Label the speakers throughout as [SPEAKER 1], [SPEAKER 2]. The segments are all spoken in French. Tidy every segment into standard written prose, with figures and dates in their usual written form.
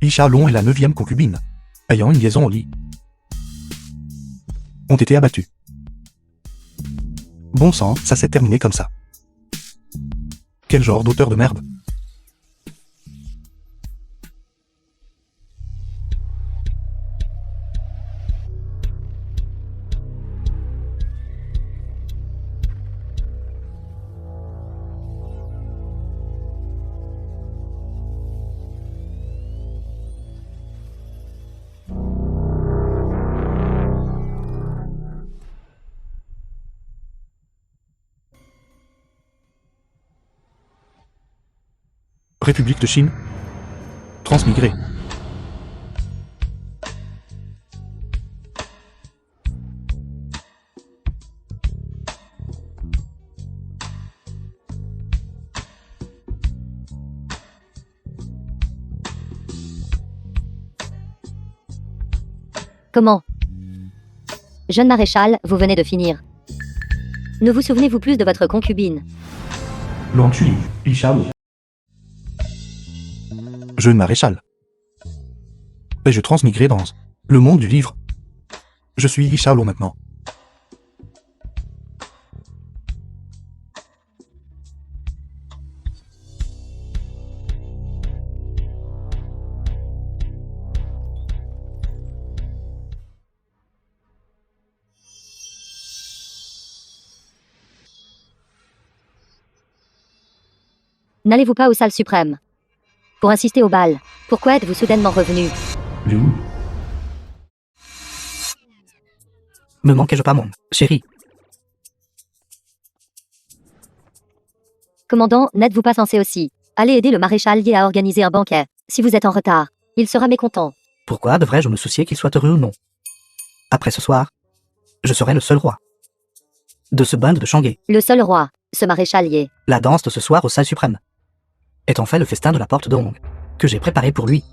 [SPEAKER 1] Yi Xiaolong est la 9e concubine, ayant une liaison au lit, ont été abattus. Bon sang, ça s'est terminé comme ça. Quel genre d'auteur de merde? République de Chine. Transmigré.
[SPEAKER 2] Comment? Jeune maréchal, vous venez de finir. Ne vous souvenez-vous plus de votre concubine?
[SPEAKER 1] Luang Chui, Yi Xiaolong. Jeune maréchal. Et je transmigrerai dans le monde du livre. Je suis Yi Xiaolong maintenant.
[SPEAKER 2] N'allez-vous pas aux salles suprêmes pour assister au bal? Pourquoi êtes-vous soudainement revenu?
[SPEAKER 1] Liu.
[SPEAKER 3] Me manquais-je pas, mon chéri?
[SPEAKER 2] Commandant, n'êtes-vous pas censé aussi aller aider le maréchal Yi à organiser un banquet? Si vous êtes en retard, il sera mécontent.
[SPEAKER 3] Pourquoi devrais-je me soucier qu'il soit heureux ou non? Après ce soir, je serai le seul roi de ce bund de Shanghai.
[SPEAKER 2] Le seul roi, ce maréchal Yi.
[SPEAKER 3] La danse de ce soir aux salles suprêmes est en fait le festin de la porte de Hong que j'ai préparé pour lui.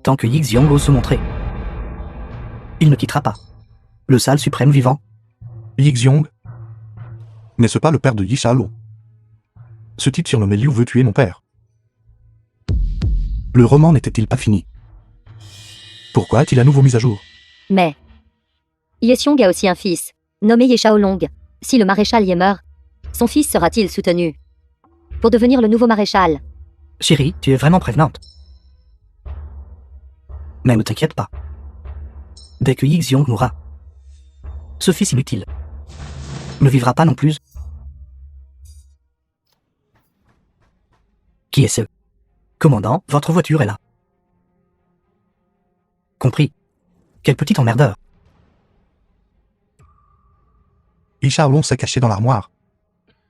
[SPEAKER 3] Tant que Yi Xiong ose se montrer, il ne quittera pas le salle suprême vivant.
[SPEAKER 1] Yi Xiong. N'est-ce pas le père de Yi Xiaolong? Ce type surnommé Liu veut tuer mon père. Le roman n'était-il pas fini? Pourquoi est-il à nouveau mis à jour?
[SPEAKER 2] Mais Yi Xiong a aussi un fils, nommé Yi Xiaolong. Si le maréchal Yi meurt, son fils sera-t-il soutenu pour devenir le nouveau maréchal?
[SPEAKER 3] Chérie, tu es vraiment prévenante. Mais ne t'inquiète pas. Dès que Yi Xiong mourra, ce fils inutile ne vivra pas non plus. Qui est ce? Commandant, votre voiture est là. Compris. Quel petit emmerdeur.
[SPEAKER 1] Yi Xiaolong s'est caché dans l'armoire,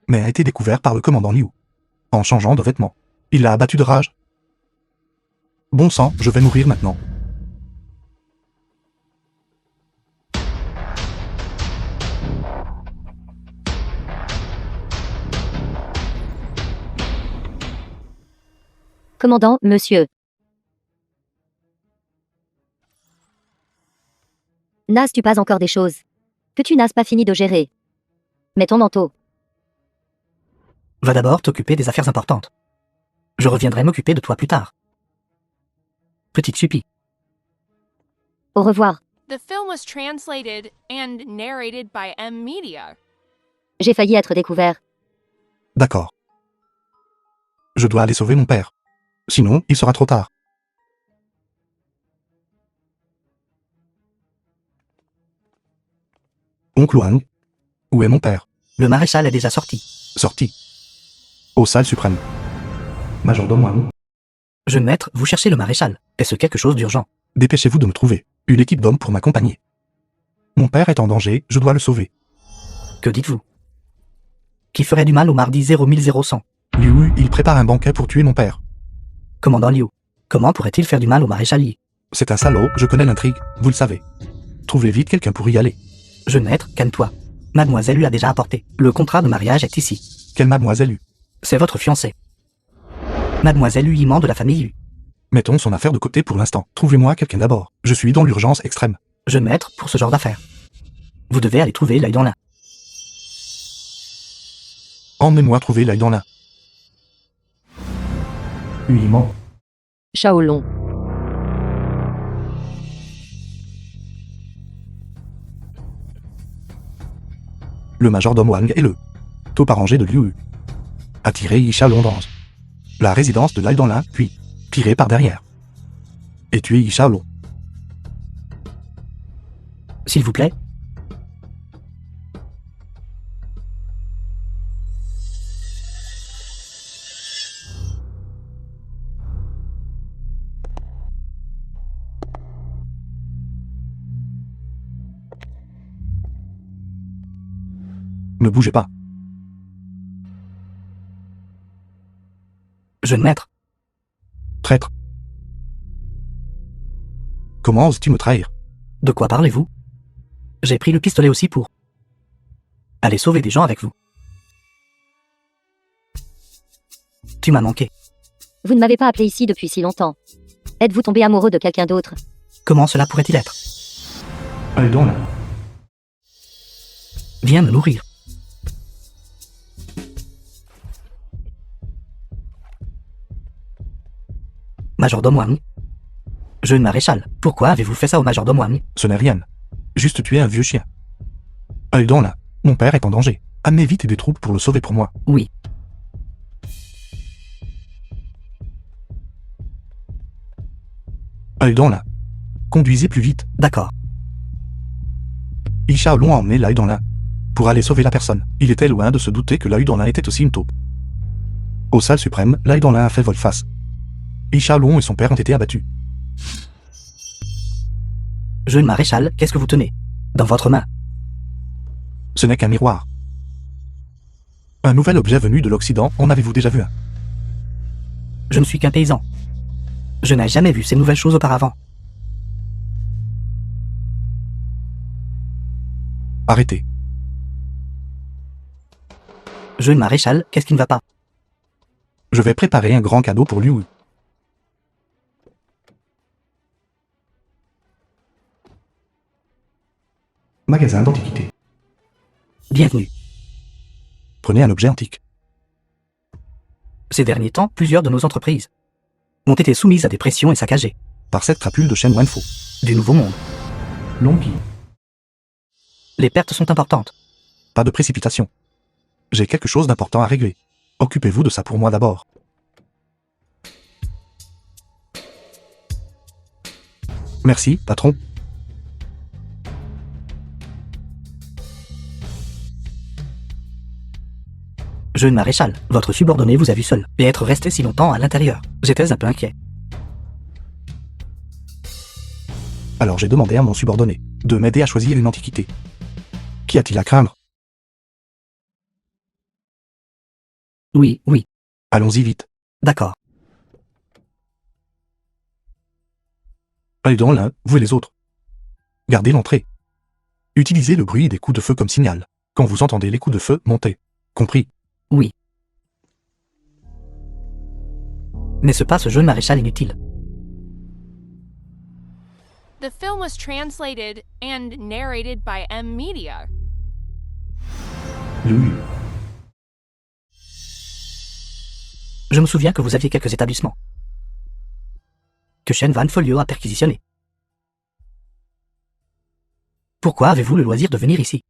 [SPEAKER 1] mais a été découvert par le commandant Liu. En changeant de vêtements, il l'a abattu de rage. Bon sang, je vais mourir maintenant.
[SPEAKER 2] Commandant, monsieur. N'as-tu pas encore des choses que tu n'as pas fini de gérer? Mets ton manteau.
[SPEAKER 3] Va d'abord t'occuper des affaires importantes. Je reviendrai m'occuper de toi plus tard. Petite Suppie.
[SPEAKER 2] Au revoir.
[SPEAKER 4] The film was translated and narrated by M Media.
[SPEAKER 2] J'ai failli être découvert.
[SPEAKER 1] D'accord. Je dois aller sauver mon père. Sinon, il sera trop tard. Oncle Wang, où est mon père?
[SPEAKER 3] Le maréchal est déjà sorti.
[SPEAKER 1] Sorti. Aux salles suprêmes. Majordome Wang,
[SPEAKER 3] Jeune maître, vous cherchez le maréchal. Est-ce quelque chose d'urgent?
[SPEAKER 1] dépêchez-vous de me trouver une équipe d'hommes pour m'accompagner. Mon père est en danger, je dois le sauver.
[SPEAKER 3] Que dites-vous? Qui ferait du mal au mardi 00100?
[SPEAKER 1] Liu, il prépare un banquet pour tuer mon père.
[SPEAKER 3] Commandant Liu, comment pourrait-il faire du mal au maréchal Yi?
[SPEAKER 1] C'est un salaud, je connais l'intrigue, vous le savez. Trouvez vite quelqu'un pour y aller.
[SPEAKER 3] Jeune maître, calme-toi. Mademoiselle Yu a déjà apporté. Le contrat de mariage est ici.
[SPEAKER 1] Quelle mademoiselle Yu?
[SPEAKER 3] C'est votre fiancé. Mademoiselle Yu Yiman de la famille Yu.
[SPEAKER 1] Mettons son affaire de côté pour l'instant. Trouvez-moi quelqu'un d'abord. Je suis dans l'urgence extrême.
[SPEAKER 3] Jeune maître, pour ce genre d'affaires, vous devez aller trouver l'œil dans l'un.
[SPEAKER 1] Emmenez-moi trouver l'œil dans l'un.
[SPEAKER 5] Yu Yiman.
[SPEAKER 2] Xiaolong.
[SPEAKER 1] Le majordome Wang et le top arrangé de Liu Yu. Attiré Yi Shaolong dans la résidence de Lai Danlin, puis tiré par derrière. Et tué Yi Shaolong.
[SPEAKER 3] S'il vous plaît.
[SPEAKER 1] Ne bougez pas.
[SPEAKER 3] Jeune maître.
[SPEAKER 1] Traître. Comment oses-tu me trahir?
[SPEAKER 3] De quoi parlez-vous? J'ai pris le pistolet aussi pour aller sauver des gens avec vous. Tu m'as manqué.
[SPEAKER 2] Vous ne m'avez pas appelé ici depuis si longtemps. Êtes-vous tombé amoureux de quelqu'un d'autre?
[SPEAKER 3] Comment cela pourrait-il être?
[SPEAKER 1] Allez donc là.
[SPEAKER 3] Viens me nourrir. Majordome Wang. Jeune maréchal, pourquoi avez-vous fait ça au majordome Wang?
[SPEAKER 1] Ce n'est rien. Juste tuer un vieux chien. Allez donc là. Mon père est en danger. Amenez vite des troupes pour le sauver pour moi.
[SPEAKER 3] Oui.
[SPEAKER 1] Allez donc là. Conduisez plus vite.
[SPEAKER 3] D'accord.
[SPEAKER 1] Yi Shaolong a emmené Lai Danlin pour aller sauver la personne. Il était loin de se douter que Lai Danlin était aussi une taupe. Au salle suprême, Lai Danlin a fait volte-face. Yi Shaolong et son père ont été abattus.
[SPEAKER 3] Jeune maréchal, qu'est-ce que vous tenez dans votre main?
[SPEAKER 1] Ce n'est qu'un miroir. Un nouvel objet venu de l'Occident, en avez-vous déjà vu un?
[SPEAKER 3] Je ne suis qu'un paysan. Je n'ai jamais vu ces nouvelles choses auparavant.
[SPEAKER 1] Arrêtez.
[SPEAKER 3] Jeune maréchal, qu'est-ce qui ne va pas?
[SPEAKER 1] Je vais préparer un grand cadeau pour Liu Yu. Magasin d'antiquités.
[SPEAKER 3] Bienvenue.
[SPEAKER 1] Prenez un objet antique.
[SPEAKER 3] Ces derniers temps, plusieurs de nos entreprises ont été soumises à des pressions et saccagées.
[SPEAKER 1] Par cette crapule de Shen Wenfo.
[SPEAKER 3] Du nouveau monde.
[SPEAKER 1] Longyi.
[SPEAKER 3] Les pertes sont importantes.
[SPEAKER 1] Pas de précipitation. J'ai quelque chose d'important à régler. Occupez-vous de ça pour moi d'abord. Merci, patron.
[SPEAKER 3] Jeune maréchal, votre subordonné vous a vu seul, et être resté si longtemps à l'intérieur. J'étais un peu inquiet.
[SPEAKER 1] Alors j'ai demandé à mon subordonné de m'aider à choisir une antiquité. Qu'y a-t-il à craindre?
[SPEAKER 3] Oui, oui,
[SPEAKER 1] Allons-y vite.
[SPEAKER 3] d'accord.
[SPEAKER 1] Allez donc l'un, vous et les autres. Gardez l'entrée. Utilisez le bruit des coups de feu comme signal. Quand vous entendez les coups de feu, montez. Compris?
[SPEAKER 3] Oui. N'est-ce pas ce jeune maréchal inutile?
[SPEAKER 4] The film was translated and narrated by M Media.
[SPEAKER 1] Liu.
[SPEAKER 3] Je me souviens que vous aviez quelques établissements que Shen Wenfolio a perquisitionnés. Pourquoi avez-vous le loisir de venir ici?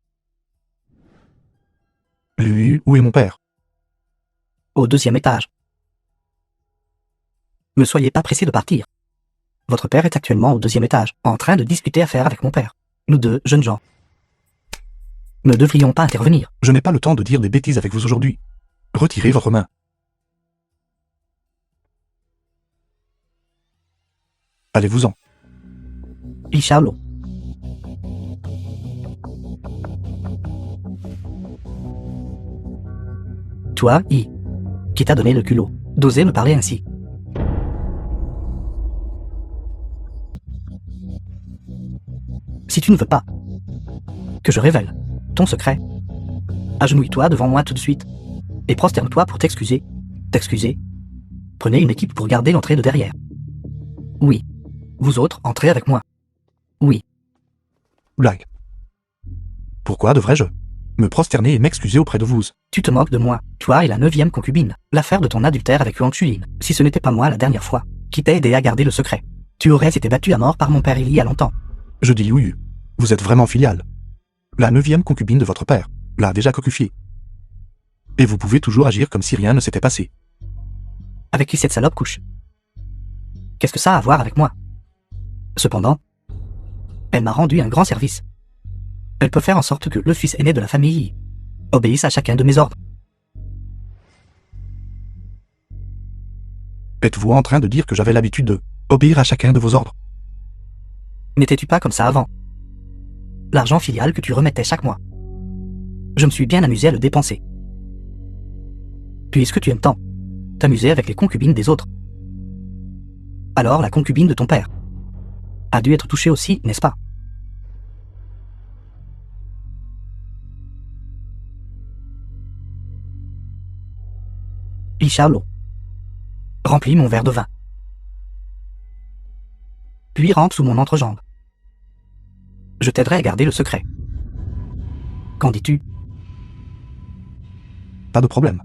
[SPEAKER 1] Liu, où est mon père?
[SPEAKER 3] Au 2e étage. Ne soyez pas pressé de partir. Votre père est actuellement au 2e étage, en train de discuter affaires avec mon père. Nous deux, jeunes gens, ne devrions pas intervenir.
[SPEAKER 1] Je n'ai pas le temps de dire des bêtises avec vous aujourd'hui. Retirez votre main. Allez-vous-en.
[SPEAKER 3] Yi Shaolong. Toi, Yi, qui t'a donné le culot d'oser me parler ainsi? Si tu ne veux pas que je révèle ton secret, agenouille-toi devant moi tout de suite et prosterne-toi pour t'excuser. T'excuser? Prenez une équipe pour garder l'entrée de derrière. Oui. Vous autres, entrez avec moi. Oui.
[SPEAKER 1] Blague. Pourquoi devrais-je me prosterner et m'excuser auprès de vous?
[SPEAKER 3] Tu te moques de moi, toi et la 9e concubine, l'affaire de ton adultère avec Huang Chulin. Si ce n'était pas moi la dernière fois, qui t'a aidé à garder le secret, tu aurais été battu à mort par mon père il y a longtemps.
[SPEAKER 1] Je dis Liu Yu. Vous êtes vraiment filial. La 9e concubine de votre père. l'a déjà cocufié. Et vous pouvez toujours agir comme si rien ne s'était passé.
[SPEAKER 3] Avec qui cette salope couche? Qu'est-ce que ça a à voir avec moi? Cependant, elle m'a rendu un grand service. Elle peut faire en sorte que le fils aîné de la famille obéisse à chacun de mes ordres.
[SPEAKER 1] Êtes-vous en train de dire que j'avais l'habitude de obéir à chacun de vos ordres?
[SPEAKER 3] N'étais-tu pas comme ça avant? L'argent filial que tu remettais chaque mois. Je me suis bien amusé à le dépenser. Puisque tu aimes tant t'amuser avec les concubines des autres. Alors la concubine de ton père a dû être touchée aussi, n'est-ce pas? Ishaolo, remplis mon verre de vin. Puis rentre sous mon entrejambe. Je t'aiderai à garder le secret. Qu'en dis-tu?
[SPEAKER 1] Pas de problème.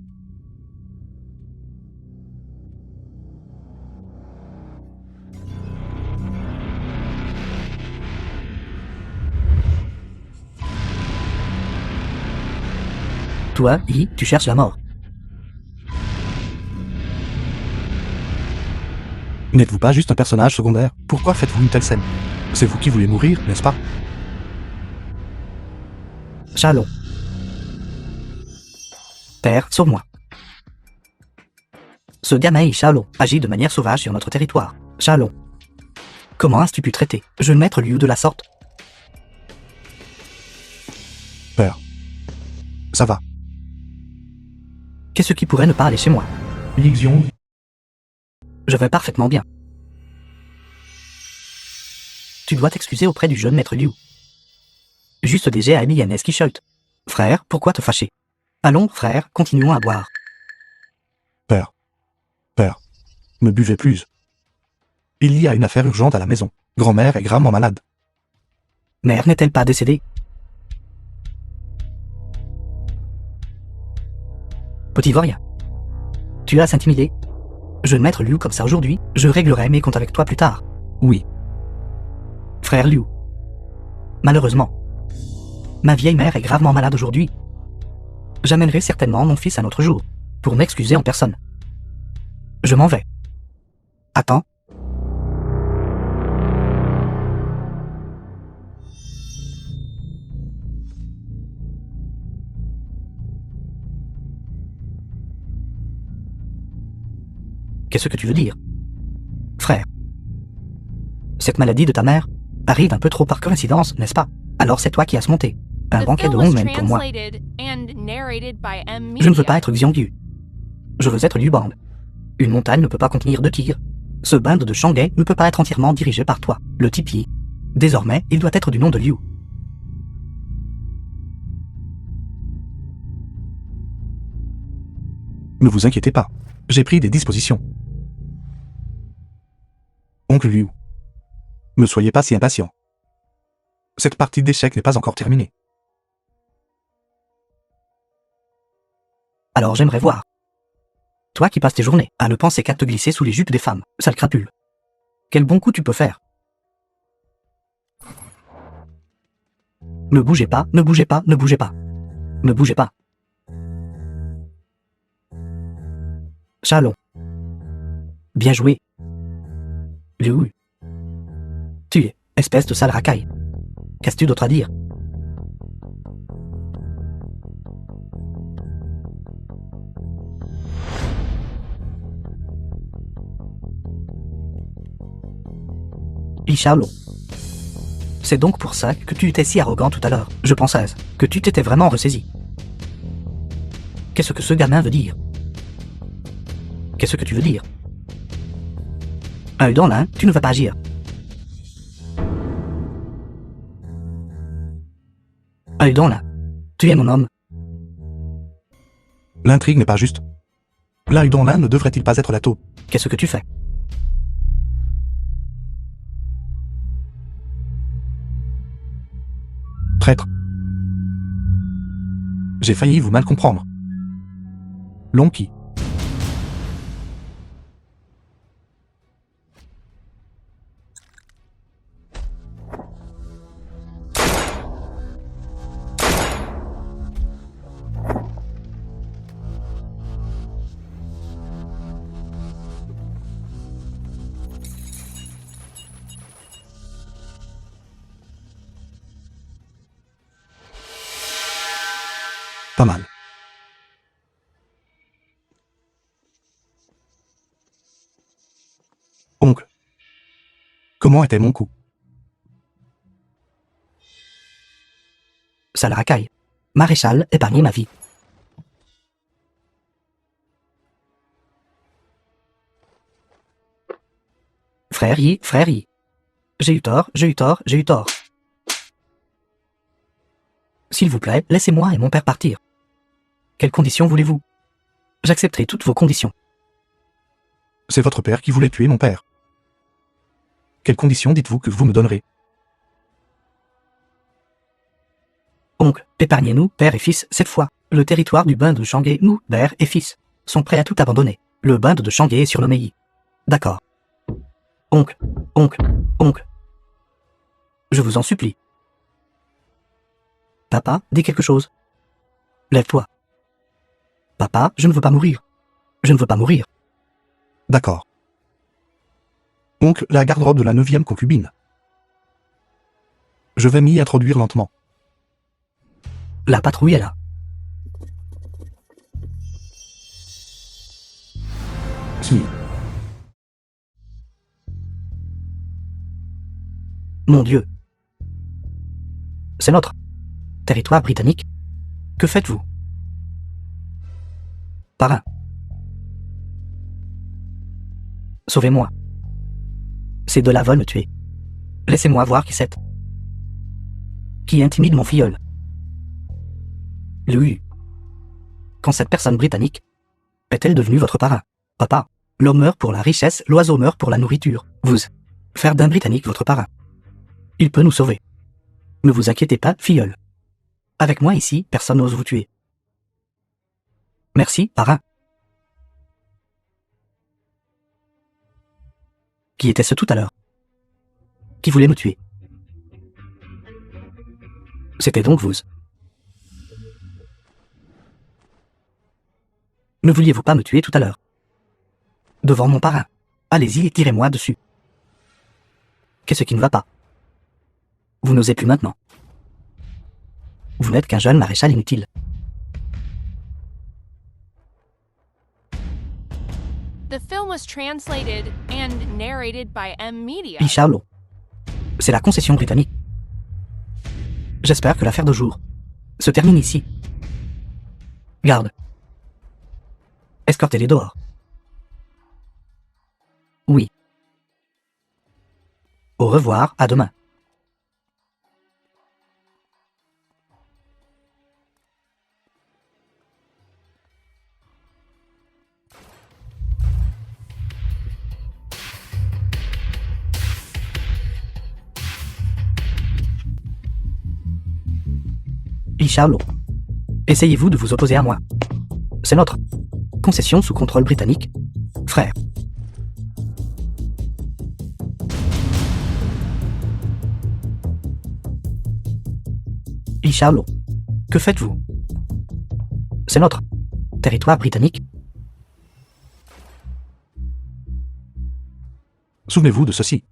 [SPEAKER 3] Toi, tu cherches la mort.
[SPEAKER 1] N'êtes-vous pas juste un personnage secondaire? Pourquoi faites-vous une telle scène? C'est vous qui voulez mourir, n'est-ce pas?
[SPEAKER 3] Shalom. Père, sauve-moi. Ce gamin Shalom agit de manière sauvage sur notre territoire. Shalom. Comment as-tu pu traiter jeune maître Liu de la sorte?
[SPEAKER 1] Père. Ça va.
[SPEAKER 3] Qu'est-ce qui pourrait ne pas aller chez moi?
[SPEAKER 1] Lixion.
[SPEAKER 3] Je vais parfaitement bien. Tu dois t'excuser auprès du jeune maître Liu. Juste des GAMINS qui chutent. Frère, pourquoi te fâcher? Allons, frère, continuons à boire.
[SPEAKER 1] Père. Père. Ne buvez plus. Il y a une affaire urgente à la maison. Grand-mère est gravement malade.
[SPEAKER 3] Mère n'est-elle pas décédée? Petit Voria. Tu as s'intimider? Jeune maître Liu comme ça aujourd'hui, je réglerai mes comptes avec toi plus tard.
[SPEAKER 1] Oui.
[SPEAKER 3] Frère Liu. Malheureusement, ma vieille mère est gravement malade aujourd'hui. J'amènerai certainement mon fils un autre jour, pour m'excuser en personne. Je m'en vais. Attends. Qu'est-ce que tu veux dire? Frère. Cette maladie de ta mère arrive un peu trop par coïncidence, n'est-ce pas? Alors c'est toi qui as monté. Un
[SPEAKER 4] The
[SPEAKER 3] banquet de
[SPEAKER 4] film was
[SPEAKER 3] honte même pour moi.
[SPEAKER 4] translated and narrated by M.
[SPEAKER 3] Je ne veux pas
[SPEAKER 4] Media.
[SPEAKER 3] être Xiongyu. Je veux être Liu Bang. Une montagne ne peut pas contenir deux tigres. Ce band de Shanghai ne peut pas être entièrement dirigé par toi, le Tipi. Désormais, il doit être du nom de Liu.
[SPEAKER 1] Ne vous inquiétez pas. J'ai pris des dispositions. Oncle Liu. Ne soyez pas si impatient. Cette partie d'échecs n'est pas encore terminée.
[SPEAKER 3] Alors j'aimerais voir. Toi qui passes tes journées à ne penser qu'à te glisser sous les jupes des femmes, sale crapule. Quel bon coup tu peux faire. Ne bougez pas, ne bougez pas, ne bougez pas. Ne bougez pas. Shalom. Bien joué. Liu. Tu es, espèce de sale racaille. Qu'as-tu d'autre à dire? Ishaolo. C'est donc pour ça que tu étais si arrogant tout à l'heure. Je pensais que tu t'étais vraiment ressaisi. Qu'est-ce que ce gamin veut dire? Qu'est-ce que tu veux dire? Un dans l'un, tu ne vas pas agir. Un dans l'un, tu es mon homme.
[SPEAKER 1] L'intrigue n'est pas juste. L'un dans l'un ne devrait-il pas être la taupe?
[SPEAKER 3] Qu'est-ce que tu fais?
[SPEAKER 1] Traître. J'ai failli vous mal comprendre. Lonki. Pas mal. Oncle. Comment était mon coup?
[SPEAKER 3] Ça la racaille. Maréchal, épargnez ma vie. Frère Y, frère Y. J'ai eu tort, j'ai eu tort, j'ai eu tort. S'il vous plaît, laissez-moi et mon père partir. Quelles conditions voulez-vous? J'accepterai toutes vos conditions.
[SPEAKER 1] C'est votre père qui voulait tuer mon père. Quelles conditions dites-vous que vous me donnerez?
[SPEAKER 3] Oncle, épargnez-nous, père et fils, cette fois. Le territoire du bain de Shanghai, nous, père et fils, sont prêts à tout abandonner. Le bain de Shanghai est surnommé Y. D'accord. Oncle, oncle, oncle. Je vous en supplie. Papa, dis quelque chose. Lève-toi. Papa, je ne veux pas mourir. Je ne veux pas mourir.
[SPEAKER 1] D'accord. Oncle, la garde-robe de la 9e concubine. Je vais m'y introduire lentement.
[SPEAKER 3] La patrouille est là.
[SPEAKER 1] Smith.
[SPEAKER 3] Mon Dieu. C'est notre territoire britannique. Que faites-vous? Parrain. Sauvez-moi. Ces deux-là veulent me tuer. Laissez-moi voir qui c'est. Qui intimide mon filleul? Lui. Quand cette personne britannique est-elle devenue votre parrain? Papa, l'homme meurt pour la richesse, l'oiseau meurt pour la nourriture. Vous, faire d'un Britannique votre parrain. Il peut nous sauver. Ne vous inquiétez pas, filleul. Avec moi ici, personne n'ose vous tuer. Merci, parrain. Qui était-ce tout à l'heure? Qui voulait me tuer? C'était donc vous. Ne vouliez-vous pas me tuer tout à l'heure? Devant mon parrain. Allez-y et tirez-moi dessus. Qu'est-ce qui ne va pas? Vous n'osez plus maintenant. Vous n'êtes qu'un jeune maréchal inutile.
[SPEAKER 4] The film was translated and narrated by M Media.
[SPEAKER 3] Charlot. C'est la concession britannique. J'espère que l'affaire de jour se termine ici. Garde. Escortez-les dehors. Oui. Au revoir, à demain. Charlot. Essayez-vous de vous opposer à moi. C'est notre concession sous contrôle britannique, frère. Charlot. Que faites-vous? C'est notre territoire britannique.
[SPEAKER 1] Souvenez-vous de ceci.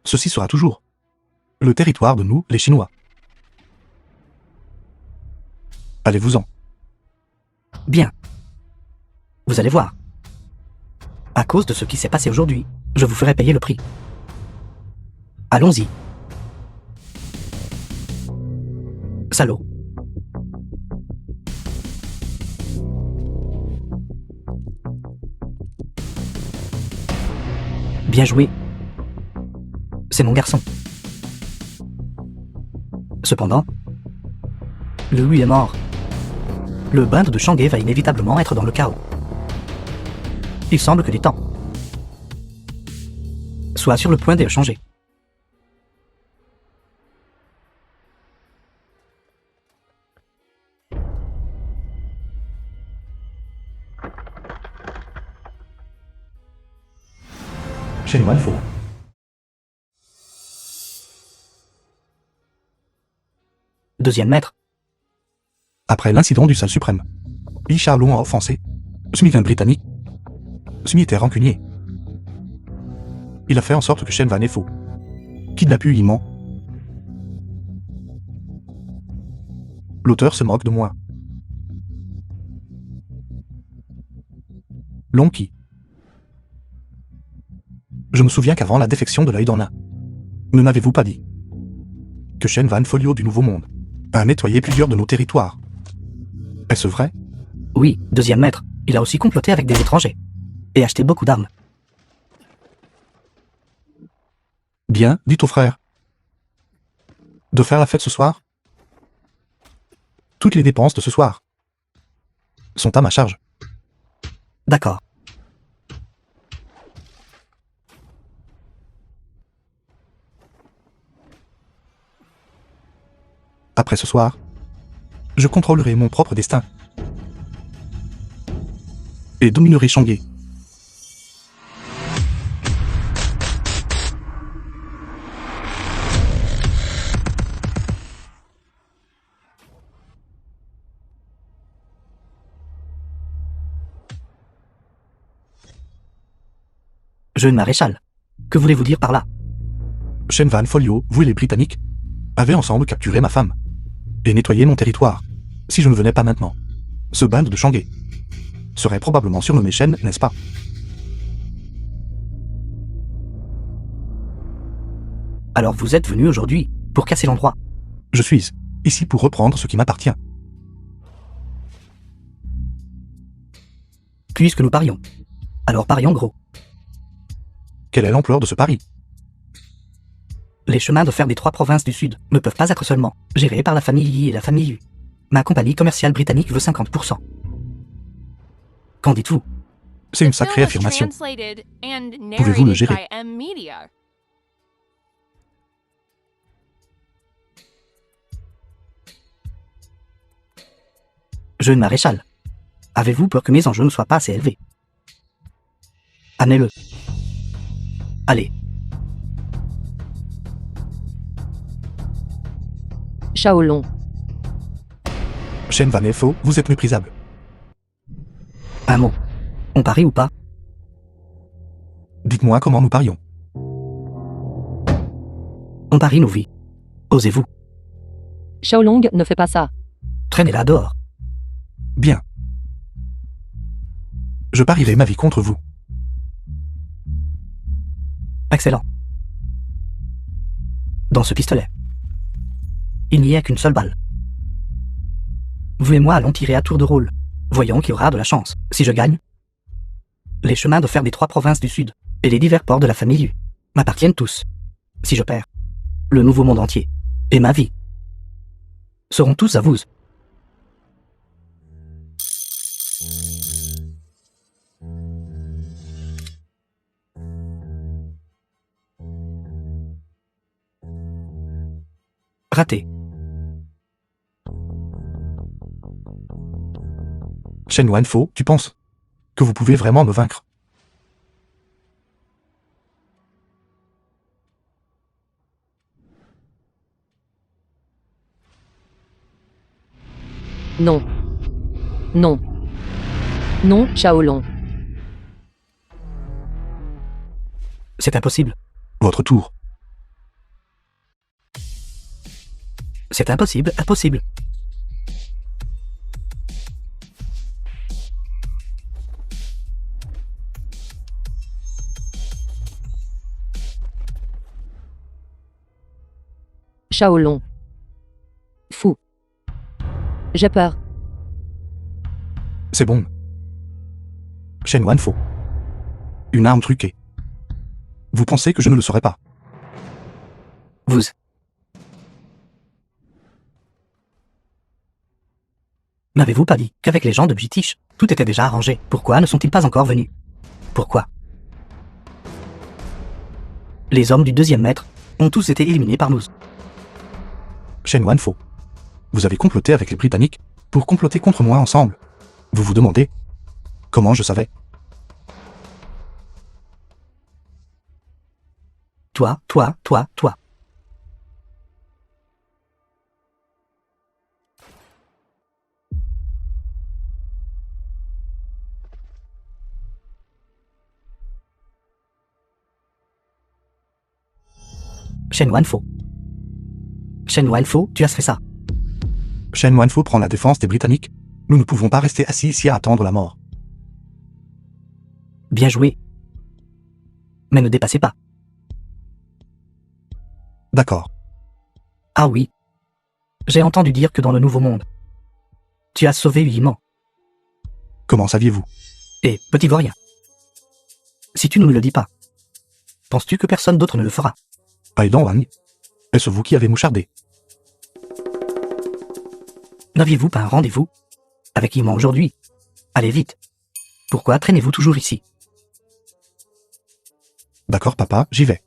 [SPEAKER 1] Ceci sera toujours le territoire de nous, les Chinois. Allez-vous-en.
[SPEAKER 3] Bien. Vous allez voir. À cause de ce qui s'est passé aujourd'hui, je vous ferai payer le prix. Allons-y. Salaud. Bien joué. C'est mon garçon. Cependant, lui est mort. Le bain de Shanghai va inévitablement être dans le chaos. Il semble que les temps soient sur le point de changer.
[SPEAKER 1] Chez nous, il faut.
[SPEAKER 3] Deuxième maître.
[SPEAKER 1] Après l'incident du salle suprême, Charlot a offensé Smith, un Britannique. Smith était rancunier. Il a fait en sorte que Shen Van est faux. Kidnappé, il ment. L'auteur se moque de moi. Long qui? Je me souviens qu'avant la défection de l'œil dans l'un, ne m'avez-vous pas dit que Shen Van Folio du Nouveau Monde a nettoyé plusieurs de nos territoires? Est-ce vrai?
[SPEAKER 3] Oui, deuxième maître, il a aussi comploté avec des étrangers. Et acheté beaucoup d'armes.
[SPEAKER 1] Bien, dites au frère. De faire la fête ce soir? Toutes les dépenses de ce soir sont à ma charge.
[SPEAKER 3] D'accord.
[SPEAKER 1] Après ce soir, je contrôlerai mon propre destin et dominerai Shanghai.
[SPEAKER 3] Jeune maréchal. Que voulez-vous dire par là?
[SPEAKER 1] Shen Van Folio, vous et les Britanniques, avez ensemble capturé ma femme et nettoyé mon territoire. Si je ne venais pas maintenant, ce band de Shanghai serait probablement surnommé Shen, n'est-ce pas?
[SPEAKER 3] Alors vous êtes venu aujourd'hui pour casser l'endroit.
[SPEAKER 1] Je suis ici pour reprendre ce qui m'appartient.
[SPEAKER 3] Puisque nous parions. Alors parions gros.
[SPEAKER 1] Quelle est l'ampleur de ce pari?
[SPEAKER 3] Les chemins de fer des 3 provinces du Sud ne peuvent pas être seulement gérés par la famille Yi et la famille Yu. Ma compagnie commerciale britannique veut 50%. Qu'en dites-vous?
[SPEAKER 1] C'est une
[SPEAKER 4] The
[SPEAKER 1] sacrée
[SPEAKER 4] film was
[SPEAKER 1] affirmation.
[SPEAKER 4] translated and
[SPEAKER 1] Pouvez-vous le
[SPEAKER 4] narrated
[SPEAKER 1] gérer?
[SPEAKER 4] by M Media.
[SPEAKER 3] Jeune maréchal. Avez-vous peur que mes enjeux ne soient pas assez élevés? Amenez-le. Allez.
[SPEAKER 2] Shaolong.
[SPEAKER 1] Shen Van Fo, vous êtes méprisable.
[SPEAKER 3] Un mot. On parie ou pas?
[SPEAKER 1] Dites-moi comment nous parions.
[SPEAKER 3] On parie nos vies. Osez-vous?
[SPEAKER 2] Shaolong ne fait pas ça.
[SPEAKER 3] Traînez-la dehors.
[SPEAKER 1] Bien. Je parierai ma vie contre vous.
[SPEAKER 3] Excellent. Dans ce pistolet, il n'y a qu'une seule balle. Vous et moi allons tirer à tour de rôle. Voyons qui aura de la chance. Si je gagne, les chemins de fer des 3 provinces du Sud et les divers ports de la famille Yu m'appartiennent tous. Si je perds, le nouveau monde entier et ma vie seront tous à vous. Raté.
[SPEAKER 1] Shen Wan Fo, tu penses que vous pouvez vraiment me vaincre?
[SPEAKER 2] Non. Non. Non, Shaolong.
[SPEAKER 3] C'est impossible.
[SPEAKER 1] Votre tour.
[SPEAKER 3] C'est impossible, impossible.
[SPEAKER 2] Shaolong. Fou. J'ai peur.
[SPEAKER 1] C'est bon. Shen Wan Fo. Une arme truquée. Vous pensez que je ne le saurais pas?
[SPEAKER 3] Vous. N'avez-vous pas dit qu'avec les gens de British, tout était déjà arrangé? Pourquoi ne sont-ils pas encore venus? Pourquoi? Les hommes du deuxième maître ont tous été éliminés par nous.
[SPEAKER 1] Shen Wan Fo. Vous avez comploté avec les Britanniques pour comploter contre moi ensemble. Vous vous demandez comment je savais?
[SPEAKER 3] Toi. Shen Wan Fo. Shen Wan Fo, tu as fait ça.
[SPEAKER 1] Shen Wan Fo prend la défense des Britanniques. Nous ne pouvons pas rester assis ici à attendre la mort.
[SPEAKER 3] Bien joué. Mais ne dépassez pas.
[SPEAKER 1] D'accord.
[SPEAKER 3] Ah oui. J'ai entendu dire que dans le Nouveau Monde, tu as sauvé Huiman
[SPEAKER 1] Comment saviez-vous?
[SPEAKER 3] et Petit Vaurien. Si tu ne me le dis pas, penses-tu que personne d'autre ne le fera?
[SPEAKER 1] Aidan Wang. Est-ce vous qui avez mouchardé?
[SPEAKER 3] N'aviez-vous pas un rendez-vous avec Huiman aujourd'hui? Allez vite. Pourquoi traînez-vous toujours ici?
[SPEAKER 1] D'accord papa, j'y vais.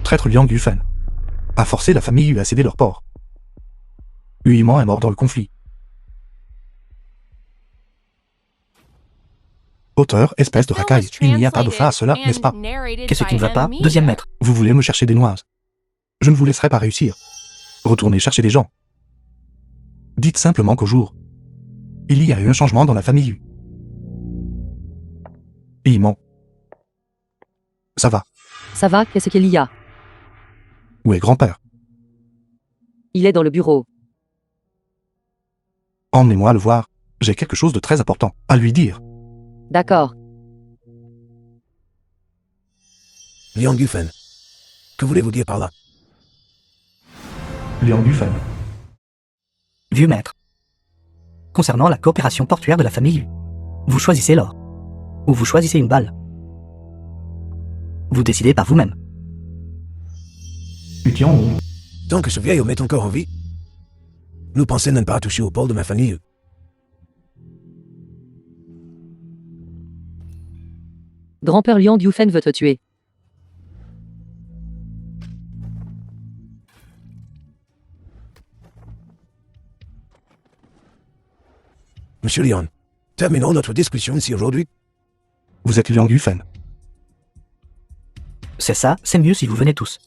[SPEAKER 1] Traître Liang Yufen a forcé la famille Yu à céder leur port. Huiman est mort dans le conflit. Auteur, espèce de
[SPEAKER 4] Film
[SPEAKER 1] racaille,
[SPEAKER 4] was
[SPEAKER 1] il n'y a pas de fin à cela,
[SPEAKER 4] translated
[SPEAKER 1] n'est-ce pas?
[SPEAKER 4] and narrated
[SPEAKER 3] Qu'est-ce
[SPEAKER 4] by
[SPEAKER 3] qui ne va pas?
[SPEAKER 4] Anna
[SPEAKER 3] Deuxième
[SPEAKER 4] Media.
[SPEAKER 3] maître.
[SPEAKER 1] Vous voulez me chercher des noises? Je ne vous laisserai pas réussir. Retournez chercher des gens. Dites simplement qu'au jour, il y a eu un changement dans la famille Yu. Huiman. Ça va.
[SPEAKER 5] Ça va, qu'est-ce qu'il y a?
[SPEAKER 1] Où est grand-père?
[SPEAKER 5] Il est dans le bureau.
[SPEAKER 1] Emmenez-moi le voir. J'ai quelque chose de très important à lui dire.
[SPEAKER 5] D'accord.
[SPEAKER 6] Liang Yufen. Que voulez-vous dire par là?
[SPEAKER 1] Liang Yufen.
[SPEAKER 3] Vieux maître. Concernant la coopération portuaire de la famille Yu, vous choisissez l'or. Ou vous choisissez une balle. Vous décidez par vous-même.
[SPEAKER 1] Utian,
[SPEAKER 6] Tant que ce vieil homme est encore en vie, nous pensons ne pas toucher au pôle de ma famille.
[SPEAKER 5] Grand-père Liang Yufen veut te tuer.
[SPEAKER 6] Monsieur Liang, terminons notre discussion ici aujourd'hui.
[SPEAKER 1] vous êtes Liang Yufen.
[SPEAKER 3] C'est ça, c'est mieux si vous venez tous.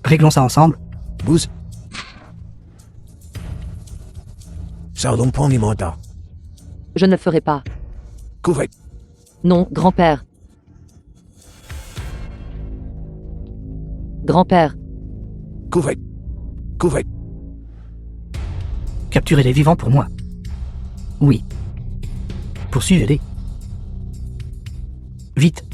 [SPEAKER 3] Réglons ça ensemble.
[SPEAKER 6] Bouze. Sardon prend l'immentar.
[SPEAKER 5] Je ne le ferai pas.
[SPEAKER 6] Couvrez.
[SPEAKER 5] Non, grand-père. Grand-père,
[SPEAKER 6] Couvrez. Couvrez.
[SPEAKER 3] Capturez-les vivants pour moi. Oui. Poursuivez-les. Vite.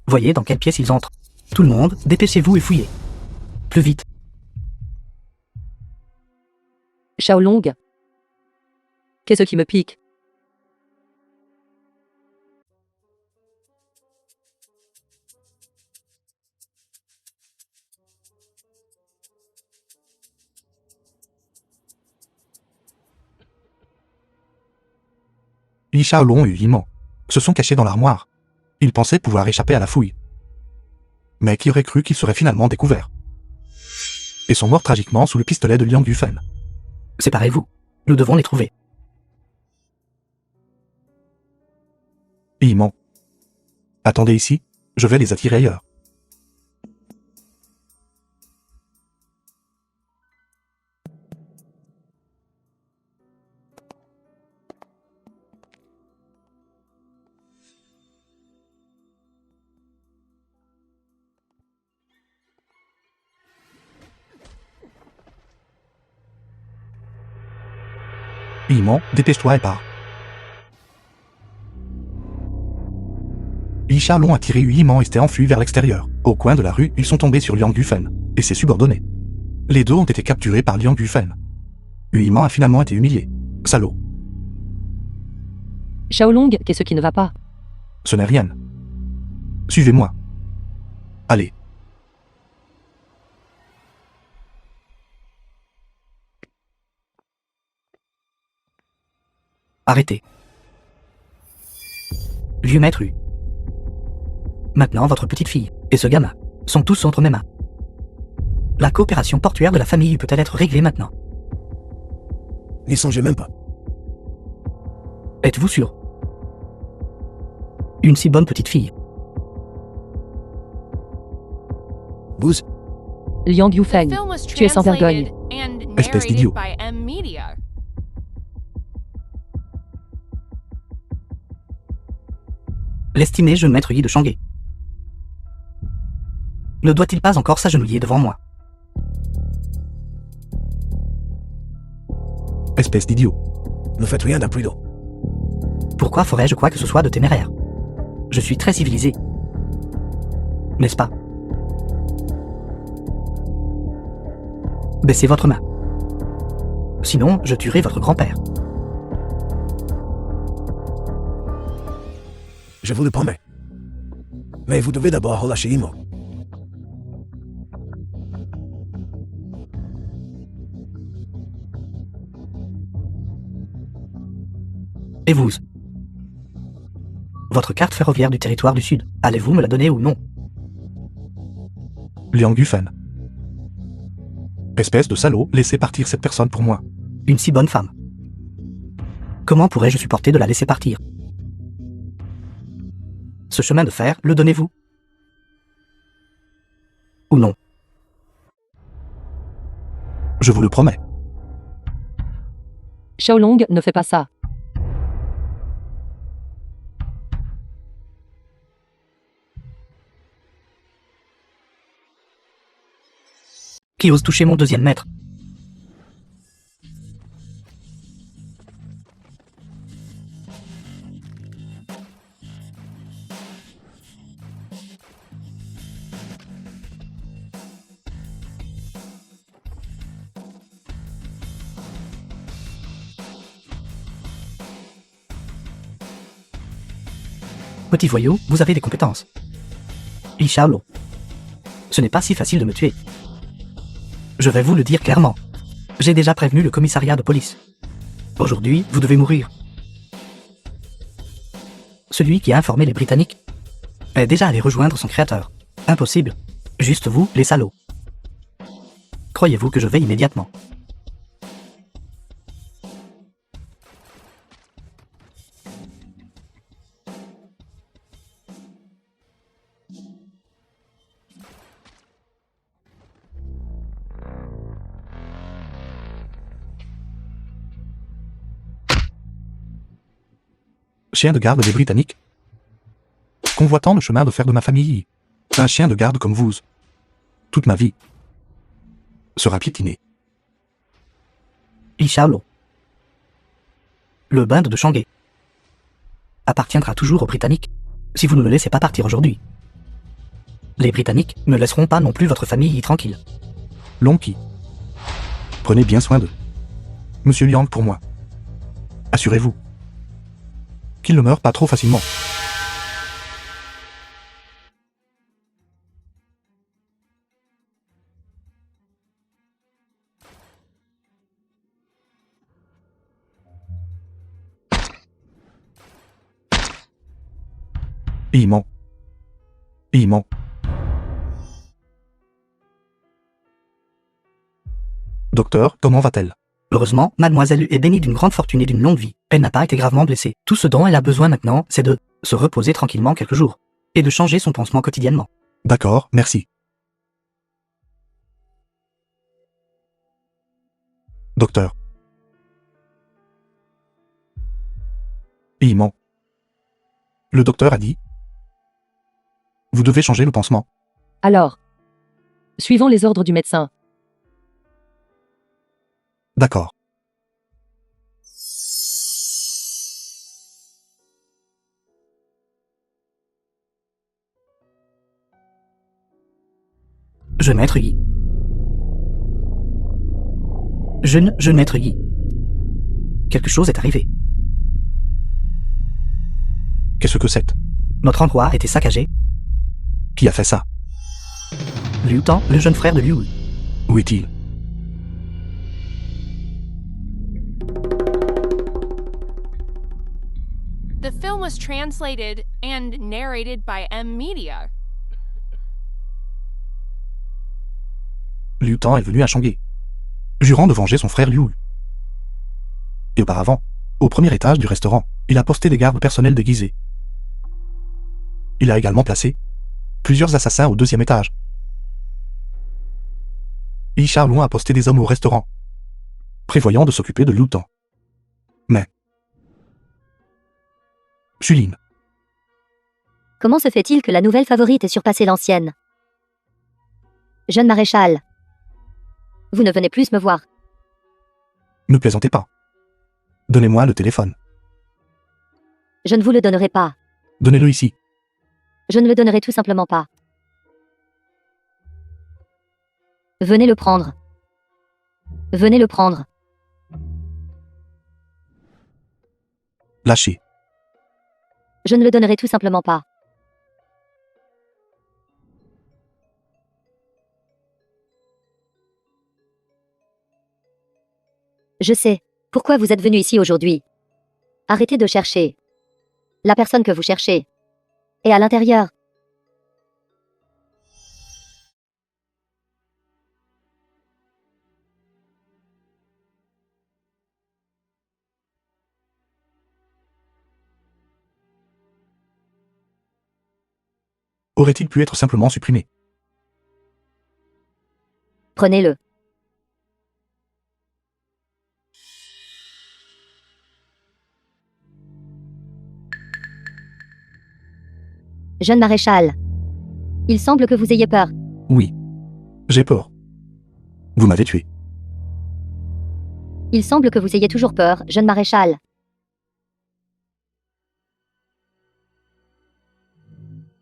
[SPEAKER 3] Voyez dans quelle pièce ils entrent. Tout le monde, dépêchez-vous et fouillez. Plus vite.
[SPEAKER 5] Shaolong. Qu'est-ce qui me pique?
[SPEAKER 1] Li Shaolong et Huiman se sont cachés dans l'armoire. Ils pensaient pouvoir échapper à la fouille. Mais qui aurait cru qu'ils seraient finalement découverts? Et sont morts tragiquement sous le pistolet de Liang Yufen.
[SPEAKER 3] Séparez-vous. Nous devons les trouver.
[SPEAKER 1] Huiman. Attendez ici, je vais les attirer ailleurs. Huiman, dépêche-toi et pars. Li Shaolong a tiré Huiman et s'était enfui vers l'extérieur. Au coin de la rue, ils sont tombés sur Liang Yufen et ses subordonnés. Les deux ont été capturés par Liang Yufen. Huiman a finalement été humilié. Salaud.
[SPEAKER 5] Shaolong, qu'est-ce qui ne va pas?
[SPEAKER 1] Ce n'est rien. Suivez-moi. Allez.
[SPEAKER 3] Arrêtez. Vieux maître Hu. Maintenant, votre petite fille et ce gamin sont tous entre mes mains. La coopération portuaire de la famille peut-elle être réglée maintenant?
[SPEAKER 6] N'y songez même pas.
[SPEAKER 3] Êtes-vous sûr? Une si bonne petite fille.
[SPEAKER 6] Vous,
[SPEAKER 5] Liang
[SPEAKER 4] The
[SPEAKER 5] Yufeng,
[SPEAKER 4] film was
[SPEAKER 5] tu es sans vergogne.
[SPEAKER 4] translated and
[SPEAKER 1] Espèce
[SPEAKER 4] narrated
[SPEAKER 1] d'idiot.
[SPEAKER 4] by M Media.
[SPEAKER 3] L'estimé jeune maître Yi de Shanghai. Ne doit-il pas encore s'agenouiller devant moi?
[SPEAKER 1] Espèce d'idiot.
[SPEAKER 6] ne faites rien d'imprudent.
[SPEAKER 3] Pourquoi ferais-je quoi que ce soit de téméraire? Je suis très civilisé. N'est-ce pas? Baissez votre main. Sinon, je tuerai votre grand-père.
[SPEAKER 6] Je vous le promets. Mais vous devez d'abord relâcher Imo.
[SPEAKER 3] Et vous? Votre carte ferroviaire du territoire du Sud, allez-vous me la donner ou non?
[SPEAKER 1] Liang Yufeng. Espèce de salaud, laissez partir cette personne pour moi.
[SPEAKER 3] Une si bonne femme. Comment pourrais-je supporter de la laisser partir? Ce chemin de fer, le donnez-vous? Ou non?
[SPEAKER 1] Je vous le promets.
[SPEAKER 5] Xiaolong ne fait pas ça.
[SPEAKER 3] Qui ose toucher mon deuxième maître? Petit voyou, vous avez des compétences. Li Xiaolong. Ce n'est pas si facile de me tuer. Je vais vous le dire clairement. J'ai déjà prévenu le commissariat de police. Aujourd'hui, vous devez mourir. Celui qui a informé les Britanniques est déjà allé rejoindre son créateur. Impossible. Juste vous, les salauds. Croyez-vous que je vais immédiatement?
[SPEAKER 1] Chien de garde des Britanniques. Convoitant le chemin de fer de ma famille. Un chien de garde comme vous. Toute ma vie sera piétinée.
[SPEAKER 3] Li Xiaolong. Le bund de Shanghai appartiendra toujours aux Britanniques si vous ne le laissez pas partir aujourd'hui. Les Britanniques ne laisseront pas non plus votre famille tranquille.
[SPEAKER 1] Lonki. Prenez bien soin d'eux. Monsieur Liang pour moi. Assurez-vous qu'il ne meurt pas trop facilement. Il ment. Il ment. Docteur, comment va-t-elle?
[SPEAKER 3] Heureusement, mademoiselle est bénie d'une grande fortune et d'une longue vie. Elle n'a pas été gravement blessée. Tout ce dont elle a besoin maintenant, c'est de se reposer tranquillement quelques jours et de changer son pansement quotidiennement.
[SPEAKER 1] D'accord, merci. Docteur. Il ment. Le docteur a dit: vous devez changer le pansement.
[SPEAKER 5] Alors, suivons les ordres du médecin.
[SPEAKER 1] D'accord.
[SPEAKER 3] Jeune maître Yi. Jeune maître Yi. Quelque chose est arrivé.
[SPEAKER 1] Qu'est-ce que c'est?
[SPEAKER 3] Notre endroit a été saccagé.
[SPEAKER 1] Qui a fait ça?
[SPEAKER 3] Liu Tan, le jeune frère de Liu.
[SPEAKER 1] Où est-il?
[SPEAKER 4] The film was translated and narrated by M Media.
[SPEAKER 1] Liu Tan est venu à Chang'e, jurant de venger son frère Liu. Et auparavant, au premier étage du restaurant, il a posté des gardes personnels déguisés. Il a également placé plusieurs assassins au deuxième étage. Yi Shaolong a posté des hommes au restaurant, prévoyant de s'occuper de Liu Tan. Mais Shulin,
[SPEAKER 2] Comment se fait-il que la nouvelle favorite ait surpassé l'ancienne? Jeune maréchal, vous ne venez plus me voir.
[SPEAKER 1] ne plaisantez pas. Donnez-moi le téléphone.
[SPEAKER 2] Je ne vous le donnerai pas.
[SPEAKER 1] Donnez-le ici.
[SPEAKER 2] Je ne le donnerai tout simplement pas. Venez le prendre. Venez le prendre.
[SPEAKER 1] Lâchez.
[SPEAKER 2] Je ne le donnerai tout simplement pas. Je sais pourquoi vous êtes venu ici aujourd'hui. Arrêtez de chercher la personne que vous cherchez. Et à l'intérieur.
[SPEAKER 1] Aurait-il pu être simplement supprimé?
[SPEAKER 2] Prenez-le. Jeune maréchal, il semble que vous ayez peur.
[SPEAKER 1] Oui. J'ai peur. Vous m'avez tué.
[SPEAKER 2] Il semble que vous ayez toujours peur, jeune maréchal.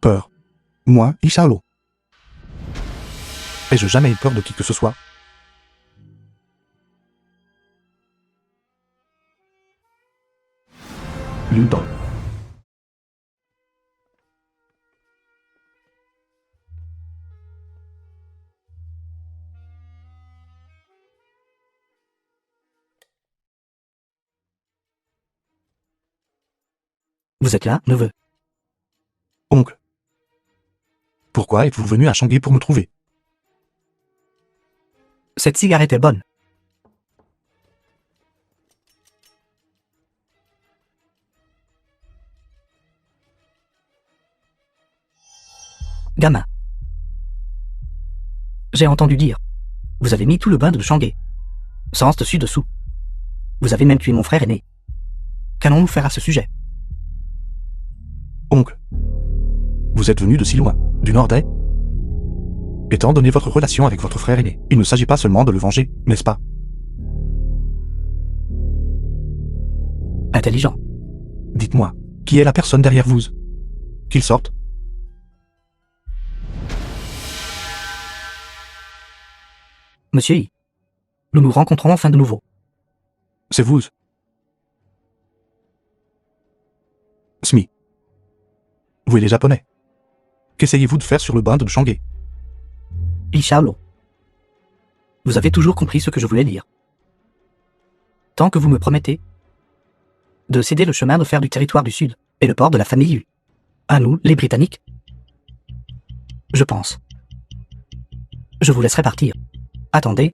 [SPEAKER 1] Peur. Moi, Yi Shaolong. Ai-je jamais eu peur de qui que ce soit? Liu Tan.
[SPEAKER 3] Vous êtes là, neveu?
[SPEAKER 1] Oncle. Pourquoi êtes-vous venu à Chang'e pour me trouver?
[SPEAKER 3] Cette cigarette est bonne. Gamin. J'ai entendu dire. Vous avez mis tout le bain de Chang'e. Sens dessus-dessous. Vous avez même tué mon frère aîné. Qu'allons-nous faire à ce sujet?
[SPEAKER 1] Oncle. Vous êtes venu de si loin, du Nord-Est? Étant donné votre relation avec votre frère aîné, il ne s'agit pas seulement de le venger, n'est-ce pas?
[SPEAKER 3] Intelligent.
[SPEAKER 1] Dites-moi, qui est la personne derrière vous? Qu'il sorte.
[SPEAKER 3] Monsieur Yi. Nous nous rencontrons enfin de nouveau.
[SPEAKER 1] C'est vous. Smi. Vous et les Japonais. Qu'essayez-vous de faire sur le bain de Chang'e?
[SPEAKER 3] Yi Shaolong. Vous avez toujours compris ce que je voulais dire. Tant que vous me promettez de céder le chemin de fer du territoire du Sud et le port de la famille Yu à nous, les Britanniques, je pense. Je vous laisserai partir. Attendez.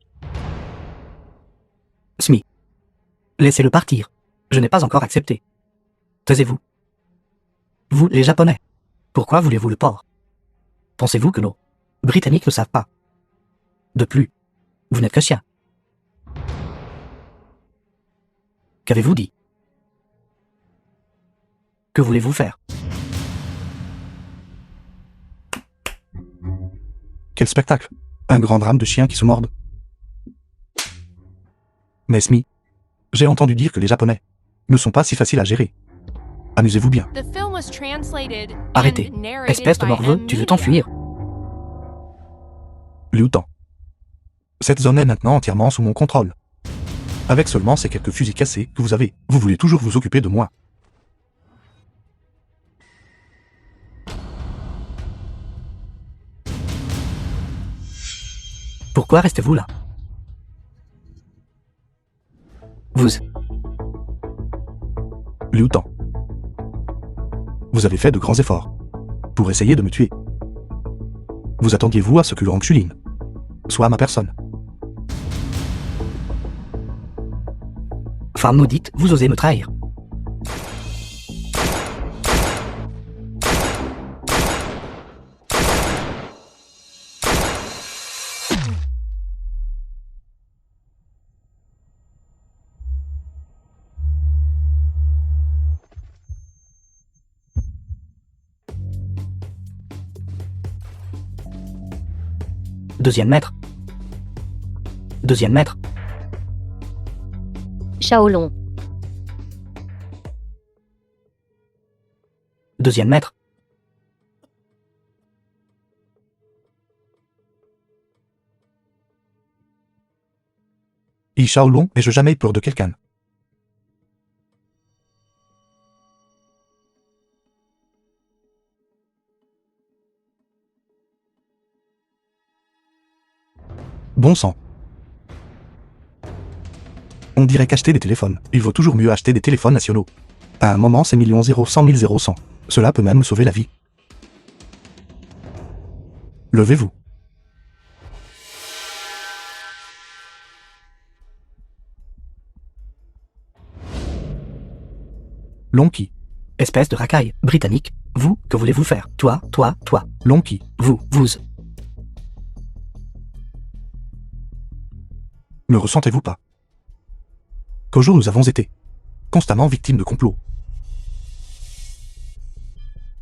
[SPEAKER 3] Smi. Laissez-le partir. Je n'ai pas encore accepté. Taisez-vous. Vous, les Japonais. Pourquoi voulez-vous le port? Pensez-vous que nos Britanniques ne savent pas? De plus, vous n'êtes que chien. Qu'avez-vous dit? Que voulez-vous faire?
[SPEAKER 1] Quel spectacle! Un grand drame de chiens qui se mordent. Mais Smi, j'ai entendu dire que les Japonais ne sont pas si faciles à gérer. Amusez-vous bien.
[SPEAKER 4] The film was translated
[SPEAKER 3] Arrêtez.
[SPEAKER 4] and narrated
[SPEAKER 3] Espèce de
[SPEAKER 4] by
[SPEAKER 3] morveux,
[SPEAKER 4] M
[SPEAKER 3] tu veux
[SPEAKER 4] Media.
[SPEAKER 3] t'enfuir?
[SPEAKER 1] Liu Tan. Cette zone est maintenant entièrement sous mon contrôle. Avec seulement ces quelques fusils cassés que vous avez, vous voulez toujours vous occuper de moi.
[SPEAKER 3] Pourquoi restez-vous là? Vous.
[SPEAKER 1] Liu Tan. Vous avez fait de grands efforts pour essayer de me tuer. Vous attendiez-vous à ce que Laurent Xulin soit ma personne?
[SPEAKER 3] Femme maudite, vous osez me trahir. Deuxième maître. Deuxième maître.
[SPEAKER 2] Shaolong.
[SPEAKER 3] Deuxième maître.
[SPEAKER 1] Yi Shaolong, n'ai-je jamais eu peur de quelqu'un? Bon sang. On dirait qu'acheter des téléphones, il vaut toujours mieux acheter des téléphones nationaux. À un moment, c'est millions 0 100 000 0 100. Cela peut même me sauver la vie. Levez-vous. Lonky.
[SPEAKER 3] Espèce de racaille britannique. Vous, que voulez-vous faire? Toi.
[SPEAKER 1] Lonky.
[SPEAKER 3] Vous.
[SPEAKER 1] Ne ressentez-vous pas qu'au jour où nous avons été constamment victimes de complots?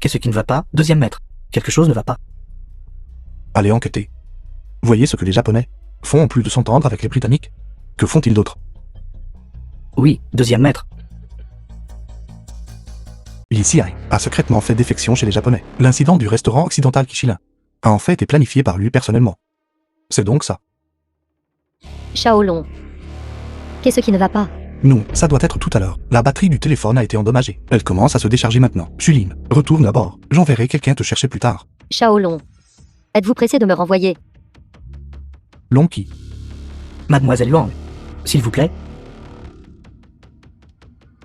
[SPEAKER 3] Qu'est-ce qui ne va pas? Deuxième maître. Quelque chose ne va pas.
[SPEAKER 1] Allez enquêter. Voyez ce que les Japonais font en plus de s'entendre avec les Britanniques. Que font-ils d'autre?
[SPEAKER 3] Oui, deuxième maître.
[SPEAKER 1] Li Xiai a secrètement fait défection chez les Japonais. L'incident du restaurant occidental Kishilin a en fait été planifié par lui personnellement. C'est donc ça.
[SPEAKER 2] Shaolong. Qu'est-ce qui ne va pas?
[SPEAKER 1] Non, ça doit être tout à l'heure. La batterie du téléphone a été endommagée. Elle commence à se décharger maintenant. Xulin, retourne à bord. J'enverrai quelqu'un te chercher plus tard.
[SPEAKER 2] Shaolong. Êtes-vous pressé de me renvoyer?
[SPEAKER 1] Lonky.
[SPEAKER 3] Mademoiselle Luang, s'il vous plaît.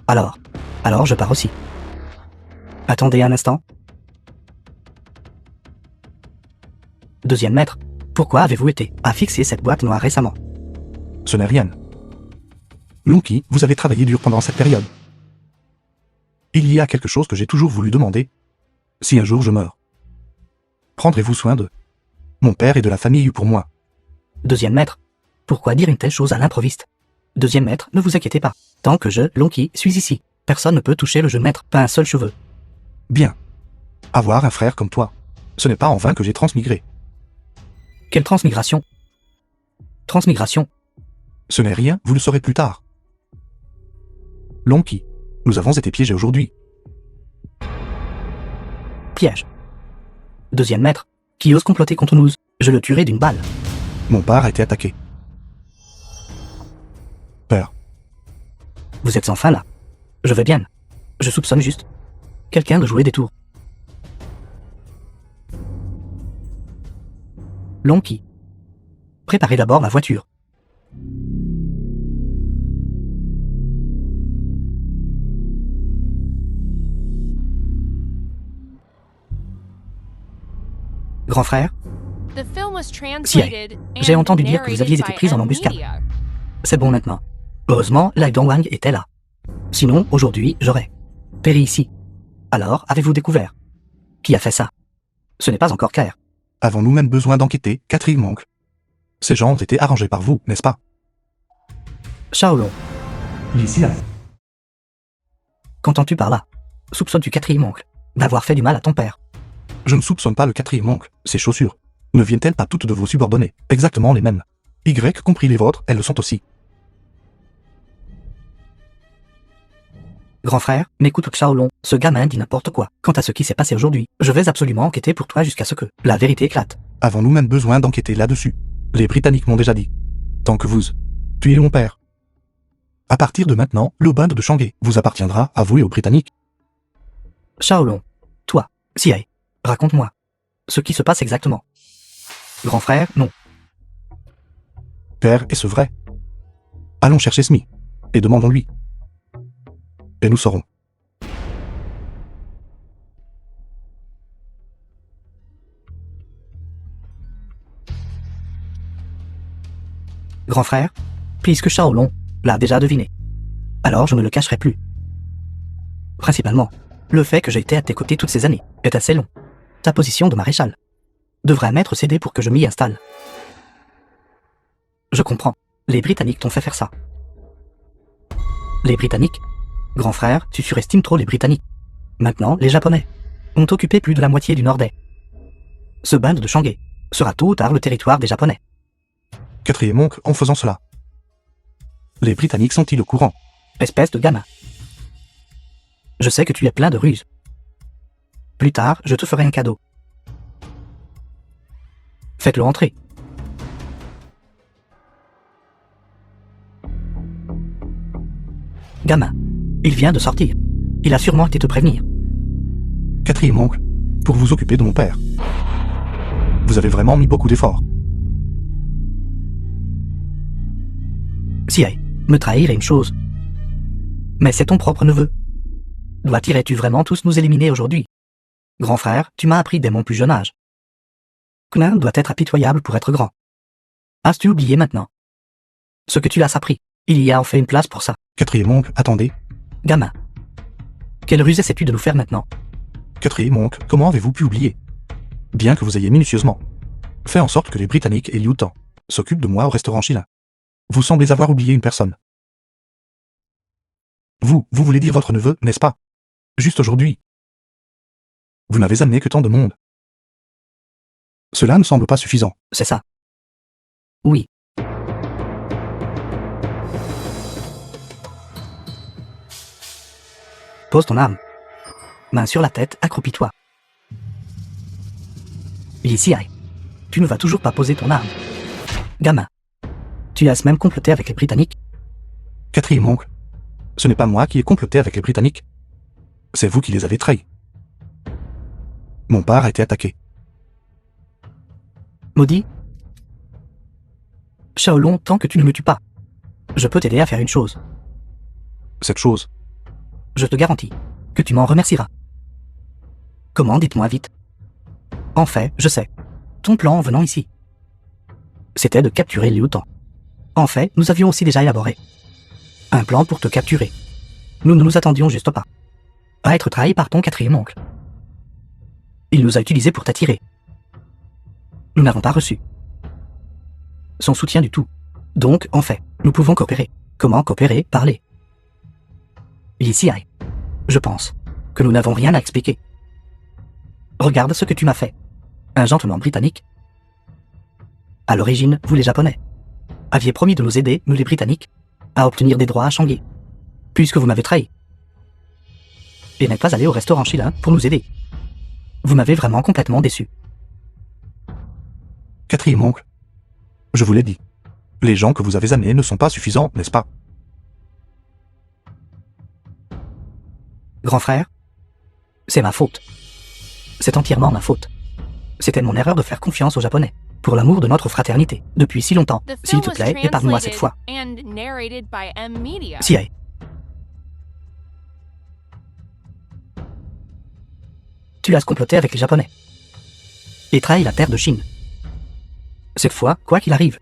[SPEAKER 3] Alors je pars aussi. Attendez un instant. Deuxième maître, pourquoi avez-vous été à fixer cette boîte noire récemment?
[SPEAKER 1] Ce n'est rien. Lonky, vous avez travaillé dur pendant cette période. Il y a quelque chose que j'ai toujours voulu demander. Si un jour je meurs, prendrez-vous soin de mon père et de la famille pour moi?
[SPEAKER 3] Deuxième maître, pourquoi dire une telle chose à l'improviste? Deuxième maître, ne vous inquiétez pas. Tant que je, Lonky, suis ici, personne ne peut toucher le jeune maître, pas un seul cheveu.
[SPEAKER 1] Bien. Avoir un frère comme toi, ce n'est pas en vain que j'ai transmigré.
[SPEAKER 3] Quelle transmigration? Transmigration?
[SPEAKER 1] Ce n'est rien, vous le saurez plus tard. Lonky, nous avons été piégés aujourd'hui.
[SPEAKER 3] Piège. Deuxième maître, qui ose comploter contre nous, je le tuerai d'une balle.
[SPEAKER 1] Mon père a été attaqué. Père,
[SPEAKER 3] Vous êtes enfin là. Je vais bien. Je soupçonne juste quelqu'un de jouer des tours. Lonky. Préparez d'abord la voiture. Grand frère,
[SPEAKER 4] The film was translated
[SPEAKER 3] j'ai
[SPEAKER 4] and
[SPEAKER 3] entendu dire que vous aviez été
[SPEAKER 4] narrated
[SPEAKER 3] prise en
[SPEAKER 4] by
[SPEAKER 3] embuscade.
[SPEAKER 4] Media.
[SPEAKER 3] c'est bon maintenant. Heureusement, Lai Dongwang était là. Sinon, aujourd'hui, j'aurais péri ici. Alors, avez-vous découvert qui a fait ça? Ce n'est pas encore clair.
[SPEAKER 1] avons-nous même besoin d'enquêter, Catherine Monk? Ces gens ont été arrangés par vous, n'est-ce pas?
[SPEAKER 3] Shaolong,
[SPEAKER 1] Ici, là.
[SPEAKER 3] qu'entends-tu par là? Soupçonnes-tu quatrième oncle d'avoir fait du mal à ton père?
[SPEAKER 1] Je ne soupçonne pas le quatrième oncle, ses chaussures. Ne viennent-elles pas toutes de vos subordonnés? Exactement les mêmes. Y, compris les vôtres, elles le sont aussi.
[SPEAKER 3] Grand frère, m'écoute Shaolong, ce gamin dit n'importe quoi. Quant à ce qui s'est passé aujourd'hui, je vais absolument enquêter pour toi jusqu'à ce que la vérité éclate.
[SPEAKER 1] Avons-nous même besoin d'enquêter là-dessus? Les Britanniques m'ont déjà dit. Tant que vous tuez mon père. À partir de maintenant, le band de Shanghai vous appartiendra à vous et aux Britanniques.
[SPEAKER 3] Shaolong, toi, Xiai, raconte-moi ce qui se passe exactement. Grand frère, non.
[SPEAKER 1] Père, est-ce vrai? Allons chercher Smith et demandons-lui. Et nous saurons.
[SPEAKER 3] Grand frère, puisque Shaolong l'a déjà deviné, alors je ne le cacherai plus. Principalement, le fait que j'ai été à tes côtés toutes ces années est assez long. Ta position de maréchal devrait m'être cédée pour que je m'y installe. Je comprends. Les Britanniques t'ont fait faire ça. Les Britanniques? Grand frère, tu surestimes trop les Britanniques. Maintenant, les Japonais ont occupé plus de la moitié du Nordais. Ce band de Shanghai sera tôt ou tard le territoire des Japonais.
[SPEAKER 1] Quatrième oncle, en faisant cela. Les Britanniques sont-ils au courant?
[SPEAKER 3] Espèce de gamin. Je sais que tu es plein de ruses. Plus tard, je te ferai un cadeau. Faites-le entrer. Gamin, il vient de sortir. Il a sûrement été te prévenir.
[SPEAKER 1] Quatrième oncle, pour vous occuper de mon père. Vous avez vraiment mis beaucoup d'efforts.
[SPEAKER 3] Siae, me trahir est une chose. Mais c'est ton propre neveu. Dois-tu vraiment tous nous éliminer aujourd'hui? Grand frère, tu m'as appris dès mon plus jeune âge. Qu'un doit être impitoyable pour être grand. As-tu oublié maintenant? Ce que tu as appris, il y a en fait une place pour ça.
[SPEAKER 1] Quatrième oncle, attendez.
[SPEAKER 3] Gamin, quelle ruse essaies-tu de nous faire maintenant?
[SPEAKER 1] Quatrième oncle, comment avez-vous pu oublier? Bien que vous ayez minutieusement fait en sorte que les Britanniques et Liu Tan s'occupent de moi au restaurant Shilin. Vous semblez avoir oublié une personne. Vous voulez dire votre neveu, n'est-ce pas? Juste aujourd'hui. Vous n'avez amené que tant de monde. Cela ne semble pas suffisant.
[SPEAKER 3] C'est ça. Oui. Pose ton arme. Main sur la tête, accroupis-toi. Ici, tu ne vas toujours pas poser ton arme. Gamin, tu as même comploté avec les Britanniques.
[SPEAKER 1] Quatrième oncle, ce n'est pas moi qui ai comploté avec les Britanniques. C'est vous qui les avez trahis. Mon père a été attaqué.
[SPEAKER 3] Maudit. Shaolong, tant que tu ne me tues pas, je peux t'aider à faire une chose.
[SPEAKER 1] Cette chose,
[SPEAKER 3] Je te garantis que tu m'en remercieras. Comment, dites-moi vite. En fait, je sais. Ton plan en venant ici, c'était de capturer Liu Tan. En fait, nous avions aussi déjà élaboré un plan pour te capturer. Nous ne nous attendions juste pas à être trahis par ton quatrième oncle. Il nous a utilisés pour t'attirer. Nous n'avons pas reçu son soutien du tout. Donc, en fait, nous pouvons coopérer. Comment coopérer? Parler. Ici, je pense que nous n'avons rien à expliquer. Regarde ce que tu m'as fait. Un gentleman britannique. À l'origine, vous les Japonais aviez promis de nous aider, nous les Britanniques, à obtenir des droits à Shanghai, puisque vous m'avez trahi. Et n'êtes pas allé au restaurant Shilin pour nous aider. Vous m'avez vraiment complètement déçu.
[SPEAKER 1] quatrième oncle, je vous l'ai dit. Les gens que vous avez amenés ne sont pas suffisants, n'est-ce pas?
[SPEAKER 3] Grand frère, c'est ma faute. C'est entièrement ma faute. C'était mon erreur de faire confiance aux Japonais, pour l'amour de notre fraternité, depuis si longtemps.
[SPEAKER 4] The
[SPEAKER 3] S'il
[SPEAKER 4] film
[SPEAKER 3] te
[SPEAKER 4] was
[SPEAKER 3] plaît, épargne-moi cette fois.
[SPEAKER 4] translated and narrated by M Media.
[SPEAKER 3] Siae. Tu as comploté avec les Japonais et trahi la terre de Chine. Cette fois, quoi qu'il arrive,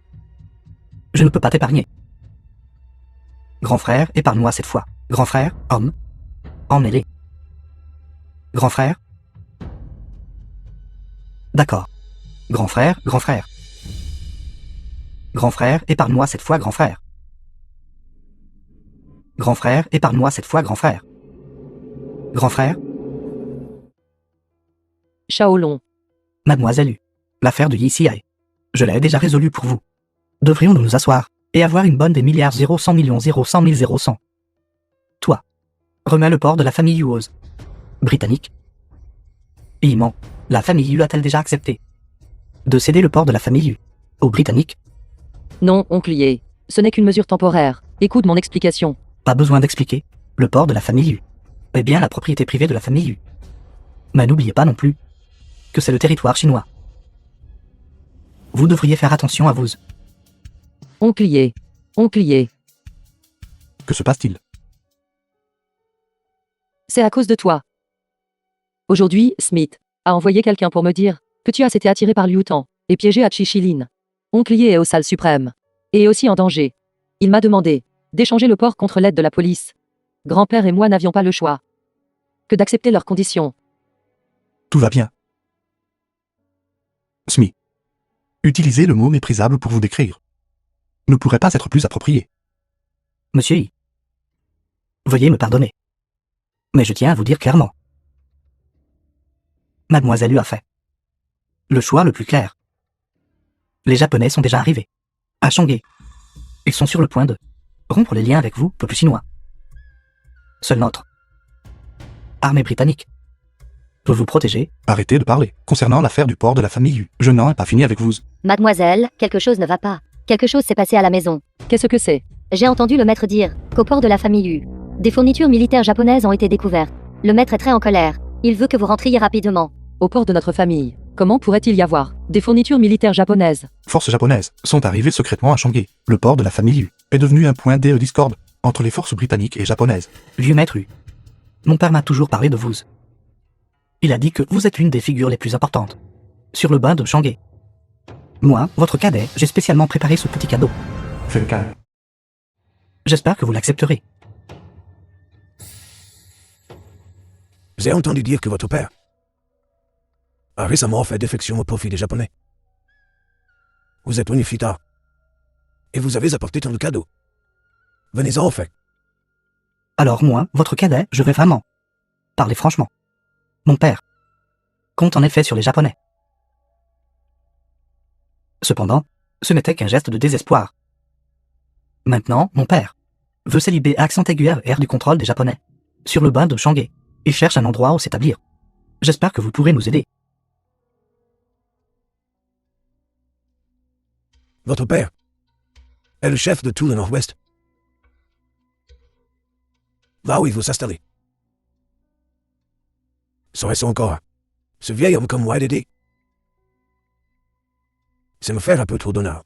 [SPEAKER 3] je ne peux pas t'épargner. Grand frère, épargne-moi cette fois. Grand frère, homme, emmenez-les. Grand frère. D'accord. Grand frère, grand frère. Grand frère, épargne-moi cette fois, grand frère. Grand frère, épargne-moi cette fois, grand frère. Grand frère.
[SPEAKER 5] Shaolong.
[SPEAKER 3] Mademoiselle U, l'affaire de Yi. Je l'ai déjà résolue pour vous. Devrions-nous nous asseoir et avoir une bonne des milliards 0 100 millions 0 100 000 0 100. Toi, remets le port de la famille Yuose. Britannique. Il ment. La famille Yu a-t-elle déjà accepté de céder le port de la famille Yu aux Britanniques?
[SPEAKER 5] Non, oncle Ye. Ce n'est qu'une mesure temporaire. Écoute mon explication.
[SPEAKER 3] Pas besoin d'expliquer. Le port de la famille Yu est bien la propriété privée de la famille Yu. Mais n'oubliez pas non plus que c'est le territoire chinois. Vous devriez faire attention à vous.
[SPEAKER 5] Oncle Ye. Oncle Ye.
[SPEAKER 1] Que se passe-t-il?
[SPEAKER 5] C'est à cause de toi. Aujourd'hui, Smith a envoyé quelqu'un pour me dire que tu as été attiré par Liu Tan et piégé à Chichilin. Oncle Ye est au salle suprême. et est aussi en danger. Il m'a demandé d'échanger le port contre l'aide de la police. Grand-père et moi n'avions pas le choix que d'accepter leurs conditions.
[SPEAKER 1] Tout va bien. Smith. Utilisez le mot méprisable pour vous décrire. Ne pourrait pas être plus approprié.
[SPEAKER 3] Monsieur I. Veuillez me pardonner. Mais je tiens à vous dire clairement. Mademoiselle U a fait le choix le plus clair. Les Japonais sont déjà arrivés à Changué. Ils sont sur le point de rompre les liens avec vous, peuple chinois. Seul notre armée britannique peut vous protéger.
[SPEAKER 1] Arrêtez de parler. Concernant l'affaire du port de la famille U, je n'en ai pas fini avec vous.
[SPEAKER 2] Mademoiselle, quelque chose ne va pas. Quelque chose s'est passé à la maison.
[SPEAKER 5] Qu'est-ce que c'est?
[SPEAKER 2] J'ai entendu le maître dire qu'au port de la famille U, des fournitures militaires japonaises ont été découvertes. Le maître est très en colère. Il veut que vous rentriez rapidement.
[SPEAKER 5] Au port de notre famille, comment pourrait-il y avoir des fournitures militaires japonaises?
[SPEAKER 1] Forces japonaises sont arrivées secrètement à Changué. Le port de la famille U est devenu un point de discorde entre les forces britanniques et japonaises.
[SPEAKER 3] Vieux maître U. Mon père m'a toujours parlé de vous. Il a dit que vous êtes l'une des figures les plus importantes sur le bain de Changué. Moi, votre cadet, j'ai spécialement préparé ce petit cadeau.
[SPEAKER 1] Fais le calme.
[SPEAKER 3] J'espère que vous l'accepterez.
[SPEAKER 6] J'ai entendu dire que votre père a récemment fait défection au profit des Japonais. Vous êtes venu plus tard. Et vous avez apporté tant de cadeaux. Venez-en au fait.
[SPEAKER 3] Alors moi, votre cadet, je vais vraiment parler franchement. Mon père compte en effet sur les Japonais. Cependant, ce n'était qu'un geste de désespoir. Maintenant, mon père veut s'éliber accent aigu R du contrôle des Japonais sur le bain de Changué. Il cherche un endroit où s'établir. J'espère que vous pourrez nous aider.
[SPEAKER 6] Votre père est le chef de tout le Nord-Ouest. Là où il veut s'installer. Serait-ce encore ce vieil homme comme moi d'aider? C'est me faire un peu trop d'honneur.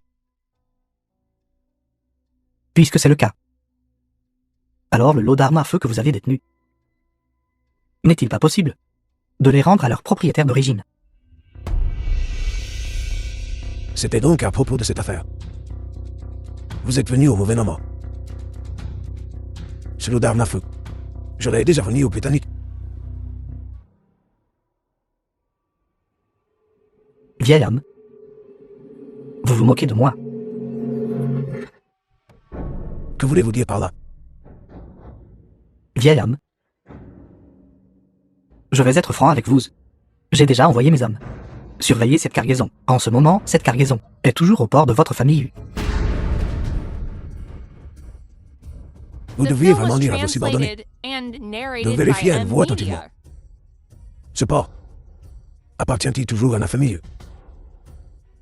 [SPEAKER 3] Puisque c'est le cas. Alors le lot d'armes à feu que vous avez détenu, n'est-il pas possible de les rendre à leur propriétaire d'origine?
[SPEAKER 6] C'était donc à propos de cette affaire. Vous êtes venu au mauvais moment. Ce lot d'armes à feu, je l'ai déjà remis aux Britanniques.
[SPEAKER 3] Vieil homme, vous vous moquez de moi.
[SPEAKER 6] Que voulez-vous dire par là?
[SPEAKER 3] Vieil homme, je vais être franc avec vous. J'ai déjà envoyé mes hommes surveiller cette cargaison. En ce moment, cette cargaison est toujours au port de votre famille.
[SPEAKER 6] Vous
[SPEAKER 4] The
[SPEAKER 6] devriez
[SPEAKER 4] film
[SPEAKER 6] vraiment
[SPEAKER 4] was
[SPEAKER 6] lire à vos subordonnés.
[SPEAKER 4] translated and
[SPEAKER 6] De
[SPEAKER 4] narrated
[SPEAKER 6] vérifier
[SPEAKER 4] by
[SPEAKER 6] à
[SPEAKER 4] M
[SPEAKER 6] nouveau attentivement.
[SPEAKER 4] Media.
[SPEAKER 6] Ce port appartient-il toujours à la famille?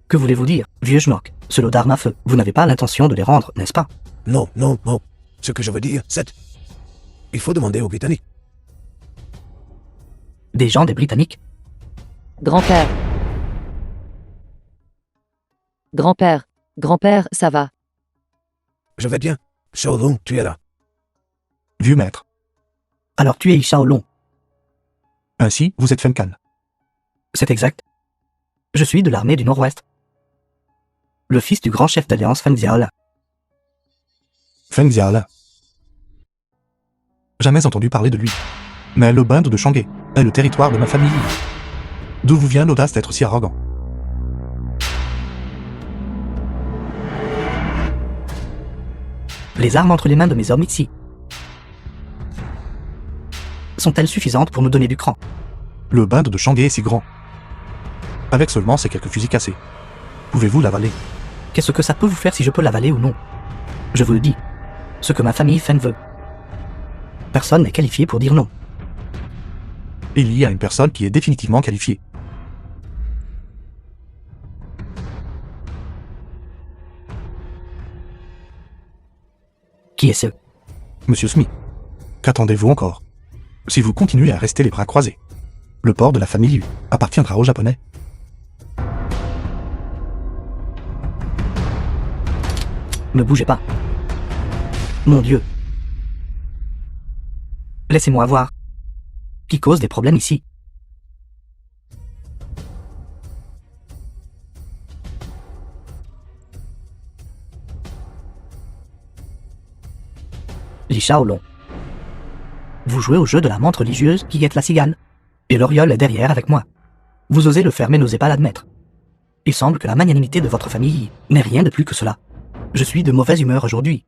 [SPEAKER 3] Que voulez-vous dire, vieux schnock? Ce lot d'armes à feu, vous n'avez pas l'intention de les rendre, n'est-ce pas?
[SPEAKER 6] Non, non, non. Ce que je veux dire, c'est... Il faut demander aux Britanniques.
[SPEAKER 3] Des gens des Britanniques?
[SPEAKER 5] Grand-père. Grand-père. Grand-père, ça va.
[SPEAKER 6] Je vais bien. Shaolong, tu es là.
[SPEAKER 1] Vieux maître.
[SPEAKER 3] Alors tu es Shaolong.
[SPEAKER 1] Ainsi, vous êtes Fenkan.
[SPEAKER 3] C'est exact. Je suis de l'armée du Nord-Ouest. Le fils du grand chef d'alliance Feng Xiaola.
[SPEAKER 1] Feng Xiaola. Jamais entendu parler de lui. Mais le bain de Changué est le territoire de ma famille. D'où vous vient l'audace d'être si arrogant?
[SPEAKER 3] Les armes entre les mains de mes hommes ici sont-elles suffisantes pour nous donner du cran?
[SPEAKER 1] Le bain de Changué est si grand. Avec seulement ces quelques fusils cassés. Pouvez-vous l'avaler?
[SPEAKER 3] Qu'est-ce que ça peut vous faire si je peux l'avaler ou non? Je vous le dis, ce que ma famille Feng veut. Personne n'est qualifié pour dire non.
[SPEAKER 1] Il y a une personne qui est définitivement qualifiée.
[SPEAKER 3] Qui est ce?
[SPEAKER 1] Monsieur Smith. Qu'attendez-vous encore? Si vous continuez à rester les bras croisés, le port de la famille U appartiendra aux Japonais.
[SPEAKER 3] Ne bougez pas. Mon Dieu. Laissez-moi voir. Qui cause des problèmes ici? Shaolong. Vous jouez au jeu de la menthe religieuse qui guette la cigale. Et l'oriole est derrière avec moi. Vous osez le faire mais n'osez pas l'admettre. Il semble que la magnanimité de votre famille n'est rien de plus que cela. Je suis de mauvaise humeur aujourd'hui.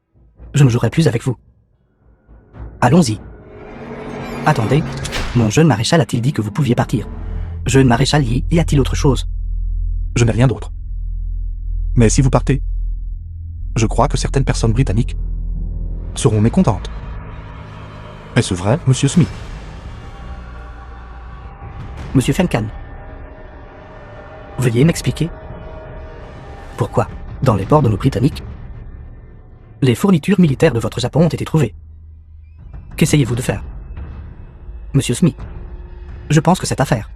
[SPEAKER 3] Je ne jouerai plus avec vous. Allons-y. Attendez, mon jeune maréchal a-t-il dit que vous pouviez partir? Jeune maréchal, y a-t-il autre chose?
[SPEAKER 1] Je n'ai rien d'autre. Mais si vous partez, je crois que certaines personnes britanniques seront mécontentes. Est-ce vrai, monsieur Smith?
[SPEAKER 3] Monsieur Fenkan, veuillez m'expliquer. Pourquoi, dans les ports de nos Britanniques, les fournitures militaires de votre Japon ont été trouvées? Qu'essayez-vous de faire? Monsieur Smith, je pense que cette affaire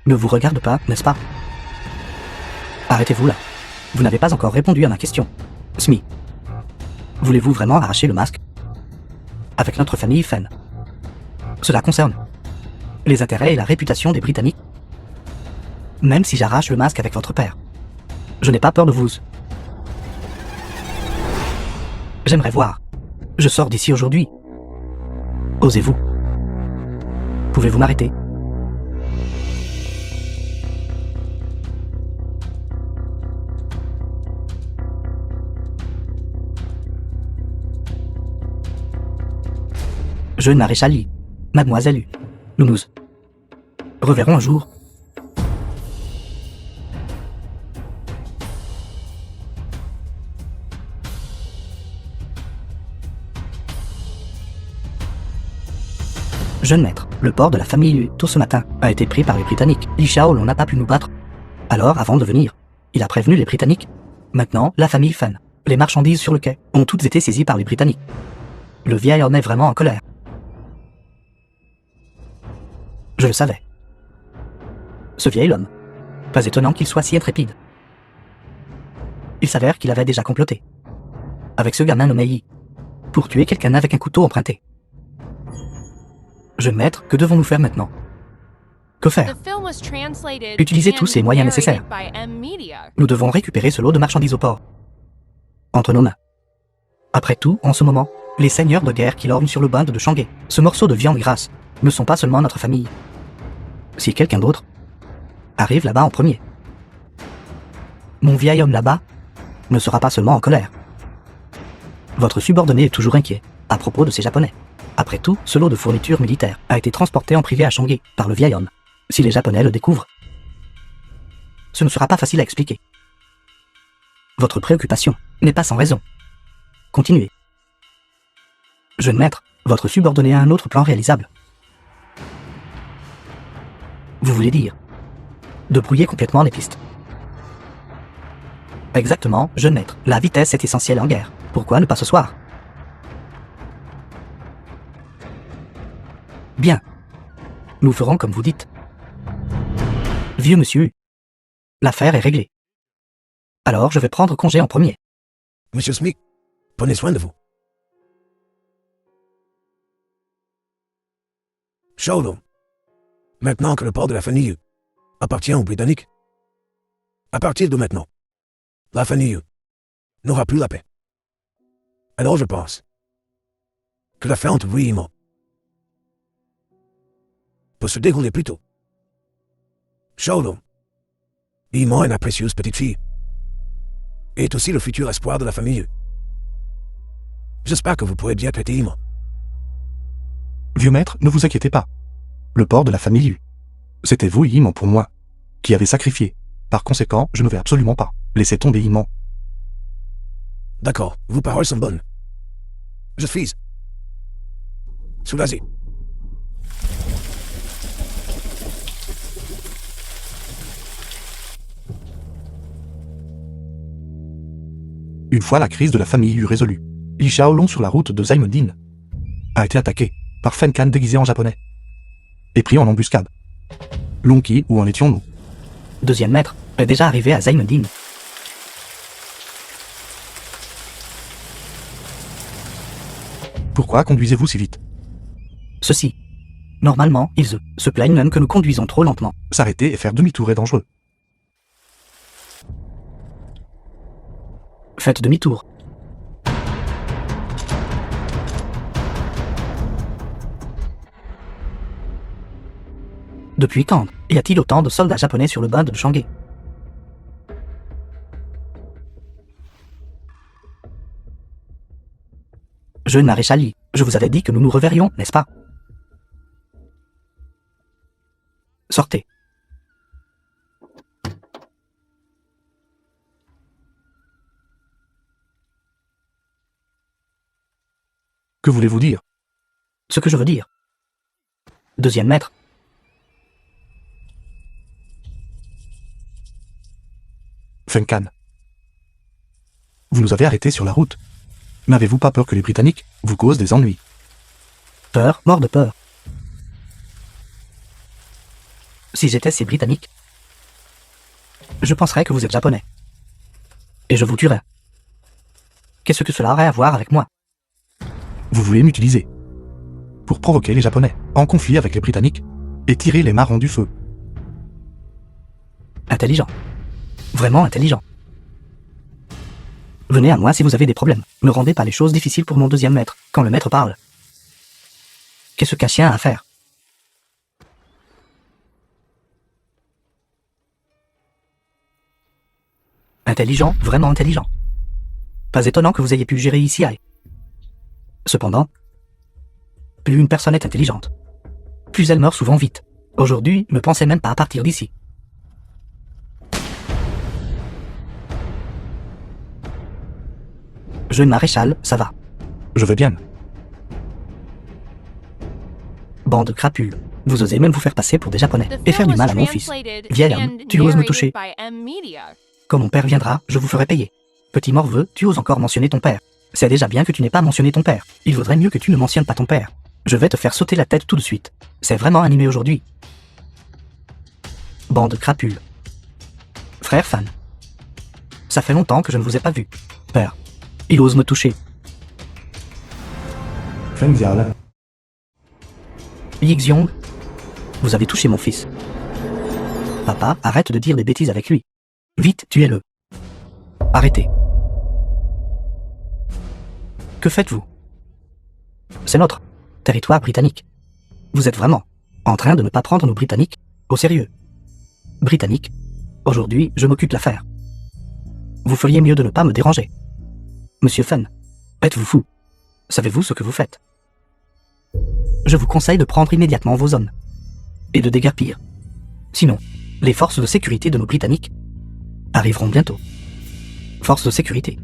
[SPEAKER 3] ne vous regarde pas, n'est-ce pas? Arrêtez-vous là. Vous n'avez pas encore répondu à ma question. Smith, voulez-vous vraiment arracher le masque avec notre famille Fen? Cela concerne les intérêts et la réputation des Britanniques. Même si j'arrache le masque avec votre père, je n'ai pas peur de vous. J'aimerais voir. Je sors d'ici aujourd'hui. Osez-vous? Pouvez-vous m'arrêter? Jeune maréchal Lee, mademoiselle Yu, nous nous reverrons un jour. Jeune maître, le port de la famille Yu, tôt ce matin, a été pris par les Britanniques. Li Shaolong n'a pas pu nous battre. Alors, avant de venir, il a prévenu les Britanniques. Maintenant, la famille Fan, les marchandises sur le quai, ont toutes été saisies par les Britanniques. Le vieil homme est vraiment en colère. Je le savais. Ce vieil homme, pas étonnant qu'il soit si intrépide. Il s'avère qu'il avait déjà comploté avec ce gamin nommé Yi pour tuer quelqu'un avec un couteau emprunté. Jeune maître, que devons-nous faire maintenant? Que faire? Utilisez tous ces moyens nécessaires. Nous devons récupérer ce lot de marchandises au port. Entre nos mains. Après tout, en ce moment, les seigneurs de guerre qui lorgnent sur le bund de Shanghai, ce morceau de viande grasse, ne sont pas seulement notre famille. Si quelqu'un d'autre arrive là-bas en premier, mon vieil homme là-bas ne sera pas seulement en colère. Votre subordonné est toujours inquiet à propos de ces Japonais. Après tout, ce lot de fournitures militaires a été transporté en privé à Shanghai par le vieil homme. Si les Japonais le découvrent, ce ne sera pas facile à expliquer. Votre préoccupation n'est pas sans raison. Continuez. Jeune maître, votre subordonné a un autre plan réalisable. Vous voulez dire de brouiller complètement les pistes. Exactement, jeune maître. La vitesse est essentielle en guerre. Pourquoi ne pas ce soir? Bien. Nous ferons comme vous dites. Vieux monsieur, l'affaire est réglée. Alors je vais prendre congé en premier.
[SPEAKER 6] Monsieur Smith, prenez soin de vous. Shaolong, maintenant que le port de la famille Yu appartient aux Britanniques, à partir de maintenant, la famille Yu n'aura plus la paix. Alors je pense que l'affaire entre vous et moi peut se dérouler plus tôt. Shaolong, Iman est la précieuse petite fille, et est aussi le futur espoir de la famille Yu. J'espère que vous pourrez bien traiter Iman.
[SPEAKER 1] Vieux maître, ne vous inquiétez pas. Le port de la famille Yu. C'était vous, Iman, pour moi, qui avez sacrifié. Par conséquent, je ne vais absolument pas laisser tomber Iman.
[SPEAKER 6] D'accord, vos paroles sont bonnes. Je suis soulagé.
[SPEAKER 1] Une fois la crise de la famille Yu résolue, Li Shaolong sur la route de Zaimodin a été attaqué par Fenkan déguisé en japonais et pris en embuscade. Lonki, où en étions-nous?
[SPEAKER 3] Deuxième maître est déjà arrivé à Zaimodin.
[SPEAKER 1] Pourquoi conduisez-vous si vite?
[SPEAKER 3] Ceci. Normalement, ils se plaignent même que nous conduisons trop lentement.
[SPEAKER 1] S'arrêter et faire demi-tour est dangereux.
[SPEAKER 3] Faites demi-tour. Depuis quand y a-t-il autant de soldats japonais sur le bund de Shanghai? Jeune maréchal Yi, je vous avais dit que nous nous reverrions, n'est-ce pas? Sortez.
[SPEAKER 1] Que voulez-vous dire?
[SPEAKER 3] Ce que je veux dire. Deuxième maître.
[SPEAKER 1] Feng Kan. Vous nous avez arrêtés sur la route. N'avez-vous pas peur que les Britanniques vous causent des ennuis?
[SPEAKER 3] Peur, mort de peur. Si j'étais ces Britanniques, je penserais que vous êtes japonais. Et je vous tuerais. Qu'est-ce que cela aurait à voir avec moi?
[SPEAKER 1] Vous voulez m'utiliser pour provoquer les Japonais en conflit avec les Britanniques et tirer les marrons du feu.
[SPEAKER 3] Intelligent. Vraiment intelligent. Venez à moi si vous avez des problèmes. Ne rendez pas les choses difficiles pour mon deuxième maître, quand le maître parle. Qu'est-ce qu'un chien a à faire? Intelligent, vraiment intelligent. Pas étonnant que vous ayez pu gérer ici. Cependant, plus une personne est intelligente, plus elle meurt souvent vite. Aujourd'hui, ne pensez même pas à partir d'ici. Jeune maréchal, ça va.
[SPEAKER 1] Je vais bien.
[SPEAKER 3] Bande de crapules. Vous osez même vous faire passer pour des Japonais
[SPEAKER 4] The
[SPEAKER 3] et faire
[SPEAKER 4] film
[SPEAKER 3] du
[SPEAKER 4] was
[SPEAKER 3] mal à mon fils.
[SPEAKER 4] translated
[SPEAKER 3] Vieil homme,
[SPEAKER 4] and
[SPEAKER 3] tu oses me
[SPEAKER 4] narrated
[SPEAKER 3] toucher.
[SPEAKER 4] by M-Media.
[SPEAKER 3] Quand mon père viendra, je vous ferai payer. Petit morveux, tu oses encore mentionner ton père. C'est déjà bien que tu n'aies pas mentionné ton père. Il vaudrait mieux que tu ne mentionnes pas ton père. Je vais te faire sauter la tête tout de suite. C'est vraiment animé aujourd'hui. Bande de crapules. Frère Fan. Ça fait longtemps que je ne vous ai pas vu. Père. Il ose me toucher.
[SPEAKER 1] Feng Xiaolan.
[SPEAKER 3] Yi Xiong. Vous avez touché mon fils. Papa, arrête de dire des bêtises avec lui. Vite, tuez-le. Arrêtez. Que faites-vous? C'est notre territoire britannique. Vous êtes vraiment en train de ne pas prendre nos Britanniques au sérieux. Britanniques, aujourd'hui, je m'occupe de l'affaire. Vous feriez mieux de ne pas me déranger. Monsieur Fenn, êtes-vous fou? Savez-vous ce que vous faites? Je vous conseille de prendre immédiatement vos hommes et de déguerpir. Sinon, les forces de sécurité de nos Britanniques arriveront bientôt. Forces de sécurité.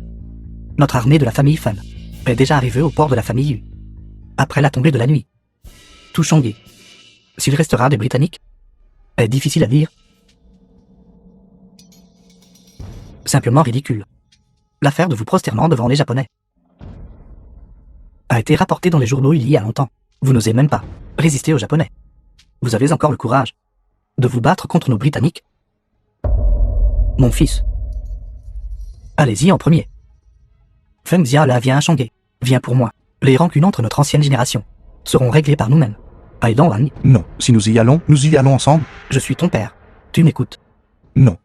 [SPEAKER 3] Notre armée de la famille Fan est déjà arrivée au port de la famille Yu. Après la tombée de la nuit. Tout Shanghai. S'il restera des Britanniques, est difficile à dire. Simplement ridicule. L'affaire de vous prosternant devant les Japonais a été rapportée dans les journaux il y a longtemps. Vous n'osez même pas résister aux Japonais. Vous avez encore le courage de vous battre contre nos Britanniques. Mon fils. Allez-y en premier. Feng Xiaola vient à Shanghai. Viens pour moi. Les rancunes entre notre ancienne génération seront réglées par nous-mêmes. Aidan Wang,
[SPEAKER 1] Non, si nous y allons ensemble.
[SPEAKER 3] je suis ton père. Tu m'écoutes.
[SPEAKER 1] Non,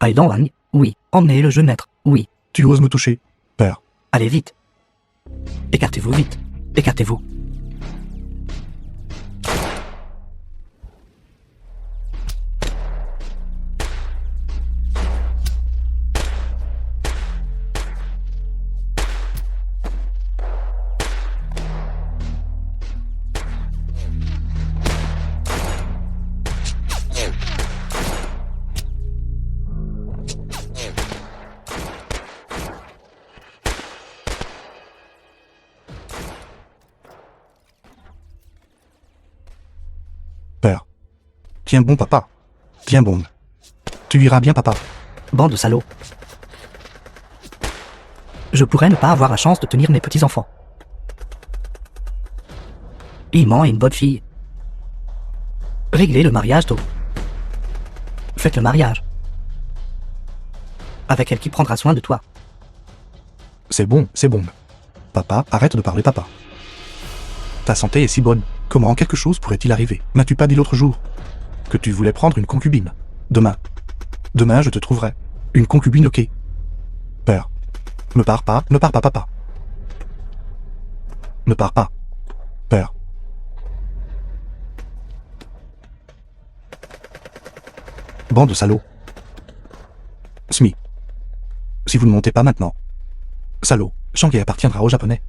[SPEAKER 3] Aidan Wang, oui. Emmenez le jeune maître. Oui.
[SPEAKER 1] tu oses me toucher. Père.
[SPEAKER 3] Allez vite. Écartez-vous vite. Écartez-vous.
[SPEAKER 1] Père. Tiens bon, papa. Tiens bon. Tu iras bien, papa.
[SPEAKER 3] Bande de salauds. Je pourrais ne pas avoir la chance de tenir mes petits-enfants. Il ment et une bonne fille. Réglez le mariage tôt. Faites le mariage. Avec elle qui prendra soin de toi.
[SPEAKER 1] C'est bon, c'est bon. Papa, arrête de parler, papa. Ta santé est si bonne. Comment quelque chose pourrait-il arriver? N'as-tu pas dit l'autre jour que tu voulais prendre une concubine? Demain. Demain, je te trouverai. Une concubine, ok. Père. Ne pars pas, papa. Ne pars pas. Père. Bande de salauds. Smee. Si vous ne montez pas maintenant. Salaud, Shanghai appartiendra aux Japonais.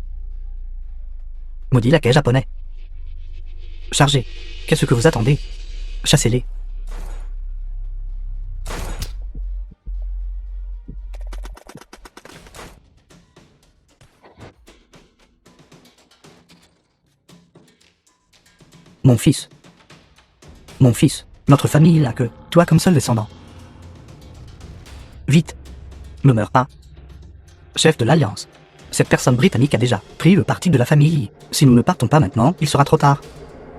[SPEAKER 3] Maudit laquais japonais. Chargez. Qu'est-ce que vous attendez? Chassez-les. Mon fils. Mon fils, notre famille n'a que toi comme seul descendant. Vite. Ne meurs pas. Chef de l'Alliance. Cette personne britannique a déjà pris le parti de la famille. Si nous ne partons pas maintenant, il sera trop tard.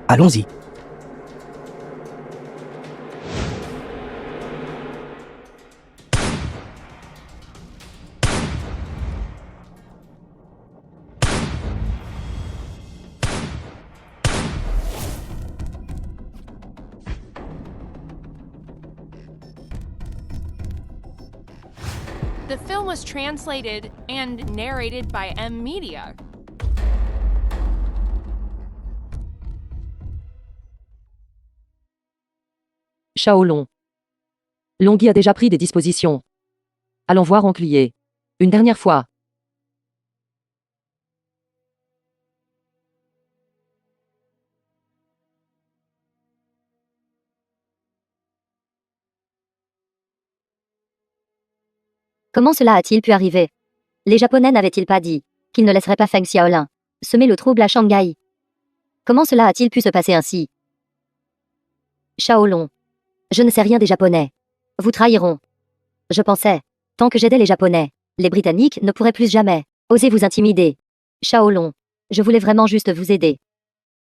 [SPEAKER 3] Allons-y.
[SPEAKER 4] The film was translated and narrated by M Media.
[SPEAKER 5] Shaolong. Longyi a déjà pris des dispositions. Allons voir Enclier. Une dernière fois.
[SPEAKER 2] Comment cela a-t-il pu arriver? Les Japonais n'avaient-ils pas dit qu'ils ne laisseraient pas Feng Xiaolin semer le trouble à Shanghai? Comment cela a-t-il pu se passer ainsi? Shaolong. Je ne sais rien des Japonais. Vous trahiront. Je pensais, tant que j'aidais les Japonais, les Britanniques ne pourraient plus jamais oser vous intimider. Shaolong. Je voulais vraiment juste vous aider.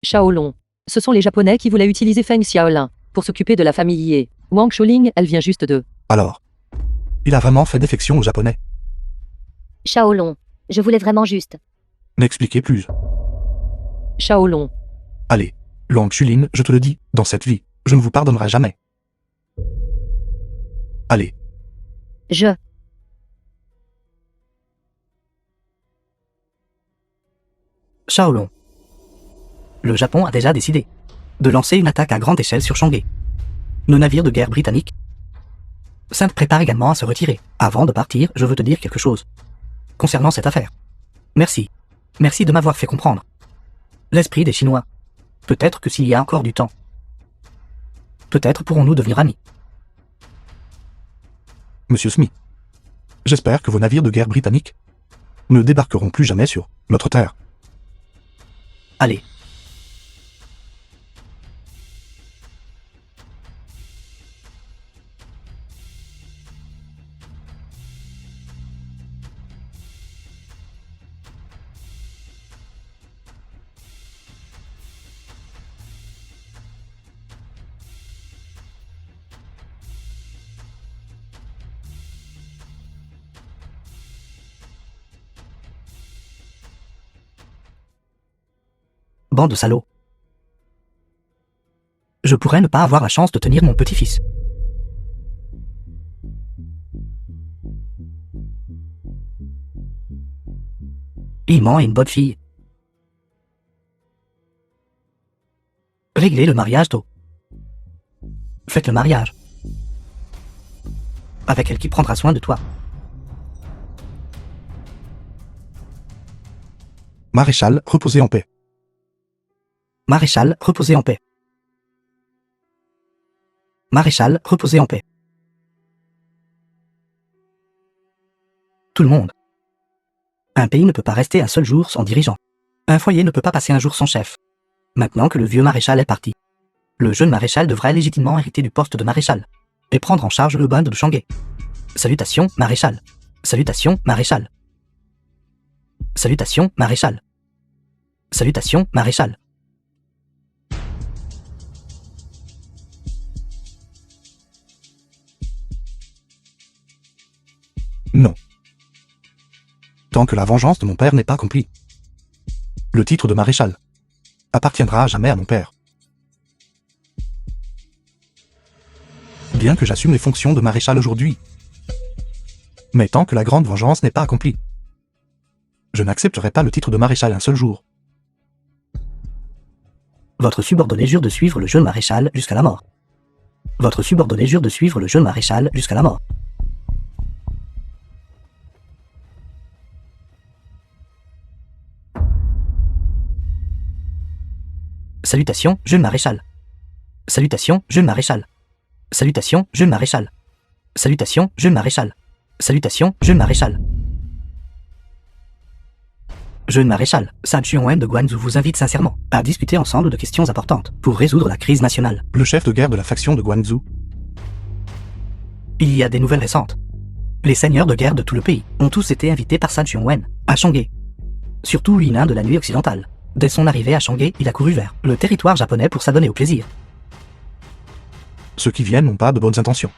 [SPEAKER 5] Shaolong. Ce sont les Japonais qui voulaient utiliser Feng Xiaolin pour s'occuper de la famille Ye. Wang Sholing, elle vient juste de...
[SPEAKER 1] Alors. Il a vraiment fait défection aux Japonais.
[SPEAKER 2] Shaolong. Je voulais vraiment juste.
[SPEAKER 1] N'expliquez plus.
[SPEAKER 5] Shaolong.
[SPEAKER 1] Allez, Long Shulin, je te le dis, dans cette vie, je ne vous pardonnerai jamais. Allez.
[SPEAKER 2] Je.
[SPEAKER 3] Shaolong. Le Japon a déjà décidé de lancer une attaque à grande échelle sur Shanghai. Nos navires de guerre britanniques se préparent également à se retirer. Avant de partir, je veux te dire quelque chose concernant cette affaire. Merci. Merci de m'avoir fait comprendre l'esprit des Chinois. Peut-être que s'il y a encore du temps, peut-être pourrons-nous devenir amis.
[SPEAKER 1] Monsieur Smee. J'espère que vos navires de guerre britanniques ne débarqueront plus jamais sur notre terre.
[SPEAKER 3] Allez. Bande de salauds. Je pourrais ne pas avoir la chance de tenir mon petit-fils. Il ment et une bonne fille. Réglez le mariage tôt. Faites le mariage. Avec elle qui prendra soin de toi.
[SPEAKER 1] Maréchal, reposez en paix.
[SPEAKER 3] Maréchal, reposez en paix. Maréchal, reposez en paix. Tout le monde. Un pays ne peut pas rester un seul jour sans dirigeant. Un foyer ne peut pas passer un jour sans chef. Maintenant que le vieux maréchal est parti, le jeune maréchal devrait légitimement hériter du poste de maréchal et prendre en charge le bande de Shanghai. Salutations, maréchal. Salutations, maréchal. Salutations, maréchal. Salutations, maréchal.
[SPEAKER 1] Non. Tant que la vengeance de mon père n'est pas accomplie. Le titre de maréchal appartiendra à jamais à mon père. Bien que j'assume les fonctions de maréchal aujourd'hui. Mais tant que la grande vengeance n'est pas accomplie, je n'accepterai pas le titre de maréchal un seul jour.
[SPEAKER 3] Votre subordonné jure de suivre le jeune maréchal jusqu'à la mort. Votre subordonné jure de suivre le jeune maréchal jusqu'à la mort. Salutations, jeune maréchal. Salutations, jeune maréchal. Salutations, jeune maréchal. Salutations, jeune maréchal. Salutations, jeune maréchal. Jeune maréchal, San Chuan de Guangzhou vous invite sincèrement à discuter ensemble de questions importantes pour résoudre la crise nationale.
[SPEAKER 1] Le chef de guerre de la faction de Guangzhou.
[SPEAKER 3] Il y a des nouvelles récentes. Les seigneurs de guerre de tout le pays ont tous été invités par San Chuan à Shanghai. Surtout Yinun de la nuit occidentale. Dès son arrivée à Shanghai, il a couru vers le territoire japonais pour s'adonner au plaisir.
[SPEAKER 1] Ceux qui viennent n'ont pas de bonnes intentions.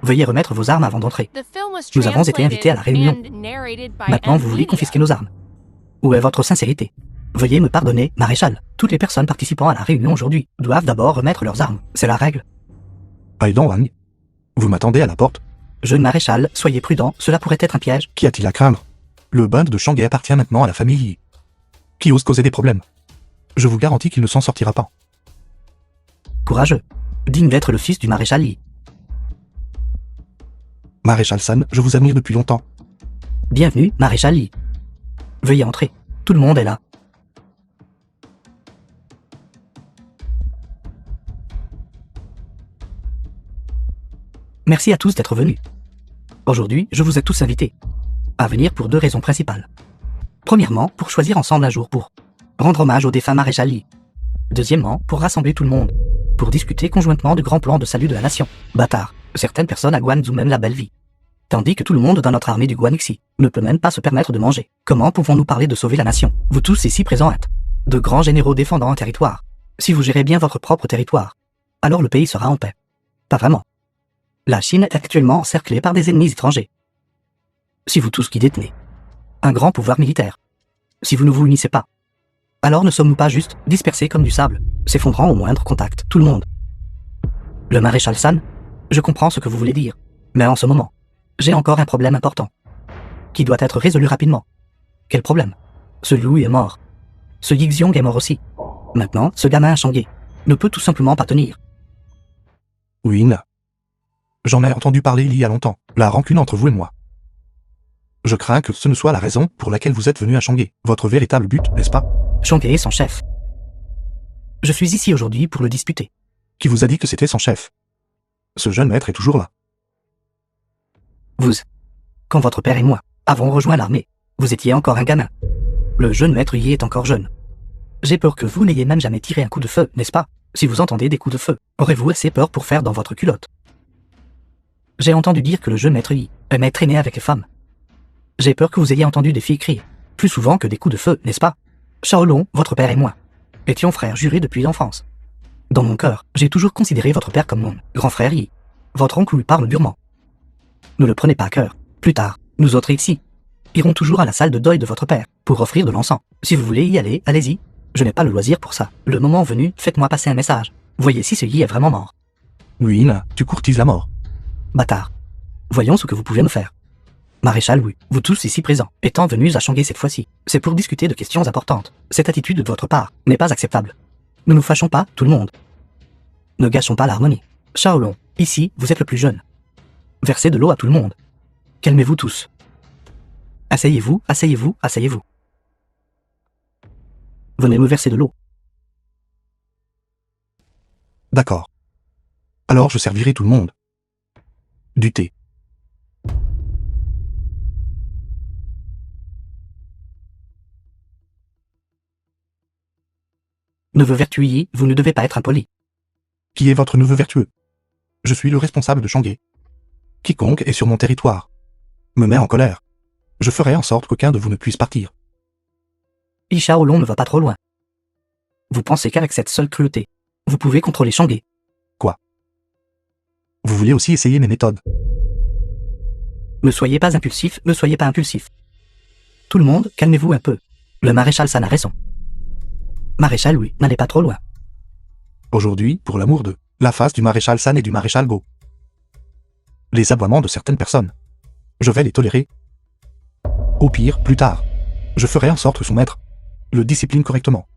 [SPEAKER 3] Veuillez remettre vos armes avant d'entrer.
[SPEAKER 4] Nous avons été invités à la réunion.
[SPEAKER 3] Maintenant, vous voulez confisquer nos armes. Où est votre sincérité? Veuillez me pardonner, maréchal. Toutes les personnes participant à la réunion aujourd'hui doivent d'abord remettre leurs armes. C'est la règle.
[SPEAKER 1] Aidan Wang. Vous m'attendez à la porte?
[SPEAKER 3] Jeune maréchal, soyez prudent, cela pourrait être un piège.
[SPEAKER 1] Qu'y a-t-il à craindre? Le bund de Shanghai appartient maintenant à la famille Yi. Qui ose causer des problèmes? Je vous garantis qu'il ne s'en sortira pas.
[SPEAKER 3] Courageux. Digne d'être le fils du maréchal Yi.
[SPEAKER 1] Maréchal San, je vous admire depuis longtemps.
[SPEAKER 3] Bienvenue, maréchal Yi. Veuillez entrer. Tout le monde est là. Merci à tous d'être venus. Aujourd'hui, je vous ai tous invités à venir pour deux raisons principales. Premièrement, pour choisir ensemble un jour pour rendre hommage au défunt maréchal Yi. Deuxièmement, pour rassembler tout le monde, pour discuter conjointement du grand plan de salut de la nation. Bâtard, certaines personnes à Guangzhou mènent la belle vie. Tandis que tout le monde dans notre armée du Guanxi ne peut même pas se permettre de manger. Comment pouvons-nous parler de sauver la nation? Vous tous ici présents êtes de grands généraux défendant un territoire. Si vous gérez bien votre propre territoire, alors le pays sera en paix. Pas vraiment. La Chine est actuellement encerclée par des ennemis étrangers. Si vous tous qui détenez un grand pouvoir militaire, si vous ne vous unissez pas, alors ne sommes-nous pas juste dispersés comme du sable, s'effondrant au moindre contact, tout le monde? Le maréchal San, je comprends ce que vous voulez dire, mais en ce moment, j'ai encore un problème important, qui doit être résolu rapidement. Quel problème? Ce Liu est mort. Ce Yixiong est mort aussi. Maintenant, ce gamin à Shanghai ne peut tout simplement pas tenir.
[SPEAKER 1] Oui, j'en ai entendu parler il y a longtemps, la rancune entre vous et moi. Je crains que ce ne soit la raison pour laquelle vous êtes venu à Shanghai. Votre véritable but, n'est-ce pas?
[SPEAKER 3] Shanghai est son chef. Je suis ici aujourd'hui pour le disputer.
[SPEAKER 1] Qui vous a dit que c'était son chef? Ce jeune maître est toujours là.
[SPEAKER 3] Vous, quand votre père et moi avons rejoint l'armée, vous étiez encore un gamin. Le jeune maître Yi est encore jeune. J'ai peur que vous n'ayez même jamais tiré un coup de feu, n'est-ce pas? Si vous entendez des coups de feu, aurez-vous assez peur pour faire dans votre culotte? J'ai entendu dire que le jeune maître Yi aimait traîner avec les femmes. J'ai peur que vous ayez entendu des filles crier, plus souvent que des coups de feu, n'est-ce pas? Shaolong, votre père et moi, étions frères jurés depuis l'enfance. Dans mon cœur, j'ai toujours considéré votre père comme mon grand frère Yi. Votre oncle lui parle durement. Ne le prenez pas à cœur. Plus tard, nous autres ici, irons toujours à la salle de deuil de votre père, pour offrir de l'encens. Si vous voulez y aller, allez-y. Je n'ai pas le loisir pour ça. Le moment venu, faites-moi passer un message. Voyez si ce Yi est vraiment mort.
[SPEAKER 1] Oui, tu courtises la mort.
[SPEAKER 3] Bâtard. Voyons ce que vous pouvez me faire. Maréchal Wu, vous tous ici présents, étant venus à Shanghai cette fois-ci, c'est pour discuter de questions importantes. Cette attitude de votre part n'est pas acceptable. Ne nous fâchons pas, tout le monde. Ne gâchons pas l'harmonie. Shaolong, ici, vous êtes le plus jeune. Versez de l'eau à tout le monde. Calmez-vous tous. Asseyez-vous, asseyez-vous, asseyez-vous. Venez me verser de l'eau.
[SPEAKER 1] D'accord. Alors je servirai tout le monde. Du thé.
[SPEAKER 3] Neveu vertueux Yi, vous ne devez pas être impoli.
[SPEAKER 1] Qui est votre neveu vertueux? Je suis le responsable de Shanghai. Quiconque est sur mon territoire me met en colère. Je ferai en sorte qu'aucun de vous ne puisse partir.
[SPEAKER 3] Yi Shaolong ne va pas trop loin. Vous pensez qu'avec cette seule cruauté, vous pouvez contrôler Shanghai?
[SPEAKER 1] Quoi? Vous voulez aussi essayer mes méthodes?
[SPEAKER 3] Ne soyez pas impulsif, ne soyez pas impulsif. Tout le monde, calmez-vous un peu. Le maréchal San a raison. Maréchal, oui, n'allez pas trop loin.
[SPEAKER 1] Aujourd'hui, pour l'amour de la face du maréchal San et du maréchal Go. Les aboiements de certaines personnes, je vais les tolérer. Au pire, plus tard, je ferai en sorte que son maître le discipline correctement.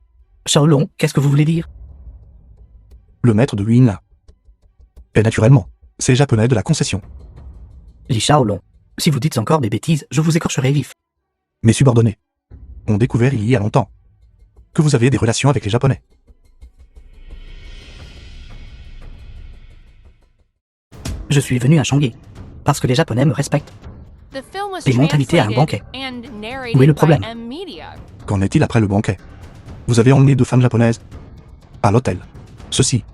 [SPEAKER 3] Shaolong, qu'est-ce que vous voulez dire?
[SPEAKER 1] le maître de Huinla. Et naturellement, ces Japonais de la concession.
[SPEAKER 3] Li Shaolong, si vous dites encore des bêtises, je vous écorcherai vif.
[SPEAKER 1] Mes subordonnés ont découvert il y a longtemps que vous avez des relations avec les Japonais.
[SPEAKER 3] Je suis venu à Shanghai, parce que les Japonais me respectent.
[SPEAKER 4] The film was
[SPEAKER 3] Ils m'ont invité à un banquet.
[SPEAKER 4] translated and
[SPEAKER 3] Où est le
[SPEAKER 4] narrated by
[SPEAKER 3] problème?
[SPEAKER 4] M-Media.
[SPEAKER 1] Qu'en est-il après le banquet? Vous avez emmené 2 femmes japonaises à l'hôtel. Ceci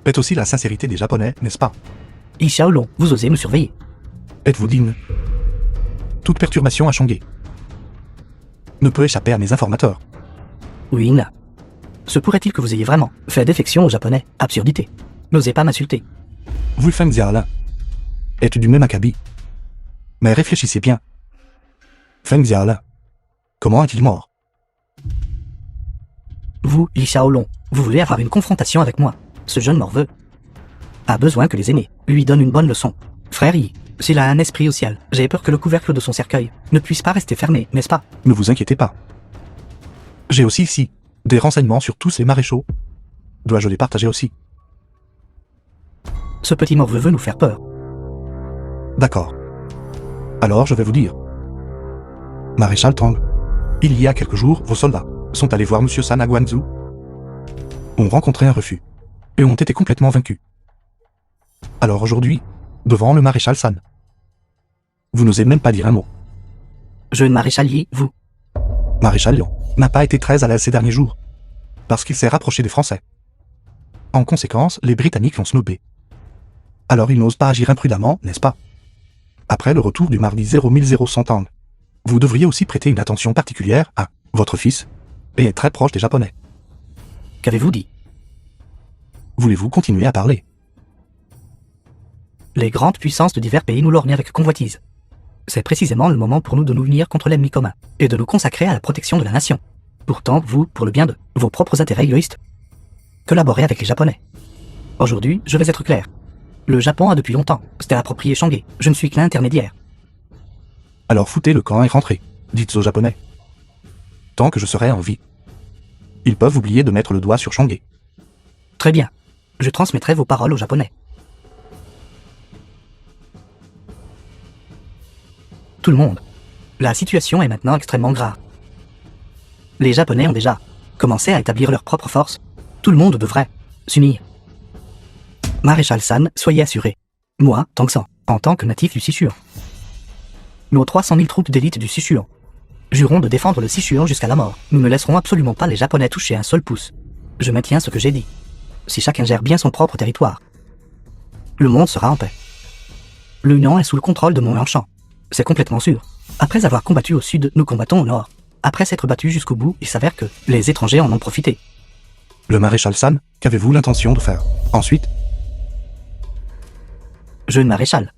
[SPEAKER 1] pète aussi la sincérité des Japonais, n'est-ce pas?
[SPEAKER 3] Li Shaolong, vous osez me surveiller.
[SPEAKER 1] Êtes-vous digne? Toute perturbation à Shanghai ne peut échapper à mes informateurs.
[SPEAKER 3] Huinla. Se pourrait-il que vous ayez vraiment fait défection aux Japonais? Absurdité. N'osez pas m'insulter.
[SPEAKER 1] Wulfeng Xiaolin est du même acabit. Mais réfléchissez bien. Feng Xiaolin, comment est-il mort?
[SPEAKER 3] Vous, Li Shaolong, vous voulez avoir une confrontation avec moi. Ce jeune morveux a besoin que les aînés lui donnent une bonne leçon. Frère Yi, s'il a un esprit au ciel, j'ai peur que le couvercle de son cercueil ne puisse pas rester fermé, n'est-ce pas?
[SPEAKER 1] Ne vous inquiétez pas. J'ai aussi ici des renseignements sur tous ces maréchaux. Dois-je les partager aussi?
[SPEAKER 3] Ce petit morveux veut nous faire peur.
[SPEAKER 1] D'accord. Alors je vais vous dire. Maréchal Tang, il y a quelques jours, vos soldats sont allés voir Monsieur San à Guangzhou, ont rencontré un refus, et ont été complètement vaincus. Alors aujourd'hui, devant le maréchal San, vous n'osez même pas dire un mot.
[SPEAKER 3] Jeune maréchal Yi, vous.
[SPEAKER 1] Maréchal Lian n'a pas été très à l'aise ces derniers jours, parce qu'il s'est rapproché des Français. En conséquence, les Britanniques l'ont snobé. Alors il n'ose pas agir imprudemment, n'est-ce pas? Après le retour du mardi 00100 Tang, vous devriez aussi prêter une attention particulière à votre fils, et être très proche des Japonais.
[SPEAKER 3] Qu'avez-vous dit?
[SPEAKER 1] Voulez-vous continuer à parler?
[SPEAKER 3] Les grandes puissances de divers pays nous lorgnent avec convoitise. C'est précisément le moment pour nous de nous unir contre l'ennemi commun, et de nous consacrer à la protection de la nation. Pourtant, vous, pour le bien de vos propres intérêts égoïstes, collaborez avec les Japonais. Aujourd'hui, je vais être clair. Le Japon a depuis longtemps s'était approprié Shanghai. Je ne suis que l'intermédiaire.
[SPEAKER 1] Alors foutez le camp et rentrez, dites aux Japonais. Tant que je serai en vie, ils peuvent oublier de mettre le doigt sur Shanghai.
[SPEAKER 3] Très bien. Je transmettrai vos paroles aux Japonais. Tout le monde. La situation est maintenant extrêmement grave. Les Japonais ont déjà commencé à établir leur propre force. Tout le monde devrait s'unir. Maréchal San, soyez assuré. Moi, Tang San, en tant que natif du Sichuan. Nos 300 000 troupes d'élite du Sichuan jurons de défendre le Sichuan jusqu'à la mort. Nous ne laisserons absolument pas les Japonais toucher un seul pouce. Je maintiens ce que j'ai dit. Si chacun gère bien son propre territoire, le monde sera en paix. L'Union est sous le contrôle de mon Longchamp. C'est complètement sûr. Après avoir combattu au sud, nous combattons au nord. Après s'être battus jusqu'au bout, il s'avère que les étrangers en ont profité.
[SPEAKER 1] Le maréchal San, qu'avez-vous l'intention de faire ensuite?
[SPEAKER 3] Jeune maréchal.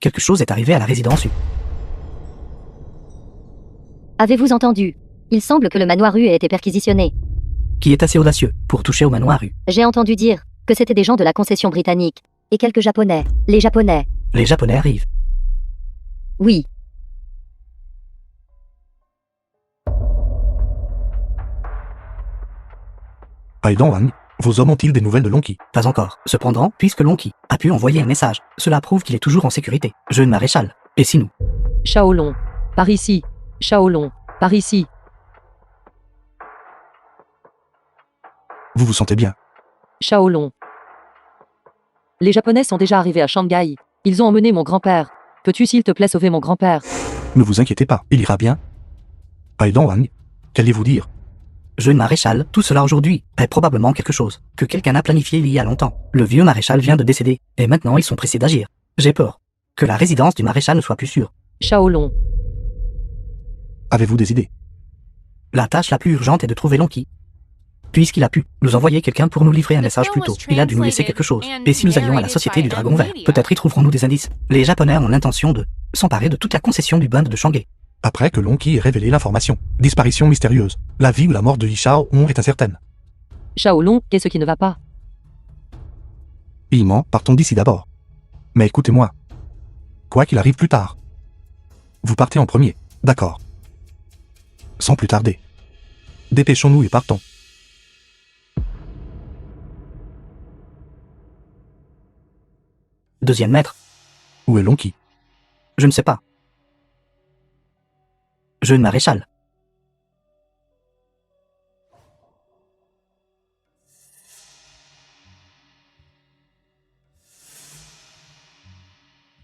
[SPEAKER 3] Quelque chose est arrivé à la résidence U.
[SPEAKER 2] Avez-vous entendu? Il semble que le manoir U ait été perquisitionné.
[SPEAKER 3] Qui est assez audacieux pour toucher au manoir U.
[SPEAKER 2] J'ai entendu dire que c'était des gens de la concession britannique. Et quelques Japonais. Les Japonais.
[SPEAKER 3] Les Japonais arrivent.
[SPEAKER 2] Oui.
[SPEAKER 1] Aidan Wang, vos hommes ont-ils des nouvelles de Lonqi?
[SPEAKER 3] Pas encore. Cependant, puisque Lonqi a pu envoyer un message, cela prouve qu'il est toujours en sécurité. Jeune maréchal. Et si nous?
[SPEAKER 5] Shaolong. Par ici. Shaolong. Par ici.
[SPEAKER 1] Vous vous sentez bien?
[SPEAKER 5] Shaolong. Les Japonais sont déjà arrivés à Shanghai. Ils ont emmené mon grand-père. Peux-tu s'il te plaît sauver mon grand-père?
[SPEAKER 1] Ne vous inquiétez pas, il ira bien. Aidan Wang, qu'allez-vous dire?
[SPEAKER 3] Jeune maréchal, tout cela aujourd'hui est probablement quelque chose que quelqu'un a planifié il y a longtemps. Le vieux maréchal vient de décéder, et maintenant ils sont pressés d'agir. J'ai peur que la résidence du maréchal ne soit plus sûre.
[SPEAKER 5] Shaolong.
[SPEAKER 1] Avez-vous des idées?
[SPEAKER 3] La tâche la plus urgente est de trouver Lonqi. Puisqu'il a pu nous envoyer quelqu'un pour nous livrer un message plus tôt, il a dû nous laisser quelque chose. Et si nous allions à la Société du Dragon Vert, peut-être y trouverons-nous des indices. Les Japonais ont l'intention de s'emparer de toute la concession du bund de Shanghai.
[SPEAKER 1] Après que Lonqi ait révélé l'information, disparition mystérieuse, la vie ou la mort de Li Shaolong est incertaine.
[SPEAKER 5] Shaolong, qu'est-ce qui ne va pas?
[SPEAKER 1] Piment, partons d'ici d'abord. Mais écoutez-moi. Quoi qu'il arrive plus tard. Vous partez en premier, d'accord. Sans plus tarder. Dépêchons-nous et partons.
[SPEAKER 3] Deuxième maître,
[SPEAKER 1] Où est Lonqi?
[SPEAKER 3] je ne sais pas. Jeune maréchal.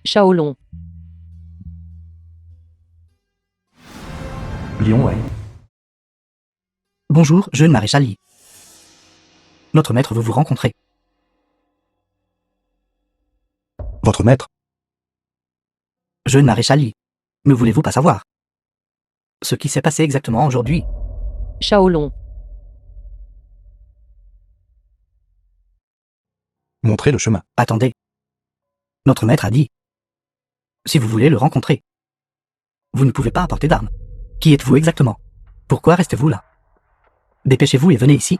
[SPEAKER 5] Shaolong.
[SPEAKER 1] Lion Wei.
[SPEAKER 3] Bonjour, jeune maréchal Yi. Notre maître veut vous rencontrer.
[SPEAKER 1] Votre maître?
[SPEAKER 3] Jeune maréchal Yi. Ne voulez-vous pas savoir ce qui s'est passé exactement aujourd'hui?
[SPEAKER 5] Shaolong.
[SPEAKER 1] Montrez le chemin.
[SPEAKER 3] Attendez. Notre maître a dit, si vous voulez le rencontrer, vous ne pouvez pas apporter d'armes. Qui êtes-vous exactement? Pourquoi restez-vous là? Dépêchez-vous et venez ici.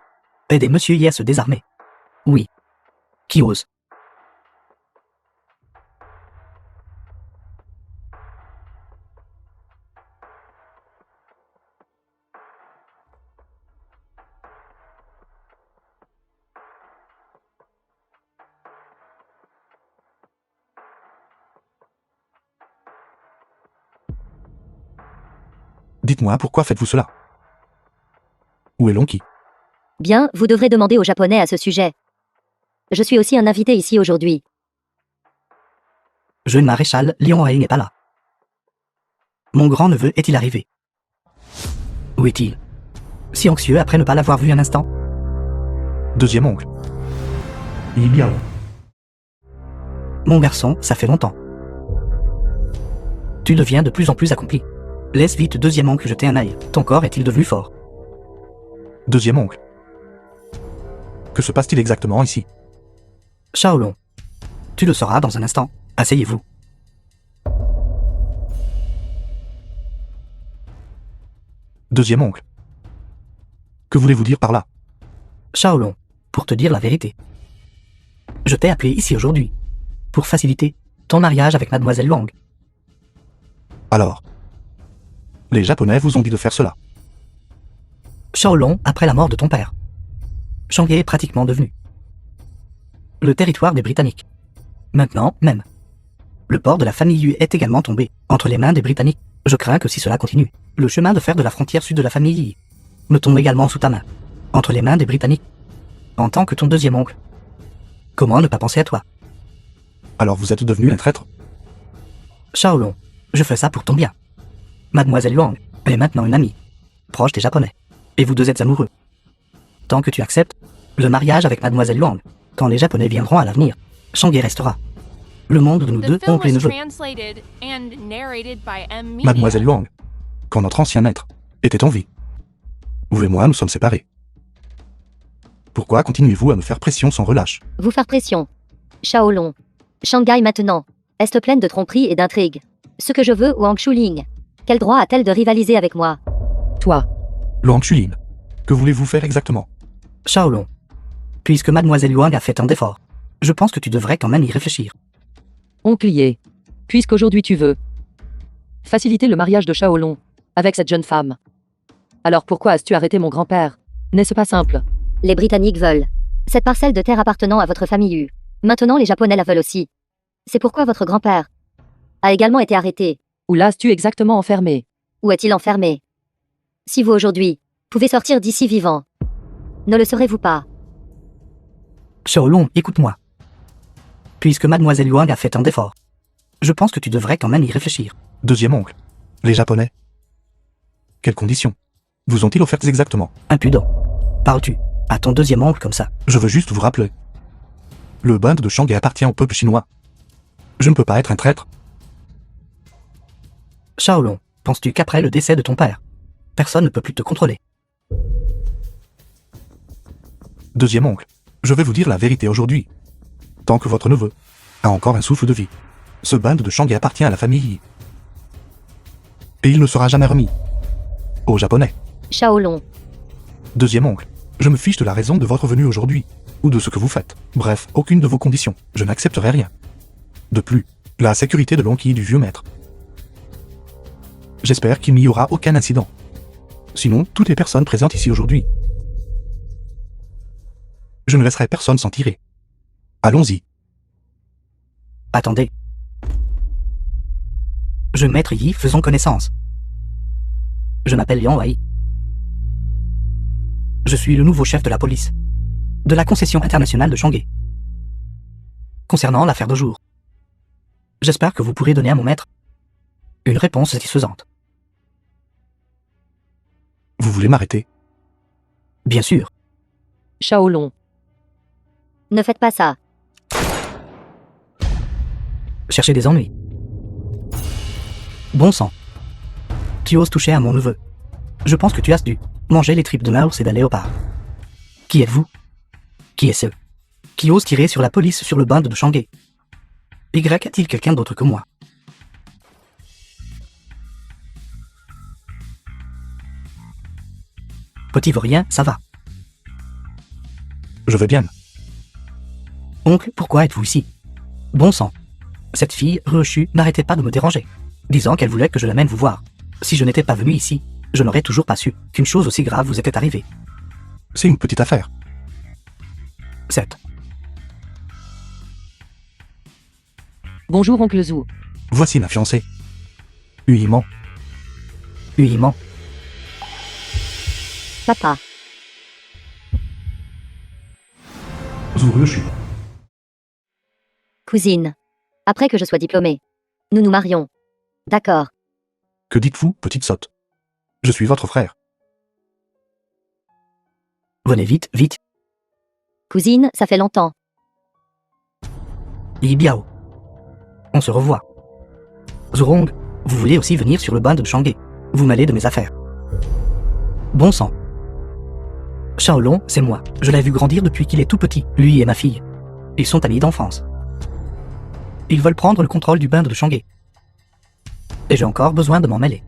[SPEAKER 3] Aidez Monsieur Yi à se désarmer. Oui. Qui ose?
[SPEAKER 1] Dites-moi pourquoi faites-vous cela? Où est Lonqi?
[SPEAKER 2] Bien, vous devrez demander aux Japonais à ce sujet. Je suis aussi un invité ici aujourd'hui.
[SPEAKER 3] Jeune maréchal, Lion Wei n'est pas là. Mon grand-neveu est-il arrivé? Où est-il? Si anxieux après ne pas l'avoir vu un instant.
[SPEAKER 1] Deuxième oncle. Il y a.
[SPEAKER 3] Mon garçon, ça fait longtemps. Tu deviens de plus en plus accompli. Laisse vite deuxième oncle jeter un œil. Ton corps est-il devenu fort?
[SPEAKER 1] Deuxième oncle. Que se passe-t-il exactement ici?
[SPEAKER 3] Shaolong. Tu le sauras dans un instant. Asseyez-vous.
[SPEAKER 1] Deuxième oncle. Que voulez-vous dire par là?
[SPEAKER 3] Shaolong, pour te dire la vérité. Je t'ai appelé ici aujourd'hui pour faciliter ton mariage avec Mademoiselle Luang.
[SPEAKER 1] Alors, les Japonais vous ont dit de faire cela.
[SPEAKER 3] Shaolong, après la mort de ton père, Shanghai est pratiquement devenu le territoire des Britanniques. Maintenant même, le port de la famille Yu est également tombé entre les mains des Britanniques. Je crains que si cela continue, le chemin de fer de la frontière sud de la famille Yi me tombe également sous ta main, entre les mains des Britanniques. En tant que ton deuxième oncle, comment ne pas penser à toi?
[SPEAKER 1] Alors vous êtes devenu un traître?
[SPEAKER 3] Shaolong, je fais ça pour ton bien. Mademoiselle Luang est maintenant une amie, proche des Japonais, et vous deux êtes amoureux. Tant que tu acceptes le mariage avec Mademoiselle Luang, quand les Japonais viendront à l'avenir, Shanghai restera le monde de nous
[SPEAKER 4] The
[SPEAKER 3] deux,
[SPEAKER 4] film
[SPEAKER 3] oncle et
[SPEAKER 4] was
[SPEAKER 3] neveu.
[SPEAKER 4] translated and narrated by M. Media.
[SPEAKER 1] Mademoiselle Luang, quand notre ancien maître était en vie, vous et moi nous sommes séparés. Pourquoi continuez-vous à me faire pression sans relâche?
[SPEAKER 2] Vous faire pression. Shaolong. Shanghai maintenant. Est pleine de tromperies et d'intrigues. Ce que je veux Wang Shuling. Quel droit a-t-elle de rivaliser avec moi?
[SPEAKER 5] Toi.
[SPEAKER 1] Luang Chulin, que voulez-vous faire exactement?
[SPEAKER 3] Shaolong, puisque Mademoiselle Luang a fait tant d'efforts, je pense que tu devrais quand même y réfléchir.
[SPEAKER 5] Oncle Yi. Puisqu'aujourd'hui tu veux faciliter le mariage de Shaolong avec cette jeune femme. Alors pourquoi as-tu arrêté mon grand-père? N'est-ce pas simple?
[SPEAKER 2] Les Britanniques veulent cette parcelle de terre appartenant à votre famille Yu. Maintenant les Japonais la veulent aussi. C'est pourquoi votre grand-père a également été arrêté.
[SPEAKER 5] Où l'as-tu exactement enfermé?
[SPEAKER 2] Où est-il enfermé? Si vous aujourd'hui pouvez sortir d'ici vivant, ne le serez-vous pas?
[SPEAKER 3] Shaolong, écoute-moi. Puisque Mademoiselle Luang a fait tant d'efforts, je pense que tu devrais quand même y réfléchir.
[SPEAKER 1] Deuxième oncle. Les Japonais. Quelles conditions vous ont-ils offertes exactement?
[SPEAKER 3] Impudent. Parles-tu à ton deuxième oncle comme ça?
[SPEAKER 1] Je veux juste vous rappeler. Le bund de Shanghai appartient au peuple chinois. Je ne peux pas être un traître.
[SPEAKER 3] Shaolong, penses-tu qu'après le décès de ton père, personne ne peut plus te contrôler?
[SPEAKER 1] Deuxième oncle. Je vais vous dire la vérité aujourd'hui. Tant que votre neveu a encore un souffle de vie, ce bund de Shanghai appartient à la famille Yi. Et il ne sera jamais remis aux Japonais.
[SPEAKER 2] Shaolong.
[SPEAKER 1] Deuxième oncle. Je me fiche de la raison de votre venue aujourd'hui, ou de ce que vous faites. Bref, aucune de vos conditions. Je n'accepterai rien. De plus, la sécurité de Lonqi du vieux maître. J'espère qu'il n'y aura aucun incident. Sinon, toutes les personnes présentes ici aujourd'hui. Je ne laisserai personne s'en tirer. Allons-y.
[SPEAKER 3] Attendez. Je, Maître Yi, faisons connaissance. Je m'appelle Liang Wei. Je suis le nouveau chef de la police, de la concession internationale de Shanghai. Concernant l'affaire de jour, j'espère que vous pourrez donner à mon maître une réponse satisfaisante.
[SPEAKER 1] Vous voulez m'arrêter?
[SPEAKER 3] Bien sûr,
[SPEAKER 5] Shaolong.
[SPEAKER 2] Ne faites pas ça.
[SPEAKER 3] chercher des ennuis. Bon sang. Tu oses toucher à mon neveu. Je pense que tu as dû manger les tripes de l'ours et d'un léopard. Qui êtes-vous? Qui est ce qui ose tirer sur la police sur le bain de Shanghai? Y a-t-il quelqu'un d'autre que moi? Petit vaurien, ça va.
[SPEAKER 1] Je vais bien.
[SPEAKER 3] Oncle, pourquoi êtes-vous ici? Bon sang. Cette fille, rechue, n'arrêtait pas de me déranger, disant qu'elle voulait que je l'amène vous voir. Si je n'étais pas venu ici, je n'aurais toujours pas su qu'une chose aussi grave vous était arrivée.
[SPEAKER 1] C'est une petite affaire.
[SPEAKER 3] 7.
[SPEAKER 5] Bonjour oncle Zhu.
[SPEAKER 1] Voici ma fiancée. Huillement.
[SPEAKER 3] Huyement.
[SPEAKER 2] Papa.
[SPEAKER 1] Zhu Rechue.
[SPEAKER 2] Cousine. Après que je sois diplômée. Nous nous marions. D'accord.
[SPEAKER 1] Que dites-vous, petite sotte? Je suis votre frère.
[SPEAKER 3] Venez vite, vite.
[SPEAKER 2] Cousine, ça fait longtemps.
[SPEAKER 3] Yi Biao. On se revoit. Zhurong, vous voulez aussi venir sur le bain de Shanghai. Vous mêlez de mes affaires. Bon sang. Shaolong, c'est moi. Je l'ai vu grandir depuis qu'il est tout petit, lui et ma fille. Ils sont amis d'enfance. Ils veulent prendre le contrôle du bain de Shanghai. Et j'ai encore besoin de m'en mêler.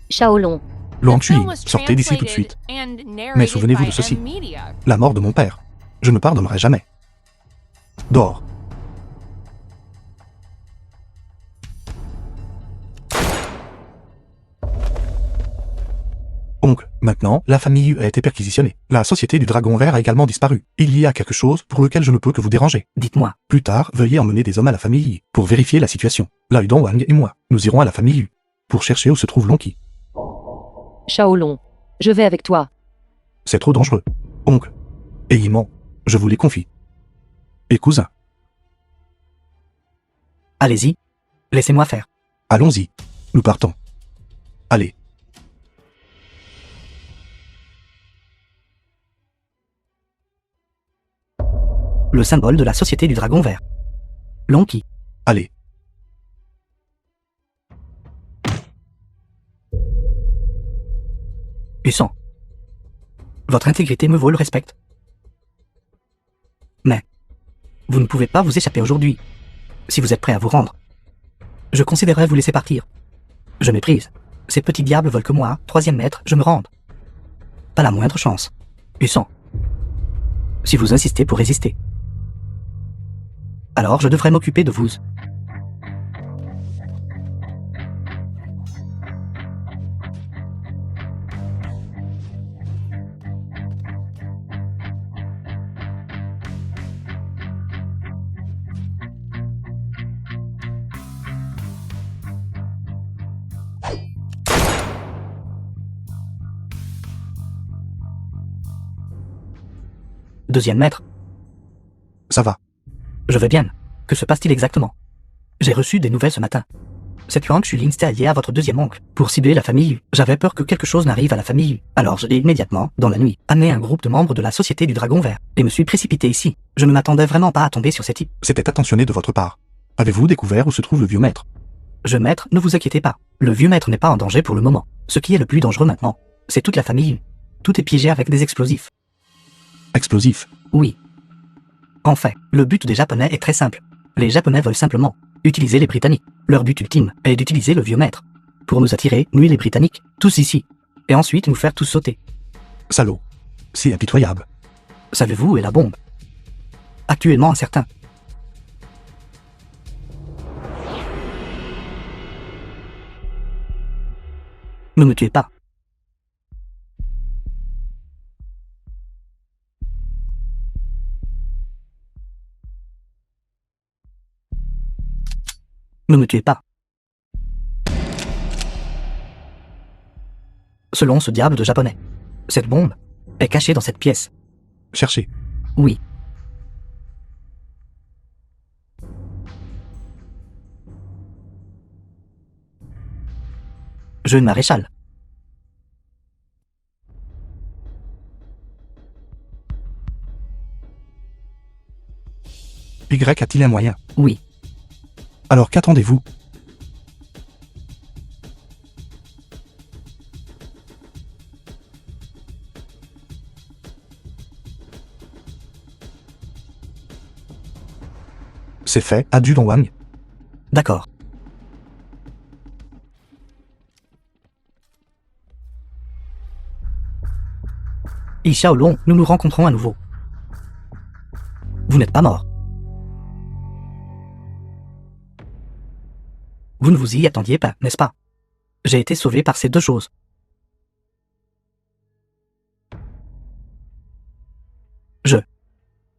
[SPEAKER 2] Shaolong.
[SPEAKER 1] Luang
[SPEAKER 4] The film
[SPEAKER 1] Chui,
[SPEAKER 4] was
[SPEAKER 1] sortez d'ici tout de suite.
[SPEAKER 4] translated and narrated
[SPEAKER 1] Mais souvenez-vous
[SPEAKER 4] by
[SPEAKER 1] de ceci.
[SPEAKER 4] M-Media.
[SPEAKER 1] La mort de mon père. Je ne pardonnerai jamais. Dehors. Oncle, maintenant, la famille Yu a été perquisitionnée. La société du Dragon Vert a également disparu. Il y a quelque chose pour lequel je ne peux que vous déranger.
[SPEAKER 3] Dites-moi,
[SPEAKER 1] Plus tard, veuillez emmener des hommes à la famille Yi pour vérifier la situation. Lai Dongwang et moi, nous irons à la famille Yu pour chercher où se trouve Lonqi.
[SPEAKER 5] Shaolong. Je vais avec toi.
[SPEAKER 1] C'est trop dangereux. Oncle, ayez-moi, je vous les confie. Et cousin,
[SPEAKER 3] allez-y. Laissez-moi faire.
[SPEAKER 1] allons-y. Nous partons. Allez.
[SPEAKER 3] Le symbole de la société du Dragon Vert. Lonqi.
[SPEAKER 1] Allez.
[SPEAKER 3] Husson. Votre intégrité me vaut le respect. Mais, vous ne pouvez pas vous échapper aujourd'hui. Si vous êtes prêt à vous rendre, je considérerais vous laisser partir. Je méprise. Ces petits diables veulent que moi, 3e maître, je me rende. Pas la moindre chance. Husson. Si vous insistez pour résister, alors je devrais m'occuper de vous. Deuxième maître,
[SPEAKER 1] Ça va.
[SPEAKER 3] je vais bien. Que se passe-t-il exactement? J'ai reçu des nouvelles ce matin. Cette Yuan Chulin s'était alliée à votre deuxième oncle pour cibler la famille Yu. J'avais peur que quelque chose n'arrive à la famille Yu. Alors je l'ai immédiatement, dans la nuit, amené un groupe de membres de la Société du Dragon Vert et me suis précipité ici. Je ne m'attendais vraiment pas à tomber sur ces types.
[SPEAKER 1] C'était attentionné de votre part. Avez-vous découvert où se trouve le vieux maître?
[SPEAKER 3] Je maître, ne vous inquiétez pas. Le vieux maître n'est pas en danger pour le moment. Ce qui est le plus dangereux maintenant, c'est toute la famille Yu. Tout est piégé avec des explosifs.
[SPEAKER 1] Explosif.
[SPEAKER 3] Oui. En fait, le but des Japonais est très simple. Les Japonais veulent simplement utiliser les Britanniques. Leur but ultime est d'utiliser le vieux maître pour nous attirer, nous les Britanniques, tous ici, et ensuite nous faire tous sauter.
[SPEAKER 1] Salaud. C'est impitoyable.
[SPEAKER 3] Savez-vous où est la bombe? Actuellement incertain. Ne me tuez pas. Ne me tuez pas. Selon ce diable de japonais, cette bombe est cachée dans cette pièce.
[SPEAKER 1] Cherchez.
[SPEAKER 3] Oui. Jeune maréchal.
[SPEAKER 1] Y a-t-il un moyen?
[SPEAKER 3] Oui.
[SPEAKER 1] Alors qu'attendez-vous? C'est fait, adjudant Wang.
[SPEAKER 3] D'accord. Yi Xiaolong, nous nous rencontrons à nouveau. Vous n'êtes pas mort. Vous ne vous y attendiez pas, n'est-ce pas? J'ai été sauvé par ces deux choses.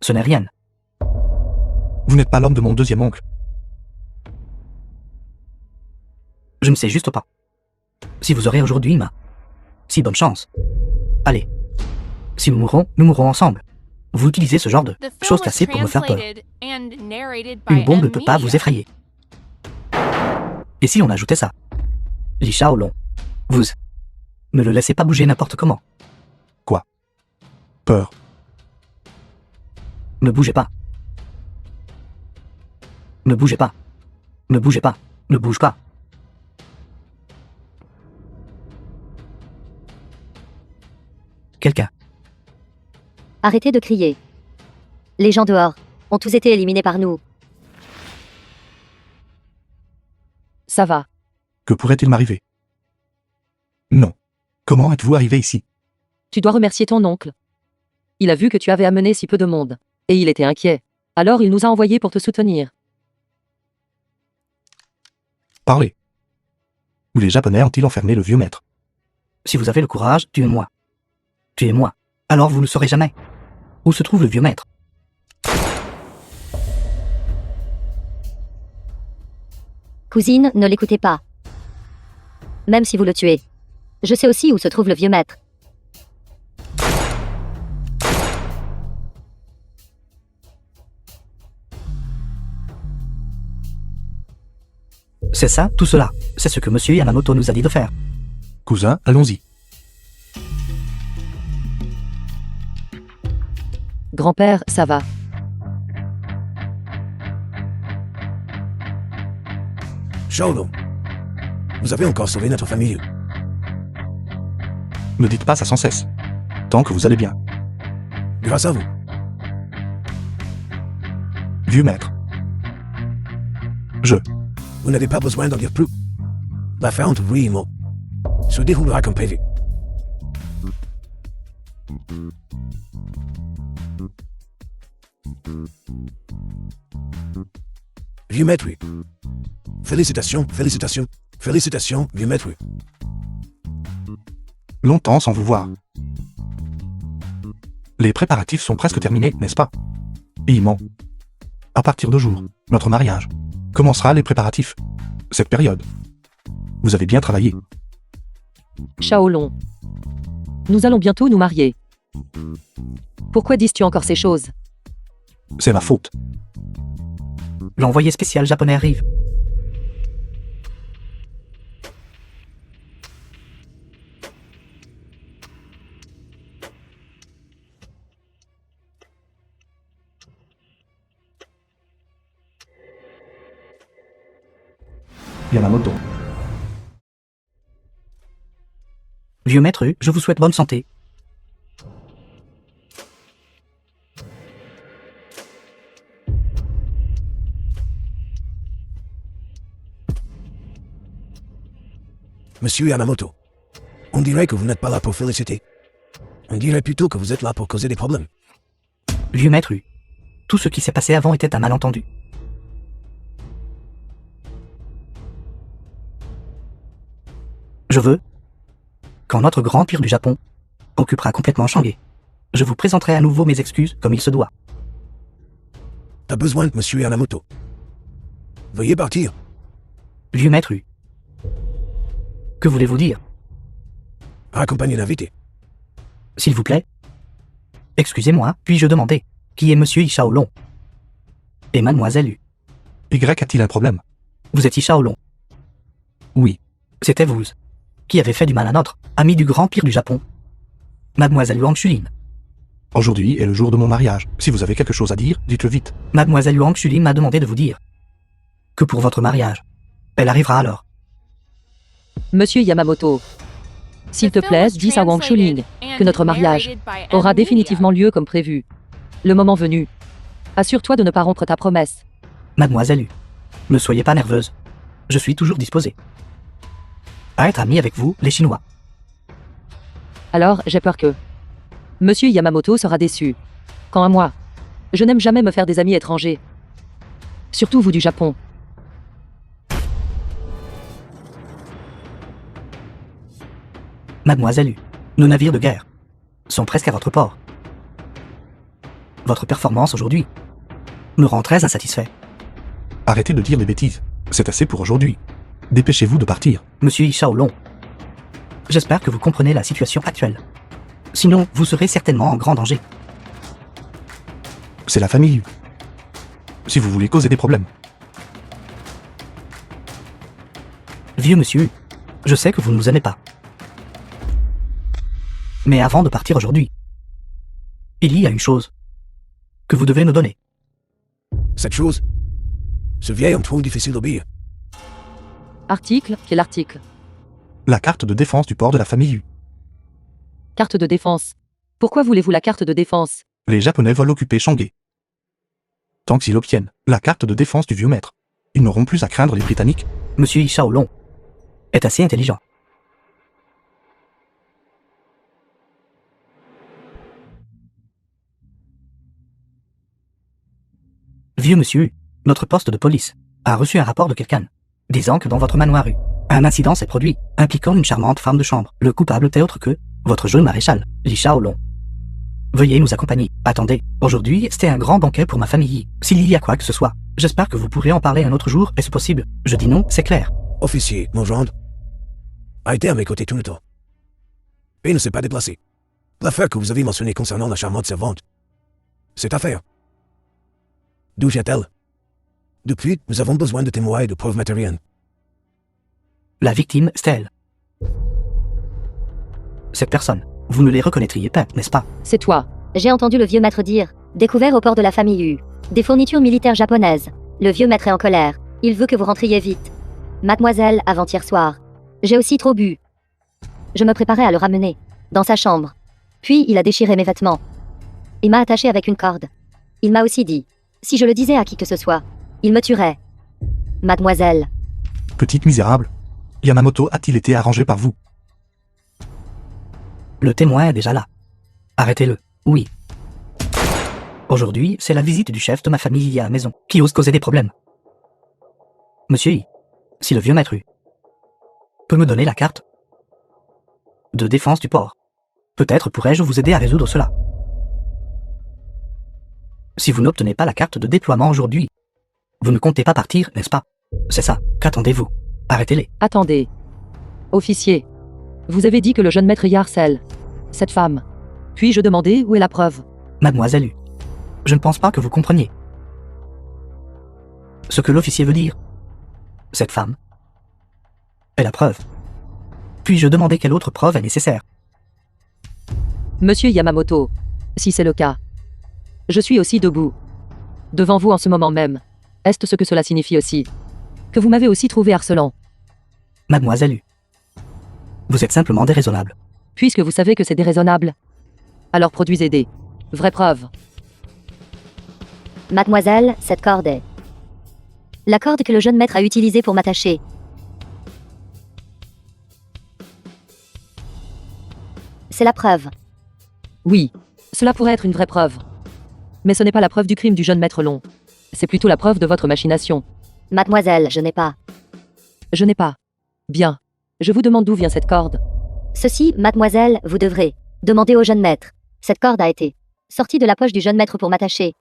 [SPEAKER 3] Ce n'est rien.
[SPEAKER 1] Vous n'êtes pas l'homme de mon deuxième oncle.
[SPEAKER 3] Je ne sais juste pas. Si vous aurez aujourd'hui si bonne chance. Allez. Si nous mourrons ensemble. Vous utilisez ce genre de
[SPEAKER 4] The film
[SPEAKER 3] choses
[SPEAKER 4] was
[SPEAKER 3] cassées pour me faire peur.
[SPEAKER 4] translated and narrated by
[SPEAKER 3] Une bombe ne
[SPEAKER 4] M.
[SPEAKER 3] peut pas vous
[SPEAKER 4] Media.
[SPEAKER 3] effrayer. Et si on ajoutait ça? Li Xiaolong, vous ne le laissez pas bouger n'importe comment.
[SPEAKER 1] Peur.
[SPEAKER 3] Ne bougez pas. Ne bougez pas. Ne bougez pas. Ne bouge pas. Quelqu'un.
[SPEAKER 2] Arrêtez de crier. Les gens dehors ont tous été éliminés par nous.
[SPEAKER 5] Ça va.
[SPEAKER 1] Que pourrait-il m'arriver? Non. Comment êtes-vous arrivé ici?
[SPEAKER 5] Tu dois remercier ton oncle. Il a vu que tu avais amené si peu de monde. Et il était inquiet. Alors il nous a envoyés pour te soutenir.
[SPEAKER 1] Parlez. Où les Japonais ont-ils enfermé le vieux maître?
[SPEAKER 3] Si vous avez le courage, tuez-moi. Tuez-moi. Alors vous ne saurez jamais. Où se trouve le vieux maître?
[SPEAKER 2] Cousine, ne l'écoutez pas. Même si vous le tuez. Je sais aussi où se trouve le vieux maître.
[SPEAKER 3] C'est ça, tout cela. C'est ce que monsieur Yamamoto nous a dit de faire.
[SPEAKER 1] Cousin, allons-y.
[SPEAKER 5] Grand-père, ça va.
[SPEAKER 6] Shaolong, vous avez encore sauvé notre famille.
[SPEAKER 1] Ne dites pas ça sans cesse. Tant que vous allez bien.
[SPEAKER 6] Grâce à vous.
[SPEAKER 1] Vieux maître.
[SPEAKER 6] Vous n'avez pas besoin d'en dire plus. L'affaire entre vous et moi se déroulera comme prévu. Vieux maître, oui. Félicitations, félicitations, félicitations, vieux maître, oui.
[SPEAKER 1] Longtemps sans vous voir. Les préparatifs sont presque terminés, n'est-ce pas? Iman. À partir de jour, notre mariage commencera les préparatifs. Cette période. Vous avez bien travaillé.
[SPEAKER 5] Shaolong. Nous allons bientôt nous marier. Pourquoi dis-tu encore ces choses?
[SPEAKER 1] C'est ma faute.
[SPEAKER 3] L'envoyé spécial japonais arrive.
[SPEAKER 1] Yamamoto.
[SPEAKER 3] Vieux maître, je vous souhaite bonne santé.
[SPEAKER 6] Monsieur Yamamoto, on dirait que vous n'êtes pas là pour féliciter. On dirait plutôt que vous êtes là pour causer des problèmes.
[SPEAKER 3] Vieux maître, tout ce qui s'est passé avant était un malentendu. Je veux, quand notre grand empire du Japon occupera complètement Shanghai, je vous présenterai à nouveau mes excuses comme il se doit.
[SPEAKER 6] T'as besoin de Monsieur Yamamoto. Veuillez partir.
[SPEAKER 3] Vieux maître U. Que voulez-vous dire?
[SPEAKER 6] Accompagnez l'invité.
[SPEAKER 3] S'il vous plaît. Excusez-moi, puis-je demander qui est monsieur Ishaolong et mademoiselle U?
[SPEAKER 1] Y a-t-il un problème?
[SPEAKER 3] Vous êtes Ishaolong.
[SPEAKER 1] Oui.
[SPEAKER 3] C'était vous qui avez fait du mal à notre ami du grand pire du Japon, mademoiselle Wang Shulin.
[SPEAKER 1] Aujourd'hui est le jour de mon mariage. Si vous avez quelque chose à dire, dites-le vite.
[SPEAKER 3] Mademoiselle Wang Shulin m'a demandé de vous dire que pour votre mariage, elle arrivera alors.
[SPEAKER 5] Monsieur Yamamoto, s'il te plaît, dis à Wang Shuling que notre mariage aura définitivement lieu comme prévu. Le moment venu. Assure-toi de ne pas rompre ta promesse.
[SPEAKER 3] Mademoiselle U, ne soyez pas nerveuse. Je suis toujours disposé à être ami avec vous, les Chinois.
[SPEAKER 5] Alors, j'ai peur que Monsieur Yamamoto sera déçu. Quant à moi, je n'aime jamais me faire des amis étrangers. Surtout vous du Japon.
[SPEAKER 3] Mademoiselle U, nos navires de guerre sont presque à votre port. Votre performance aujourd'hui me rend très insatisfait.
[SPEAKER 1] Arrêtez de dire des bêtises. C'est assez pour aujourd'hui. Dépêchez-vous de partir.
[SPEAKER 3] Monsieur Ishaolong, j'espère que vous comprenez la situation actuelle. Sinon, vous serez certainement en grand danger.
[SPEAKER 1] C'est la famille. Si vous voulez causer des problèmes.
[SPEAKER 3] Vieux monsieur, je sais que vous ne nous aimez pas. Mais avant de partir aujourd'hui, il y a une chose que vous devez nous donner.
[SPEAKER 6] Cette chose, ce vieil homme trop difficile d'obéir.
[SPEAKER 5] Article, quel article?
[SPEAKER 1] La carte de défense du port de la famille U.
[SPEAKER 5] Carte de défense. Pourquoi voulez-vous la carte de défense?
[SPEAKER 1] Les Japonais veulent occuper Shanghai. Tant qu'ils obtiennent la carte de défense du vieux maître, ils n'auront plus à craindre les Britanniques.
[SPEAKER 3] Monsieur Ishaolong est assez intelligent. Vieux monsieur, notre poste de police a reçu un rapport de quelqu'un disant que dans votre manoir rue, un incident s'est produit impliquant une charmante femme de chambre. Le coupable n'est autre que votre jeune maréchal, Li Shaolong. Veuillez nous accompagner. Attendez, aujourd'hui, c'était un grand banquet pour ma famille. S'il y a quoi que ce soit, j'espère que vous pourrez en parler un autre jour, est-ce possible? Je dis non, c'est clair.
[SPEAKER 6] Officier, mon gendre, a été à mes côtés tout le temps. Et ne s'est pas déplacé. L'affaire que vous avez mentionnée concernant la charmante servante, cette affaire. D'où vient-elle? Depuis, nous avons besoin de témoins et de preuves matérielles.
[SPEAKER 3] La victime, c'est elle. Cette personne, vous ne les reconnaîtriez pas, n'est-ce pas?
[SPEAKER 5] C'est toi.
[SPEAKER 2] J'ai entendu le vieux maître dire, découvert au port de la famille U, des fournitures militaires japonaises. Le vieux maître est en colère. Il veut que vous rentriez vite. Mademoiselle, avant-hier soir. J'ai aussi trop bu. Je me préparais à le ramener, dans sa chambre. Puis il a déchiré mes vêtements. Il m'a attaché avec une corde. Il m'a aussi dit, si je le disais à qui que ce soit, il me tuerait. Mademoiselle.
[SPEAKER 1] Petite misérable. Yamamoto a-t-il été arrangé par vous?
[SPEAKER 3] Le témoin est déjà là. Arrêtez-le. Oui. Aujourd'hui, c'est la visite du chef de ma famille à la maison, qui ose causer des problèmes. Monsieur I, si le vieux maître U peut me donner la carte de défense du port, peut-être pourrais-je vous aider à résoudre cela. Si vous n'obtenez pas la carte de déploiement aujourd'hui, vous ne comptez pas partir, n'est-ce pas? C'est ça, qu'attendez-vous? Arrêtez-les.
[SPEAKER 5] Attendez. Officier. Vous avez dit que le jeune maître y harcèle cette femme. Puis-je demander où est la preuve?
[SPEAKER 3] Mademoiselle U, je ne pense pas que vous compreniez ce que l'officier veut dire. Cette femme est la preuve. Puis-je demander quelle autre preuve est nécessaire?
[SPEAKER 5] Monsieur Yamamoto, si c'est le cas, je suis aussi debout. Devant vous en ce moment même. Est-ce ce que cela signifie aussi? Que vous m'avez aussi trouvé harcelant?
[SPEAKER 3] Mademoiselle U, vous êtes simplement déraisonnable.
[SPEAKER 5] Puisque vous savez que c'est déraisonnable, alors produisez des vraies preuves.
[SPEAKER 2] Mademoiselle, cette corde est la corde que le jeune maître a utilisée pour m'attacher. C'est la preuve.
[SPEAKER 5] Oui, cela pourrait être une vraie preuve. Mais ce n'est pas la preuve du crime du jeune maître Long. C'est plutôt la preuve de votre machination.
[SPEAKER 2] Mademoiselle, je n'ai pas.
[SPEAKER 5] Je n'ai pas. Bien. Je vous demande d'où vient cette corde.
[SPEAKER 2] Ceci, mademoiselle, vous devrez demander au jeune maître. Cette corde a été sortie de la poche du jeune maître pour m'attacher.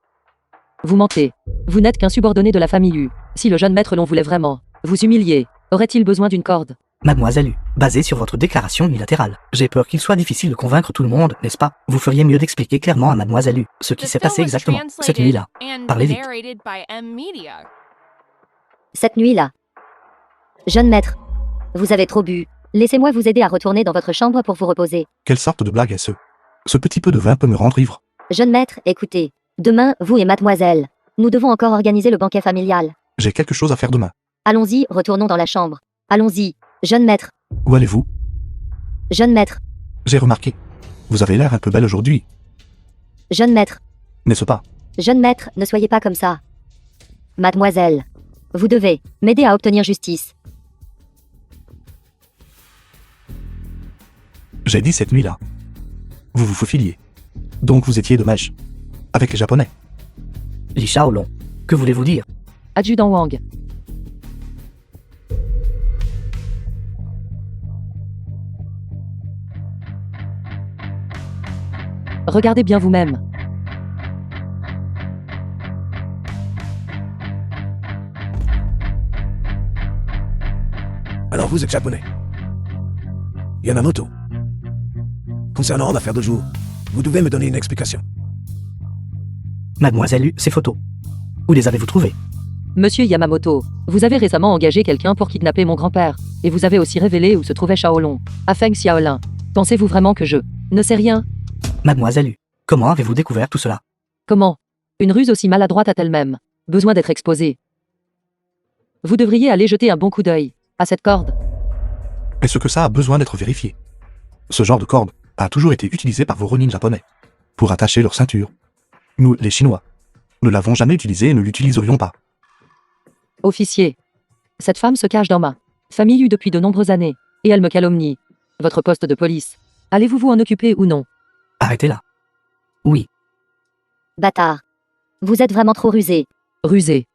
[SPEAKER 5] Vous mentez. Vous n'êtes qu'un subordonné de la famille U. Si le jeune maître Long voulait vraiment vous humilier, Aurait-il besoin d'une corde?
[SPEAKER 3] Mademoiselle U, basé sur votre déclaration unilatérale, j'ai peur qu'il soit difficile de convaincre tout le monde, n'est-ce pas? Vous feriez mieux d'expliquer clairement à Mademoiselle U ce qui
[SPEAKER 4] The
[SPEAKER 3] s'est
[SPEAKER 4] film
[SPEAKER 3] passé
[SPEAKER 4] was
[SPEAKER 3] exactement cette
[SPEAKER 4] translated
[SPEAKER 3] nuit-là.
[SPEAKER 4] and
[SPEAKER 3] Parlez vite.
[SPEAKER 4] narrated by Media.
[SPEAKER 2] Cette nuit-là. Jeune maître. Vous avez trop bu. Laissez-moi vous aider à retourner dans votre chambre pour vous reposer.
[SPEAKER 1] Quelle sorte de blague est-ce? Ce petit peu de vin peut me rendre ivre.
[SPEAKER 2] Jeune maître, écoutez. Demain, vous et mademoiselle. Nous devons encore organiser le banquet familial.
[SPEAKER 1] J'ai quelque chose à faire demain.
[SPEAKER 2] Allons-y, retournons dans la chambre. Allons-y. Jeune maître.
[SPEAKER 1] Où allez-vous?
[SPEAKER 2] Jeune maître.
[SPEAKER 1] J'ai remarqué. Vous avez l'air un peu belle aujourd'hui,
[SPEAKER 2] Jeune maître.
[SPEAKER 1] n'est-ce pas?
[SPEAKER 2] Jeune maître, ne soyez pas comme ça. Mademoiselle. Vous devez m'aider à obtenir justice.
[SPEAKER 1] J'ai dit cette nuit-là. Vous vous faufiliez. Donc vous étiez de mèche. Avec les Japonais.
[SPEAKER 3] Li Shaolong, que voulez-vous dire?
[SPEAKER 5] Adjudant Wang. Regardez bien vous-même.
[SPEAKER 6] Alors vous êtes japonais. Yamamoto. Concernant l'affaire de jour, vous devez me donner une explication.
[SPEAKER 3] Mademoiselle U, ces photos. Où les avez-vous trouvées?
[SPEAKER 5] Monsieur Yamamoto, vous avez récemment engagé quelqu'un pour kidnapper mon grand-père, et vous avez aussi révélé où se trouvait Shaolong, à Feng Xiaolin. Pensez-vous vraiment que je ne sais rien?
[SPEAKER 3] Mademoiselle U, comment avez-vous découvert tout cela?
[SPEAKER 5] Comment? Une ruse aussi maladroite a-t-elle même besoin d'être exposée? Vous devriez aller jeter un bon coup d'œil à cette corde.
[SPEAKER 1] Est-ce que ça a besoin d'être vérifié? Ce genre de corde a toujours été utilisé par vos Ronin japonais pour attacher leur ceinture. Nous, les Chinois, ne l'avons jamais utilisé et ne l'utiliserions pas.
[SPEAKER 5] Officier. Cette femme se cache dans ma famille depuis de nombreuses années, et elle me calomnie. Votre poste de police. Allez-vous vous en occuper ou non?
[SPEAKER 3] Arrêtez-la. Oui,
[SPEAKER 2] Bâtard. Vous êtes vraiment trop rusé.
[SPEAKER 5] Rusé.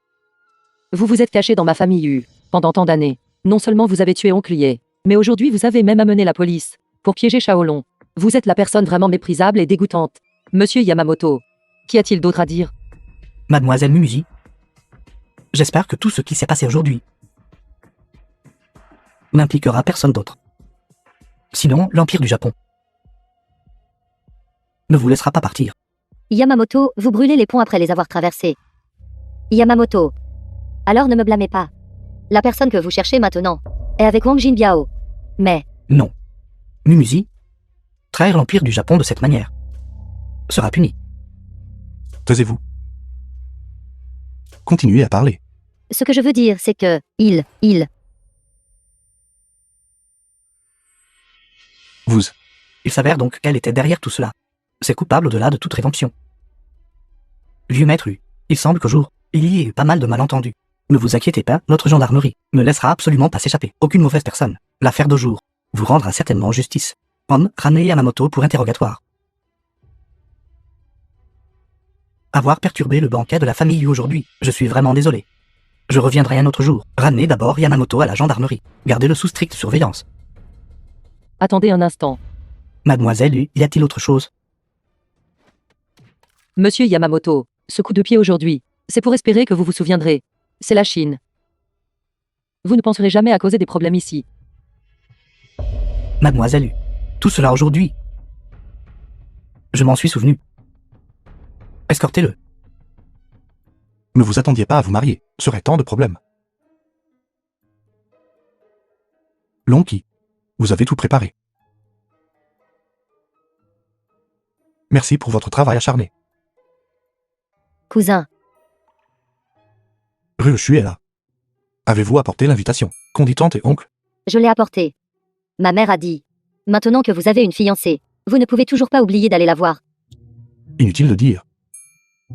[SPEAKER 5] Vous vous êtes caché dans ma famille U pendant tant d'années. Non seulement vous avez tué Oncle Ye, mais aujourd'hui vous avez même amené la police pour piéger Shaolong. Vous êtes la personne vraiment méprisable et dégoûtante. Monsieur Yamamoto. Qu'y a-t-il d'autre à dire?
[SPEAKER 3] Mademoiselle Mumuzi. J'espère que tout ce qui s'est passé aujourd'hui n'impliquera personne d'autre. Sinon, l'Empire du Japon ne vous laissera pas partir.
[SPEAKER 2] Yamamoto, vous brûlez les ponts après les avoir traversés. Yamamoto. Alors ne me blâmez pas. La personne que vous cherchez maintenant est avec Wang Jinbiao. Mais,
[SPEAKER 3] Non. Mumuzi, trahir l'Empire du Japon de cette manière sera puni.
[SPEAKER 1] Taisez-vous. Continuez à parler.
[SPEAKER 2] ce que je veux dire, c'est que, il.
[SPEAKER 1] Vous.
[SPEAKER 3] Il s'avère donc qu'elle était derrière tout cela. C'est coupable au-delà de toute rédemption. Vieux maître U, il semble qu'au jour, il y ait eu pas mal de malentendus. Ne vous inquiétez pas, notre gendarmerie ne laissera absolument pas s'échapper aucune mauvaise personne. L'affaire de jour vous rendra certainement justice. Ramenez Yamamoto pour interrogatoire. Avoir perturbé le banquet de la famille aujourd'hui, je suis vraiment désolé. Je reviendrai un autre jour. Ramenez d'abord Yamamoto à la gendarmerie. Gardez-le sous stricte surveillance.
[SPEAKER 5] Attendez un instant.
[SPEAKER 3] Mademoiselle U, y a-t-il autre chose?
[SPEAKER 5] Monsieur Yamamoto, ce coup de pied aujourd'hui, c'est pour espérer que vous vous souviendrez. C'est la Chine. Vous ne penserez jamais à causer des problèmes ici.
[SPEAKER 3] Mademoiselle U, tout cela aujourd'hui. Je m'en suis souvenu. Escortez-le.
[SPEAKER 1] Ne vous attendiez pas à vous marier. Serait tant de problèmes. Lonki, vous avez tout préparé. Merci pour votre travail acharné.
[SPEAKER 2] Cousin,
[SPEAKER 1] Ryushu est là. Avez-vous apporté l'invitation? Qu'on dit tante et oncle?
[SPEAKER 2] je l'ai apporté. Ma mère a dit. Maintenant que vous avez une fiancée, vous ne pouvez toujours pas oublier d'aller la voir.
[SPEAKER 1] Inutile de dire.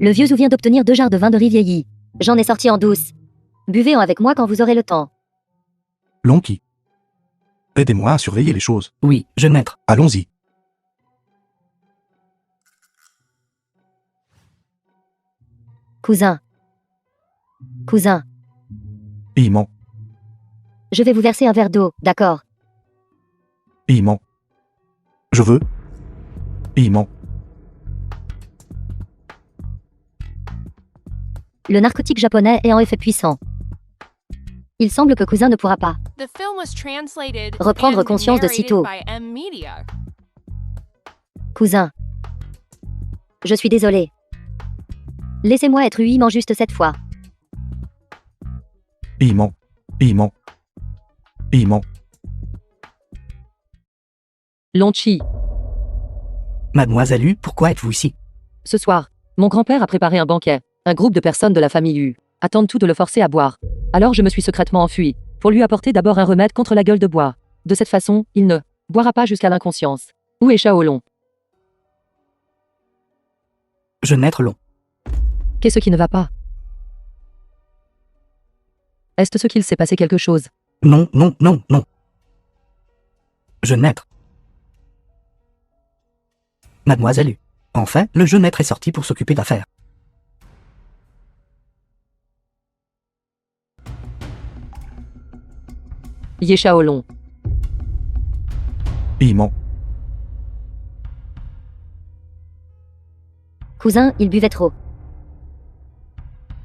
[SPEAKER 2] Le vieux Zou vient d'obtenir 2 jarres de vin de riz vieilli. J'en ai sorti en douce. Buvez-en avec moi quand vous aurez le temps.
[SPEAKER 1] Lonki. Aidez-moi à surveiller les choses.
[SPEAKER 3] Oui, jeune maître.
[SPEAKER 1] Allons-y.
[SPEAKER 2] Cousin. Cousin,
[SPEAKER 1] Il ment.
[SPEAKER 2] je vais vous verser un verre d'eau, d'accord?
[SPEAKER 1] Il ment. Je veux. Il ment.
[SPEAKER 2] Le narcotique japonais est en effet puissant. Il semble que cousin ne pourra pas.
[SPEAKER 4] The film was translated
[SPEAKER 2] Reprendre
[SPEAKER 4] and
[SPEAKER 2] conscience de
[SPEAKER 4] narrated
[SPEAKER 2] sitôt.
[SPEAKER 4] by M Media.
[SPEAKER 2] Cousin. Je suis désolé. Laissez-moi être huilement juste cette fois.
[SPEAKER 1] Il ment. Il ment. Il ment.
[SPEAKER 5] Lonchi.
[SPEAKER 3] Mademoiselle U, pourquoi êtes-vous ici?
[SPEAKER 5] Ce soir, mon grand-père a préparé un banquet. Un groupe de personnes de la famille U attendent tout de le forcer à boire. Alors je me suis secrètement enfui, pour lui apporter d'abord un remède contre la gueule de bois. De cette façon, il ne boira pas jusqu'à l'inconscience. Où est Shaolong?
[SPEAKER 3] Jeune maître Long.
[SPEAKER 5] Qu'est-ce qui ne va pas? Est-ce ce qu'il s'est passé quelque chose?
[SPEAKER 3] Non, non, non, non. Jeune maître. Mademoiselle U. Enfin, le jeune maître est sorti pour s'occuper d'affaires.
[SPEAKER 5] Ye Shaolong.
[SPEAKER 1] Il ment.
[SPEAKER 2] Cousin, il buvait trop.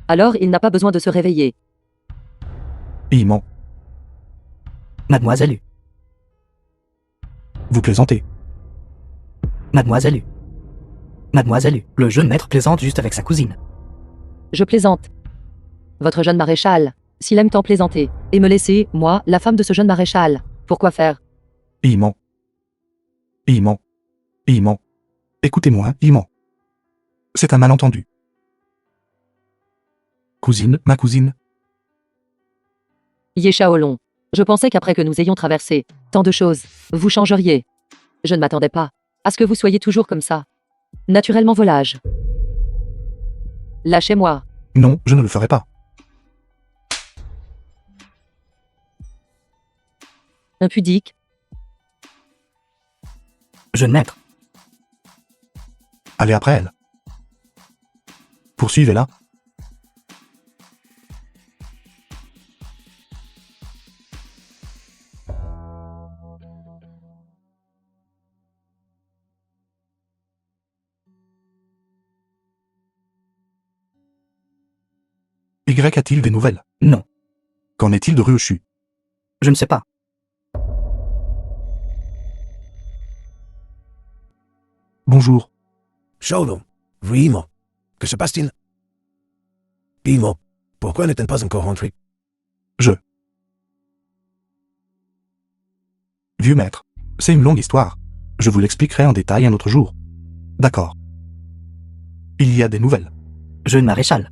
[SPEAKER 5] Alors il n'a pas besoin de se réveiller.
[SPEAKER 1] Il ment.
[SPEAKER 3] Mademoiselle U.
[SPEAKER 1] Vous plaisantez.
[SPEAKER 3] Mademoiselle U. Mademoiselle U. Le jeune maître plaisante juste avec sa cousine.
[SPEAKER 5] Je plaisante. Votre jeune maréchal, s'il aime tant plaisanter, et me laisser, moi, la femme de ce jeune maréchal, pourquoi faire?
[SPEAKER 1] Il ment. Il ment. Il ment. Écoutez-moi, il ment. C'est un malentendu. Cousine, ma cousine.
[SPEAKER 5] Ye Shaolong. Je pensais qu'après que nous ayons traversé tant de choses, vous changeriez. Je ne m'attendais pas à ce que vous soyez toujours comme ça. Naturellement volage. Lâchez-moi.
[SPEAKER 1] Non, je ne le ferai pas.
[SPEAKER 5] Impudique.
[SPEAKER 3] Jeune maître.
[SPEAKER 1] Allez après elle. Poursuivez-la. Y a-t-il des nouvelles?
[SPEAKER 3] Non.
[SPEAKER 1] Qu'en est-il de Ryoshu?
[SPEAKER 3] Je ne sais pas.
[SPEAKER 1] Bonjour.
[SPEAKER 6] Shaolong, vraiment. Que se passe-t-il? Imo, pourquoi n'est-elle pas encore rentrée?
[SPEAKER 1] Vieux maître, c'est une longue histoire. Je vous l'expliquerai en détail un autre jour. D'accord. Il y a des nouvelles.
[SPEAKER 3] Jeune maréchal.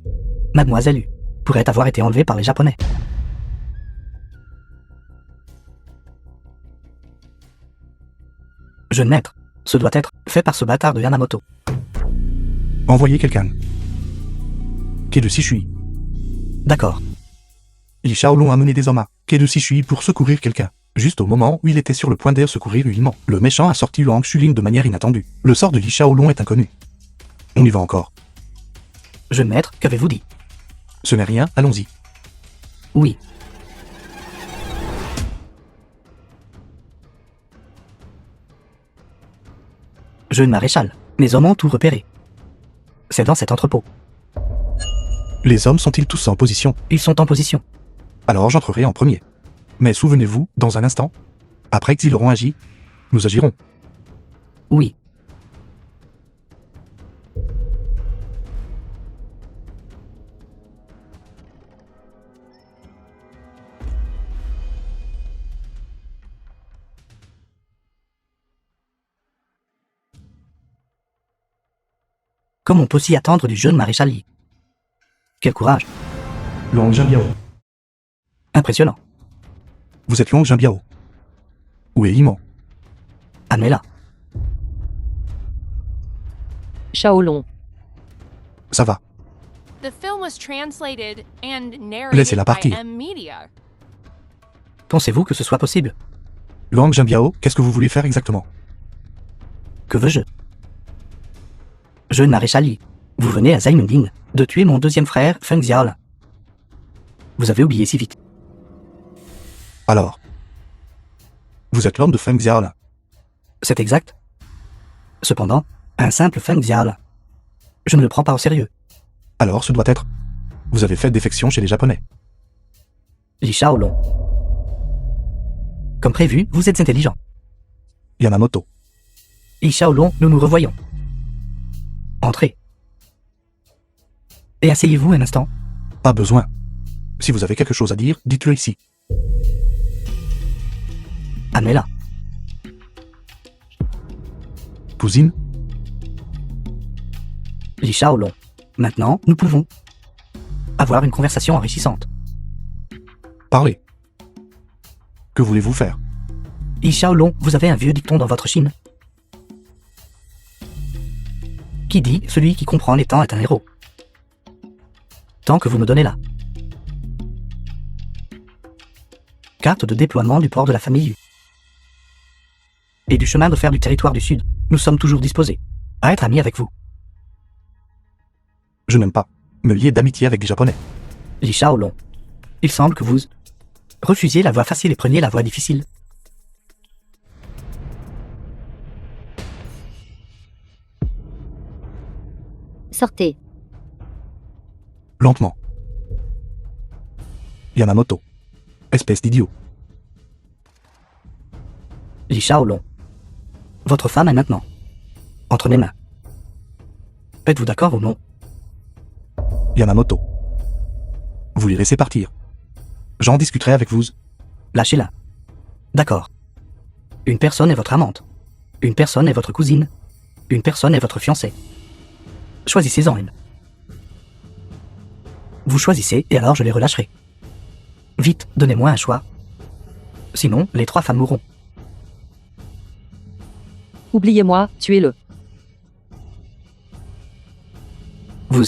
[SPEAKER 3] Mademoiselle U. Pourrait avoir été enlevée par les Japonais. Jeune maître. Ce doit être fait par ce bâtard de Yamamoto.
[SPEAKER 1] Envoyez quelqu'un. Quai de Sishui.
[SPEAKER 3] D'accord.
[SPEAKER 1] Li Shaolong a mené des hommes à Quai de Sishui pour secourir quelqu'un. Juste au moment où il était sur le point de secourir Huiman, le méchant a sorti Luang Shuling de manière inattendue. Le sort de Li Shaolong est inconnu. On y va encore.
[SPEAKER 3] Jeune maître, qu'avez-vous dit?
[SPEAKER 1] Ce n'est rien, allons-y.
[SPEAKER 3] Oui. Jeune maréchal, mes hommes ont tout repéré. C'est dans cet entrepôt.
[SPEAKER 1] Les hommes sont-ils tous en position?
[SPEAKER 3] Ils sont en position.
[SPEAKER 1] Alors j'entrerai en premier. Mais souvenez-vous, dans un instant, après qu'ils auront agi, nous agirons.
[SPEAKER 3] Oui. Comme on peut s'y attendre du jeune maréchal Yi. Quel courage.
[SPEAKER 1] Luang Jinbiao.
[SPEAKER 3] Impressionnant.
[SPEAKER 1] Vous êtes Luang Jinbiao. Où est Iman?
[SPEAKER 3] Admets-la.
[SPEAKER 5] Shaolong.
[SPEAKER 1] Ça va.
[SPEAKER 4] The film was translated and narrated
[SPEAKER 1] Laissez-la
[SPEAKER 4] by
[SPEAKER 1] partir.
[SPEAKER 4] M Media.
[SPEAKER 3] Pensez-vous que ce soit possible?
[SPEAKER 1] Luang Jinbiao, qu'est-ce que vous voulez faire exactement?
[SPEAKER 3] Que veux-je? Jeune maréchal Yi, vous venez à Zaimunding de tuer mon deuxième frère, Feng Xiaolin. Vous avez oublié si vite.
[SPEAKER 1] Alors. Vous êtes l'homme de Feng Xiaolin.
[SPEAKER 3] C'est exact. Cependant, un simple Feng Xiaolin. Je ne le prends pas au sérieux.
[SPEAKER 1] Alors ce doit être. Vous avez fait défection chez les Japonais.
[SPEAKER 3] Li Shaolong. Comme prévu, vous êtes intelligent.
[SPEAKER 1] Yamamoto.
[SPEAKER 3] Li Shaolong, nous nous revoyons. Entrez. Et asseyez-vous un instant.
[SPEAKER 1] Pas besoin. Si vous avez quelque chose à dire, dites-le ici.
[SPEAKER 3] Amenez-la.
[SPEAKER 1] Cousine,
[SPEAKER 3] Li Shaolong. Maintenant, nous pouvons avoir une conversation enrichissante.
[SPEAKER 1] parlez. Que voulez-vous faire?
[SPEAKER 3] Li Shaolong, vous avez un vieux dicton dans votre Chine qui dit « Celui qui comprend les temps est un héros ». Tant que vous me donnez la carte de déploiement du port de la famille U et du chemin de fer du territoire du Sud, nous sommes toujours disposés à être amis avec vous.
[SPEAKER 1] Je n'aime pas me lier d'amitié avec des Japonais.
[SPEAKER 3] Li Shaolong, il semble que vous refusiez la voie facile et preniez la voie difficile.
[SPEAKER 2] Sortez.
[SPEAKER 1] Lentement. Yamamoto. Espèce d'idiot.
[SPEAKER 3] Li Shaolong, votre femme est maintenant entre mes mains. Êtes-vous d'accord ou non?
[SPEAKER 1] Yamamoto. Vous les laissez partir. J'en discuterai avec vous.
[SPEAKER 3] Lâchez-la. D'accord. Une personne est votre amante. Une personne est votre cousine. Une personne est votre fiancée. Choisissez-en une. Vous choisissez et alors je les relâcherai. Vite, donnez-moi un choix. Sinon, les 3 femmes mourront.
[SPEAKER 5] Oubliez-moi, tuez-le.
[SPEAKER 3] Vous.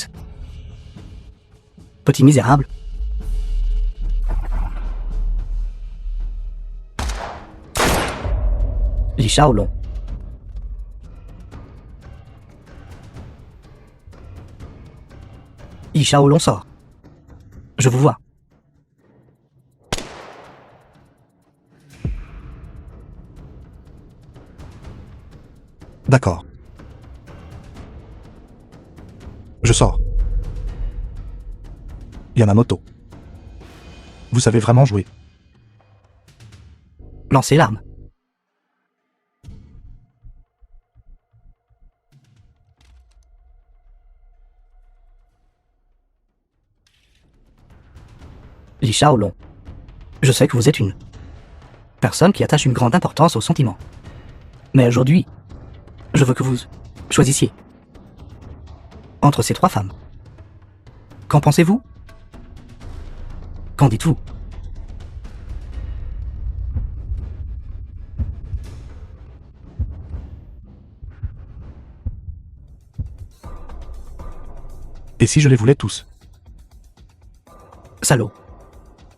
[SPEAKER 3] Petit misérable. Li Shaolong. Li Shaolong sort. Je vous vois.
[SPEAKER 1] D'accord. Je sors. Yamamoto. Vous savez vraiment jouer.
[SPEAKER 3] Lancez l'arme. Li Shaolong. Je sais que vous êtes une personne qui attache une grande importance aux sentiments. Mais aujourd'hui, je veux que vous choisissiez entre ces 3 femmes. Qu'en pensez-vous? Qu'en dites-vous?
[SPEAKER 1] Et si je les voulais tous?
[SPEAKER 3] Salaud.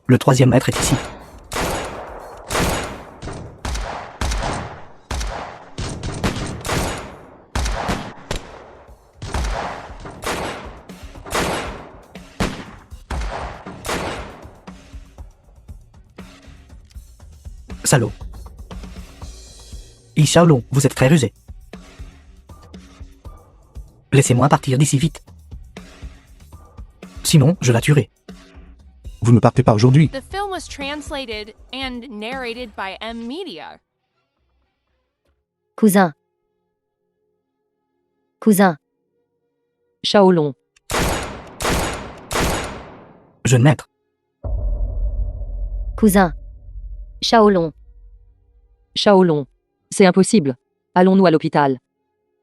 [SPEAKER 3] Le 3e maître est ici. Salaud. Li Shaolong, vous êtes très rusé. Laissez-moi partir d'ici vite. Sinon, je la tuerai.
[SPEAKER 1] Vous ne partez pas aujourd'hui.
[SPEAKER 4] The film was translated and narrated by M Media.
[SPEAKER 2] Cousin. Cousin.
[SPEAKER 5] Shaolong.
[SPEAKER 3] Jeune maître.
[SPEAKER 2] Cousin. Shaolong.
[SPEAKER 5] Shaolong. C'est impossible. Allons-nous à l'hôpital.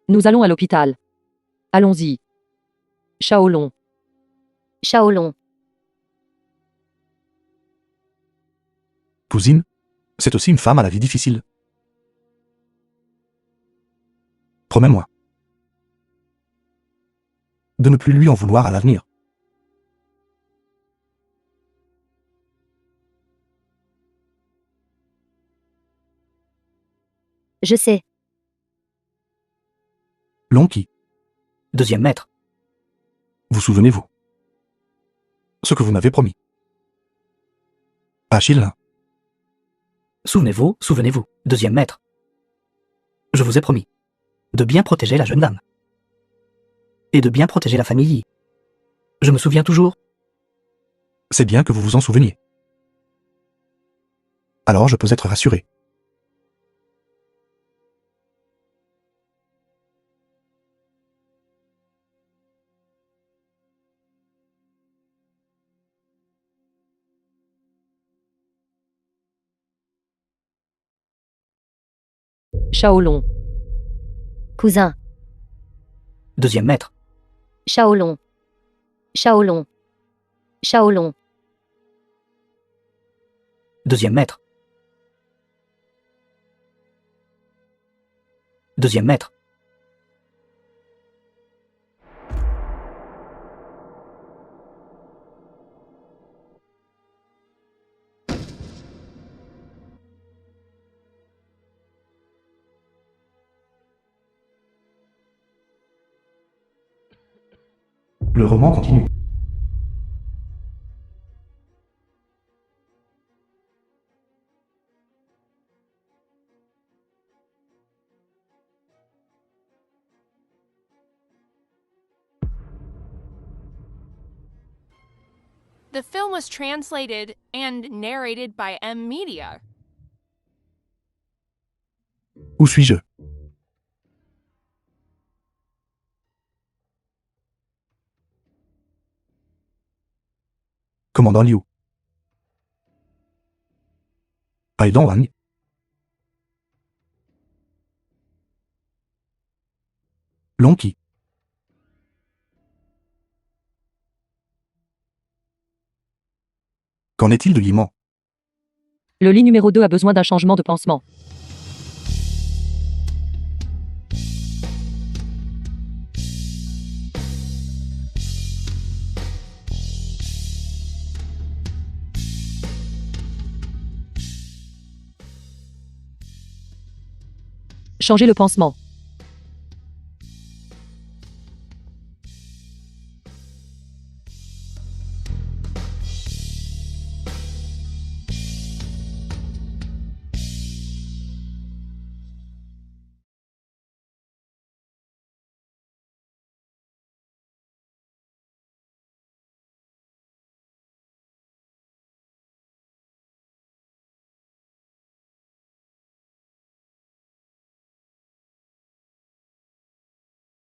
[SPEAKER 5] Nous allons à l'hôpital. Allons-y. Shaolong.
[SPEAKER 2] Shaolong.
[SPEAKER 1] Cousine, c'est aussi une femme à la vie difficile. Promets-moi de ne plus lui en vouloir à l'avenir.
[SPEAKER 2] Je sais.
[SPEAKER 1] Long qui,
[SPEAKER 3] 2e maître.
[SPEAKER 1] vous souvenez-vous ce que vous m'avez promis? Achille,
[SPEAKER 3] Souvenez-vous, souvenez-vous, 2e maître. Je vous ai promis de bien protéger la jeune dame. Et de bien protéger la famille. Je me souviens toujours.
[SPEAKER 1] c'est bien que vous vous en souveniez. Alors je peux être rassuré.
[SPEAKER 5] Shaolong.
[SPEAKER 2] Cousin.
[SPEAKER 3] Deuxième maître.
[SPEAKER 2] Shaolong. Shaolong. Shaolong.
[SPEAKER 3] Deuxième maître. Deuxième maître.
[SPEAKER 1] Le roman continue.
[SPEAKER 4] The film was translated and narrated by M Media.
[SPEAKER 1] Où suis-je? Commandant Liu. Paidong Wang. Long Qi. Qu'en est-il de Yiman?
[SPEAKER 5] Le lit numéro 2 a besoin d'un changement de pansement. Changez le pansement.